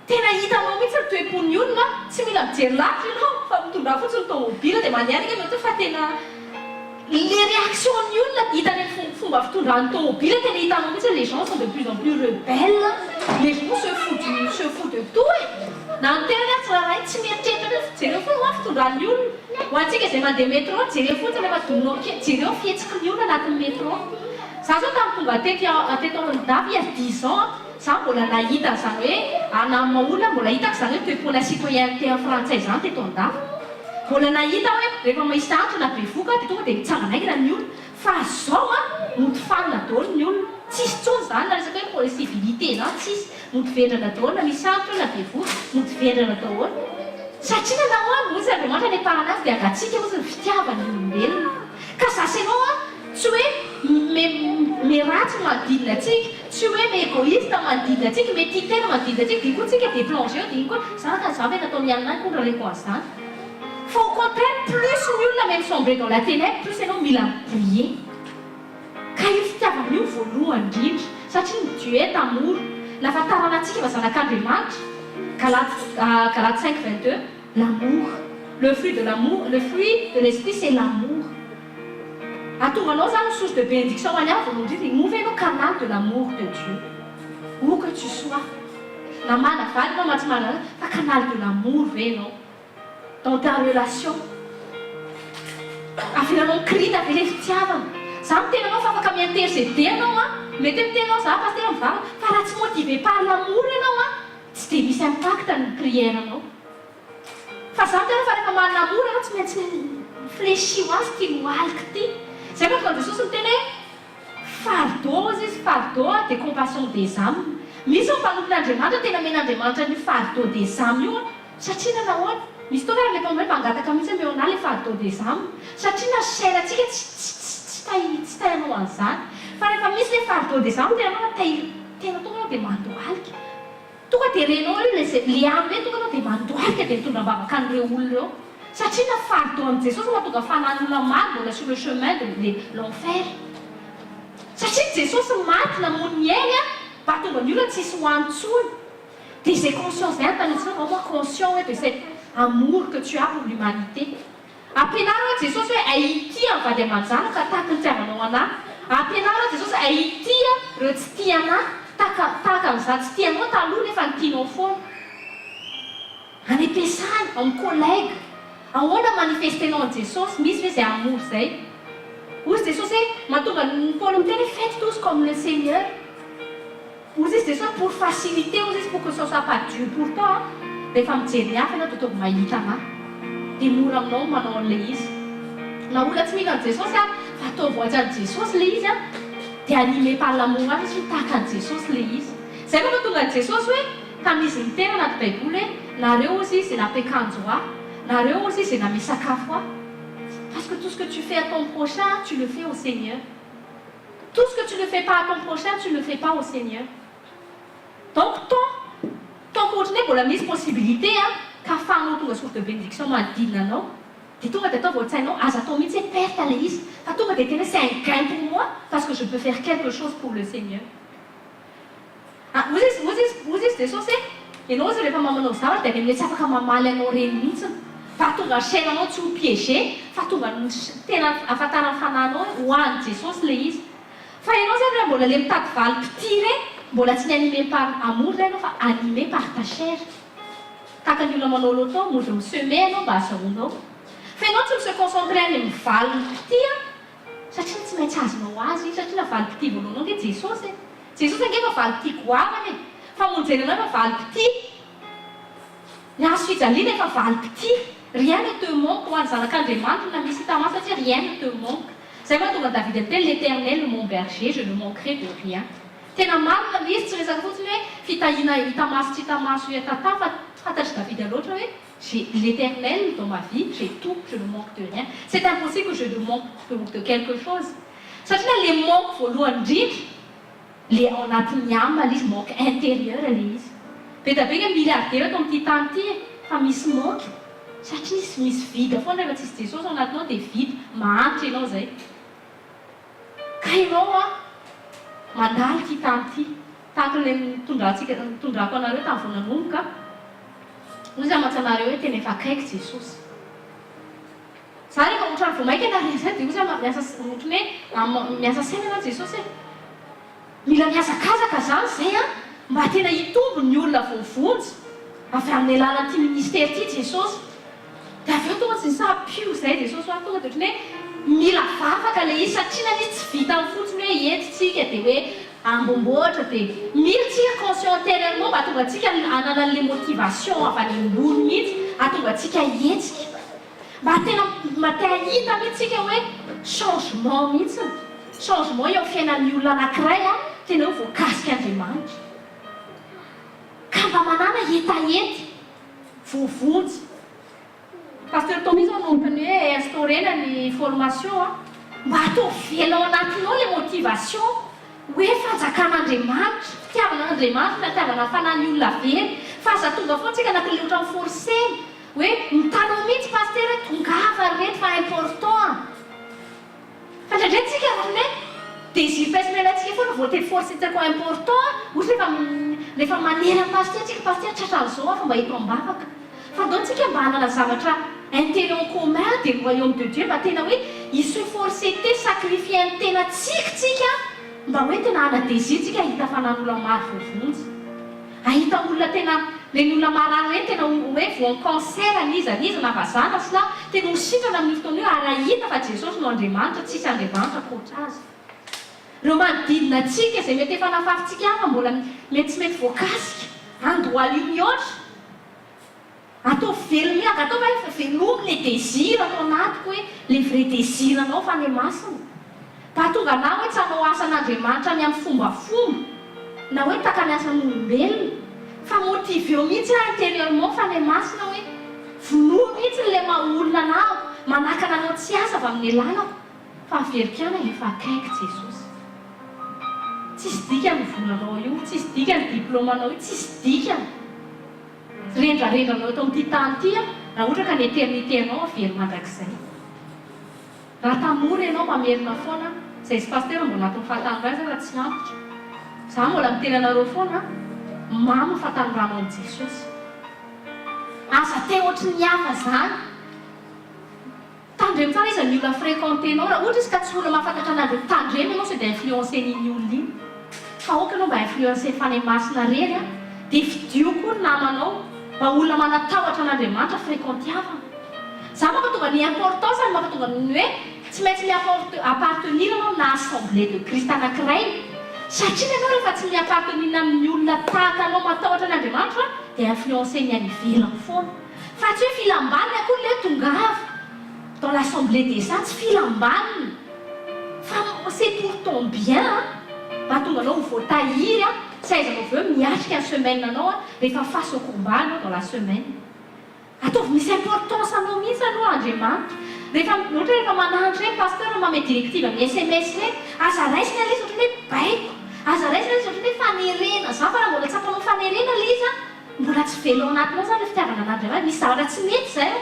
Tena hitanao mihitsy ny toe-pon'ny olona, tsy mila mijery lavitra ianao fa mitondra fotsiny tômôbily dia mandeha mety fa tena le réaction'ny olona hitany fomba fitondran'ny tômôbily tena hitanao mihitsy les gens sont de plus en plus rebelles, les gens se foutent de tout. Na ny tena tsy raha tsy mieritreritra jereo foana fitondran'ny olona. Ho antsika izay mandeha métro jereo fotsiny rehefa dominao jereo fihetsiky ny olona anatin'ny métro. Za zao tamin'ny tonga teto Andafy il y a 10 ans, za mbola nahita zany hoe anamma olona mbola hitako zany hoe toe-pona citoyenneté frantsay zany teto Andafy. Mbola nahita hoe rehefa misy antrona bevoka dia tonga dia mitsanganaingina ny olona. Fa zao motifanina daholo ny olona. Tsisy tsony zany na resaka hoe pour civilité zany tsisy. Motivendrana daholo na misy antrona bevoka, motivendrana daholo. Satria nahoany ozy Andriamanitra ny paranazy dia agatsika ozy ny fitiavany olombelona. Ka zasy ianao tsy hoe meratsy manodidina atsika, tsy hoe égoïste manodidina atsika, mety tena manodidina atsika, dia koa tsika déplongé eo, dia koa zaka zavy nataony anay kondrareko an'izany. Fa au contraire, plus ny olona même sombré dans la ténèbre, plus ianao mila prier. Ka io fitiavana io voalohany indrindra, satria ny Dieu est amour. Nahafantarana antsika fa zanak'Andriamanitra, Galates 5:22, l'amour. Le fruit de l'esprit, c'est l'amour. Atonganao zany source de bénédiction manière voalohany mouvez-nous canal de l'amour de Dieu. Où que tu sois. Na mana vady na matsy mana fa canal de l'amour venao. Dans ta relation. Afilanao mikrita avy ilay fitiavana. Za mitenanao fa afaka mi-intercéder anao mety mitenao za pasteur mivavaka fa raha tsy motivé par l'amour ianao tsy dia misy impact ny prière anao. Fa za tena fa rehefa manana amour anao tsy maintsy fléchi ho azy ty lohalika ty. Zay koa tonga Jesosy miteny hoe fardeau izy fardeau de compassion des âmes. Misy mpanompon'Andriamanitra tena men'Andriamanitra ny fardeau des âmes io satria nahoana misy toa le mpamay mpangataka mihitsy meo ana le fardeau des âmes satria na sainantsika tsy tainao an'izany. Fa rehefa misy le fardeau des âmes tena tonga dia mandohalika. Tonga dia renao le âme tonga anao dia mandohalika dia mitondra mbavaka an'ireo olona eo. Satria na fardeau amin'i Jesosy mahatonga fanan'olona maro mbola sur le chemin de l'enfer. Satria Jesosy maty namono ny aigny mba tonga ny olona tsisy ho antsony. Dia izay conscience zay tanetsika au moins conscient de cet amour que tu as pour l'humanité. Ampianarina Jesosy hoe ahity amin'ny vady aman-janaka tahaka ny tiavanao anahy. Ampianarina Jesosy ahity ireo tsy tia anahy tahaka amin'izany tsy tianao taloha nefa ny tianao foana. Any am-piasany, amin'ny collègue. Ahoana manifestenao an'i Jesosy misy hoe izay amour izay. Ozy Jesosy hoe mahatonga ny Paul miteny faites tous comme le Seigneur. Ozy izy Jesosy pour faciliter, ozy izy pour que ce soit pas dur pour toi. Rehefa mijery ny hafa ianao dia tokony mahita anahy. Dia mora aminao manao an'ilay izy. Na olona tsy mihina an'i Jesosy fa atao voajan'i Jesosy ilay izy dia animé par l'amour azy izy tahaka an'i Jesosy ilay izy. Zay koa tonga an'i Jesosy hoe tamin'izy miteny anaty Baiboly hoe nareo ozy izay nampiakanjo ahy. Nareo ozy izay namisakafo ahy. Parce que tout ce que tu fais à ton prochain, tu le fais au Seigneur. Tout ce que tu ne fais pas à ton prochain, tu ne le fais pas au Seigneur. Donc ton continuer mbola misy possibilité ka ahafahanao tonga source de bénédiction manodidina anao. Dia tonga dia atao voatsainao aza atao mihitsy hoe perte ilay izy. Fa tonga dia tena c'est un gain pour moi parce que je peux faire quelque chose pour le Seigneur. Ozy izy Jesosy ianao izy rehefa mamanao zavatra dia amin'ilay tsy afaka mamaly anao reny mihitsy. Fa tonga sainanao tsy ho piégé, fa tonga tena ahafantarany fanahinao ho an'i Jesosy ilay izy. Fa ianao zany rehefa mbola le mitady valim-pity reny, mbola tsy animé par amour ianao fa animé par ta chair. Tahaka ny olona manao loto mody misemer ianao mba azahoanao. Fa ianao tsy se concentrer any valim-pity satria tsy maintsy azonao azy satria na valim-pity voalohanao dia Jesosy. Jesosy angefa valim-pity goavany fa monjeny anao efa valim-pity. Ny azo fijaliana efa valim-pity. Rien ne te manque ho an'ny zanak'Andriamanitra na misy hita maso satria rien ne te manque. Zay koa tonga David miteny l'Éternel mon berger, je ne manquerai de rien. Tena marina izy tsy resaka fotsiny hoe fitahina hita maso tsy hita maso tata fa fantatry David loatra hoe J'ai l'Éternel dans ma vie, j'ai tout, je ne manque de rien. C'est impossible que je ne manque de quelque chose. Satria le manque voalohany indrindra, le ao anatin'ny amba izy manque intérieur le izy. Be da be hoe milliardaire eto amin'ity tany ity fa misy manque. Satria izy misy vide foana rehefa tsisy Jesosy ao anatinao dia vide, mahantra ianao zay. Ka ianao mandalo ity tany ity, tahaka ilay tondrako anareo tamin'ny vao nanomboka. Hoy izy amatsanareo hoe tena efa akaiky Jesosy. Za rehefa ohatrany vao maika anareo izay dia ohatrany hoe miasa saina ianao Jesosy e. Mila miazakazaka zany izay mba tena hitombo ny olona voavonjy avy amin'ny alalan'ity ministère ity Jesosy. Dia avy eo tonga tsy sampio izay Jesosy ho tonga dia ohatrany hoe mila vavaka ilay izy satria na izy tsy vita amin'ny fotsiny hoe entintsika dia hoe ambomboatra dia mila tsika conscient intérieurement mba tonga antsika hanana an'ilay motivation avy any ambony mihitsy atonga antsika hetsika. Mba te hahita mihitsika hoe changement mihitsy. Changement eo amin'ny fiainan'ny olona anankiray tena hoe voakasika Andriamanitra. Ka mba manana hetahety voavonjy. Pasteur Tommy zao nompony hoe instaurena ny formation mba atao vela ao anatinao le motivation hoe fanjakan'Andriamanitra, fitiavan'Andriamanitra, fitiavana fanan'ny olona very. Fa aza tonga foana tsika anatin'ilay ohatran'ny forcena hoe mitanao mihitsy pasteur hoe tongava reto fa important. Fa ndraindray tsika hoe désir personnel antsika foana voatery force hitako important. Ohatra rehefa manery amin'ny pasteur tsika pasteur tratran'izao fa mba eto ambavaka. Fa ndao tsika mba hanana zavatra intérêt en commun dia royaume de Dieu mba tena hoe isefforcer te sacrifier ny tena tsika mba hoe tena hana désir tsika hahita fanan'olona maro voavonjy. Ahita olona tena le olona marary reny tena hoe voan'ny cancer aniza na vazana sy la tena hositrana amin'ny fotoana io ary ahita fa Jesosy no Andriamanitra, tsisy Andriamanitra ankoatra azy. Ireo manodidina antsika izay mety efa nafafintsika hafa mbola mety tsy mety voakasika androaly io mihoatra. Atao velona atao hoe velomy le désir atao anatiko hoe le vrai désir anao fa ny masina. Mba tonga anao hoe tsy hanao asan'Andriamanitra ny amin'ny fombafomba na hoe taka ny asan'ny olombelona fa motive eo mihitsy intérieurement fa ny masina hoe vonoa mihitsy le maha-olona anao manakana anao tsy asa avy amin'ny lalako fa averikana efa akaiky Jesosy. Tsisy dikany volanao io, tsisy dikany diplômanao io, tsisy dikany. Rendrarendranao eto amin'ity tany ity raha ohatra ka ny éternité anao avery mandrakizay. Raha tanora ianao mamerina foana, izay sy pasteur mbola anatin'ny fahatanora raha tsy antitra. Za mbola miteny anareo foana, mamy fahatanora amin'ny Jesosy. Asa te ohatry ny hafa zany. Tandremo tsara izy ny olona fréquentenao raha ohatra izy ka tsy olona mahafantatra an'Andriamanitra tandremo ianao sy dia influencer n'iny olona iny. Fa oka ianao mba influencer fanahy masina rery dia vidio koa ny namanao mba olona manatahotra an'Andriamanitra fréquentiavana. Za mampatonga ny importance ny mampatonga ny hoe tsy maintsy mi-appartenir anao na assemblée de Christ anankiray. Satria ianao rehefa tsy mi-appartenir amin'ny olona tahaka anao matahotra an'Andriamanitra dia influencer ny any ivelany foana. Fa tsy hoe filambaniny akory ilay tongava dans l'assemblée des saints, tsy filambaniny. Fa c'est pour ton bien. Mba tonga anao ho voatahiry tsy aizanao avy eo miatrika ny semaine anao rehefa face au combat anao dans la semaine. Ataovy misy importance anao mihitsy anao Andriamanitra. Rehefa mananatra hoe pasteur mame directive amin'ny SMS reny, aza raisina ilay izy ohatrany hoe baiko. Aza raisina ilay izy ohatrany hoe fanerena. Za fa raha mbola tsapanao fanerena ilay izy mbola tsy velo anatinao zany le fitiavana an'Andriamanitra. Misy zavatra tsy mety zay.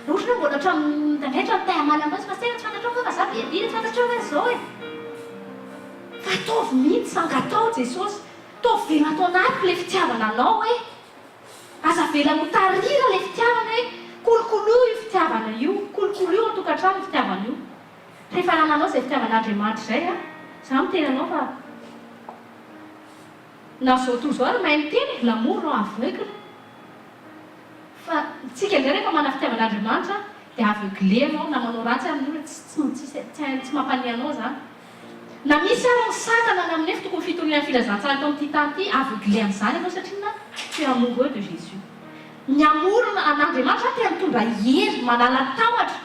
Ohatra hoe mbola tandraitra ny tahamany amin'azy pasteur tsy fantatrao fa za vedina tsy fantatrao hoe zao e. Fa ataovy mihitsy sangatao Jesosy. Ataovy vela atao anatiko le fitiavana anao hoe aza vela ho tarira le fitiavana hoe kolokoloa io fitiavana io, kolokolo io an-tokantrano io fitiavana io. Rehefa nananao izay fitiavan'Andriamanitra izay za miteny anao fa na zao toy izao ary mahay miteny l'amour non aveugle. Fa tsika indray rehefa mana fitiavan'Andriamanitra dia aveuglé anao na manao ratsy amin'olona tsy mampania anao zany. Na misy ary ny sakana na amin'ny tokony fitoniana filazantsara tao amin'ity tany ity aveuglé amin'izany ianao satria na tu es amoureux de Jésus. Ny amorona an'Andriamanitra tena mitondra hery manala tahotra.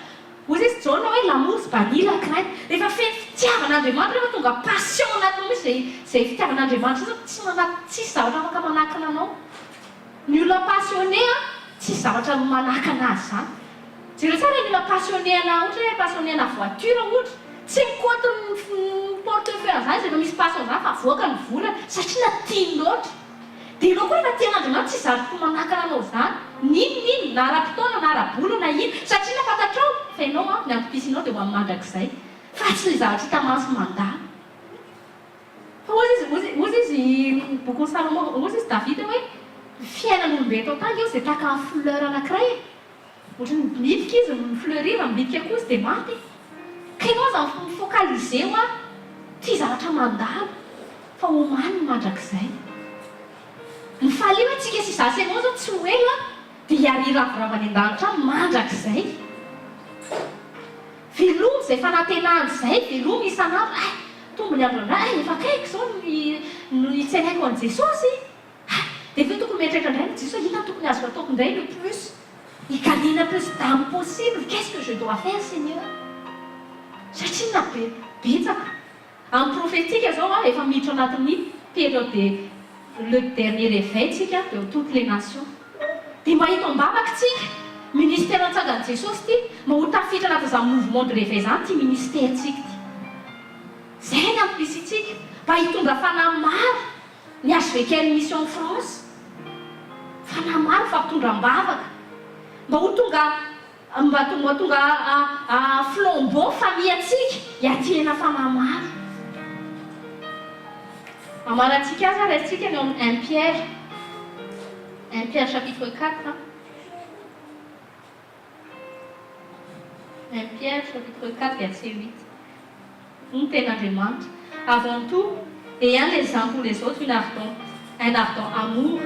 Ozy izy jaona hoe l'amour sy banila crainte. Rehefa feno fitiavan'Andriamanitra rehefa tonga passion anatinao misy izay fitiavan'Andriamanitra tsy zavatra afaka manakana anao. Ny olona passionné tsy zavatra manaka anazy zany. Jereo tsara mila passionné-na ohatra hoe passionné-na voiture ohatra, tsy mikoty ny portefeuille zany zay misy passion zany fa avoaka ny volana satria na tiany loatra. Dia ianao koa rehefa tian'Andriamanitra tsy zary manakana anao zany, ninonino na ara-potoana na ara-bola na ino, satria na fantatrao fa ianao ny antom-pisinao dia ho amin'ny mandrakizay fa tsy ilay zavatra hita maso mandalo. Fa ozy izy bokon'ny Salomon, ozy izy Davida hoe fiainan'olombelona eto an-tany eo izay tahaka ny fleur anankiray. Ohatry ny bitika izy mifleurir, mibitika kosa dia maty. Ka ianao zany mifocaliser ho tia zavatra mandalo fa homany ny mandrakizay. Mifaly hoe tsika sy zasy ianao zao tsy ho ela dia hiary ravorava any an-danitra mandrakizay. Velomy izay fanantenany izay, velomy isan'andro. Tombo ny andro efa kaiky zao ny tsenaiko an'i Jesosy. Dia aveo tokony mieritreritra indray ny Jesosy, inona tokony azoko ataoko indray le plus hikalina plus dame possible. Qu'est-ce que je dois faire, Seigneur? Satria na betsaka. Amin'ny prophétika zao efa miditra anatin'ny période le dernier réveil tsika de toutes les nations. Dia mahita ambavaka tsika ministère an-tsangan'i Jesosy ty maho tafiditra anatin'izany mouvement de réveil zany ty ministère tsika ty. Zay ny ampisitsika mba hitondra fanahy maro ny HVKL mission France. Fanahy maro fampitondram-bavaka mba ho tonga flambeau famille atsika hiatyana fanahy maro. Amarantsika azy resitsika ny amin'ny 1 Pierre chapitre 4. 1 Pierre chapitre 4 verset 8. Nous t'aimons. Avant tout, ayant les uns pour les autres un ardent amour,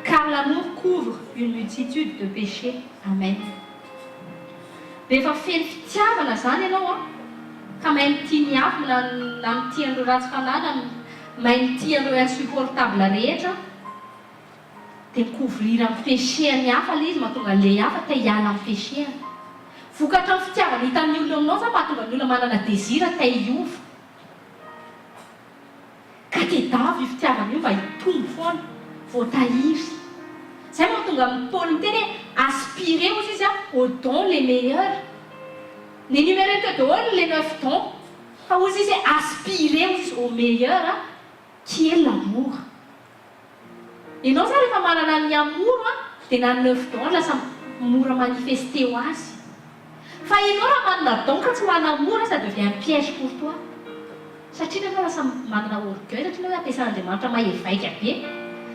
car l'amour couvre une multitude de péchés. Amen. Rehefa feno fitiavana zany ianao ka mahay mitia ny hafa na mitia an'ireo ratsy fanahy, mahay mitia an'ireo insupportable rehetra, dia mikovrira amin'ny péché-ny hafa ilay izy mahatonga an'ilay hafa te hiala amin'ny péché-ny. Vokatra ny fitiavana hitan'ny olona aminao zany mahatonga ny olona manana désir te hiova. Ka tedavy io fitiavana io mba hitombo foana, voatahiry. Zay mahatonga amin'ny Paul miteny hoe aspirez ozy izy aux dons les meilleurs. N'énumérez dehors les 9 dons, fa ozy izy aspirez ozy izy au meilleur qui est l'amour. Ianao zany rehefa manana ny amour dia na 9 dons lasa mora manifester ho azy. Fa ianao raha manana don ka tsy manana amour, ça devient un piège pour toi. Satria ianao lasa manana orgueil, satria hoe ampiasan'Andriamanitra mahevaika be.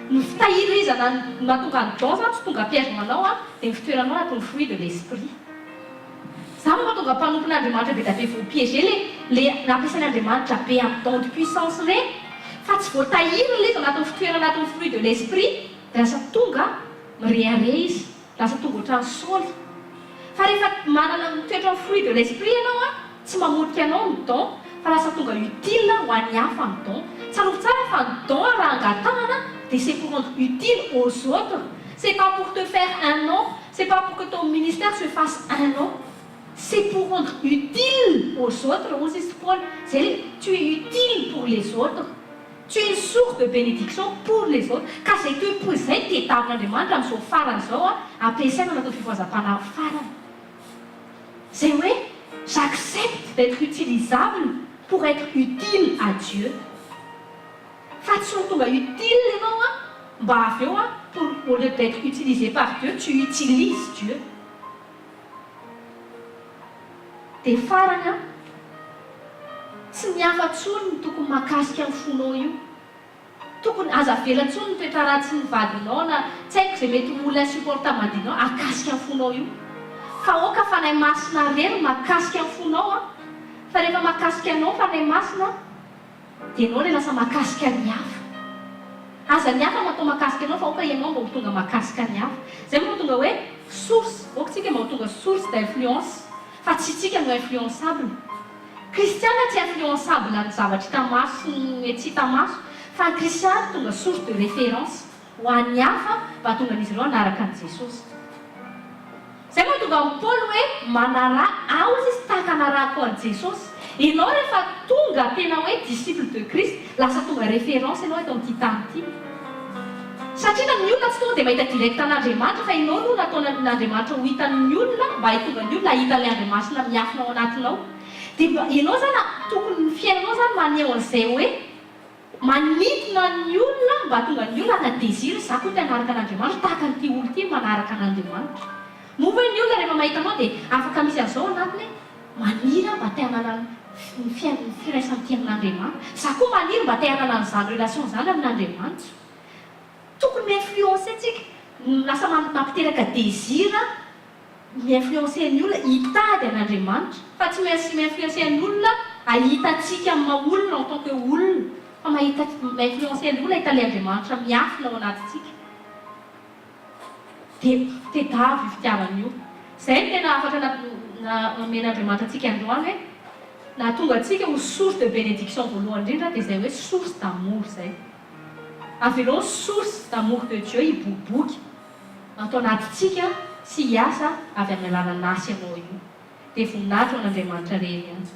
Ny fitahirizana mahatonga ny don zany tsy tonga piège manao dia ny fitoeranao anatin'ny fruit de l'esprit. Zany mahatonga mpanompon'Andriamanitra be da be voapiéger le nampiasan'Andriamanitra be amin'ny don de puissance reny, fa tsy voatahiry ilay izy anatin'ny fitoerana anatin'ny fruit de l'esprit, dia lasa tonga mirehare izy, lasa tonga ohatran'ny Saoly. Fa rehefa manana mitoetra amin'ny fruit de l'esprit ianao tsy mamotika anao ny don, fa lasa tonga utile ho an'ny hafa ny don. Tsarovy tsara fa ny don raha angatahana dia c'est pour rendre utile aux autres. C'est pas pour te faire un nom, c'est pas pour que ton ministère se fasse un nom. C'est pour rendre utile aux autres. Ozy izy Paul, tu es utile pour les autres. Tu es une source de bénédiction pour les autres. Ka zay toe zay tediavin'Andriamanitra amin'izao farany zao ampiasaina anatin'ny fivoazam-panahy farany. C'est oui, j'accepte d'être utilisable pour être utile à Dieu. Fa tsy ho tonga utile ianao mba avy eo pour au lieu d'être utilisé par Dieu, tu utilises Dieu. Dia farany tsy mihafa tsony tokony mahakasika amin'ny fonao io. Tokony aza vela tsony ny toetra ratsy ny vadinao na tsy haiko izay mety olona insupportable madinao akasika amin'ny fonao io. Fa oka fanahy masina reny mahakasika amin'ny fonao fa rehefa mahakasika anao fanahy masina dia ianao ilay lasa mahakasika ny hafa. Aza ny hafa matao mahakasika anao fa oka ianao mba ho tonga mahakasika ny hafa. Zay moa tonga hoe source, oka tsika mba ho tonga source d'influence, fa tsy tsika no influençable. Kristiana tsy influençable ny zavatra hita maso ny tsy hita maso, fa ny kristiana tonga source de référence ho an'ny hafa mba tonga an'izy ireo hanaraka an'i Jesosy. Zay moa tonga amin'ny Paul hoe manara aozy izy tahaka anarako an'i Jesosy. Ianao rehefa tonga tena hoe disciple de Christ, lasa tonga référence ianao eto amin'ity tany ity. Satria na ny olona tsy tonga dia mahita direct an'Andriamanitra fa ianao no nataon'Andriamanitra ho hitan'ny olona mba hitonga ny olona hitan'ilay Andriamanitra miafina ao anatinao. Dia ianao zany tokony ny fiainanao zany maneho an'izay hoe manintona ny olona mba tonga ny olona na désir za koa te hanaraka an'Andriamanitra tahaka n'ity olo ity manaraka an'Andriamanitra. Moa hoe ny olona rehefa mahita anao dia afaka misy an'izao anatiny maniry mba te hanana ny firaisan-tian'Andriamanitra. Za koa maniry mba te hanana n'izany relation zany amin'Andriamanitra. Tokony mi-influencer antsika, lasa mampiteraka désir, mi-influencer ny olona hitady an'Andriamanitra. Fa tsy maintsy mi-influencer ny olona ahitatsika amin'ny maha-olona en tant que olona. Fa ma-influencer ny olona ahita ilay Andriamanitra miafina ao anatintsika. Dia tedavy fitiavana io. Izay no tena afatra namen'Andriamanitra antsika androany hoe na tonga antsika ho source de bénédiction voalohany indrindra dia izay hoe source d'amour izay. Avelo source d'amour de Dieu hiboboky atao anatintsika sy hiasa avy amin'ny alalan'ny asy ianao io. Dia voninahitra ho an'Andriamanitra reny ihany.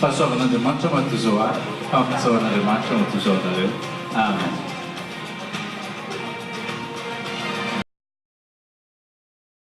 Fahasoavan'Andriamanitra matoy izao ary fampitsaoan'Andriamanitra matoy izao nareo. Amen.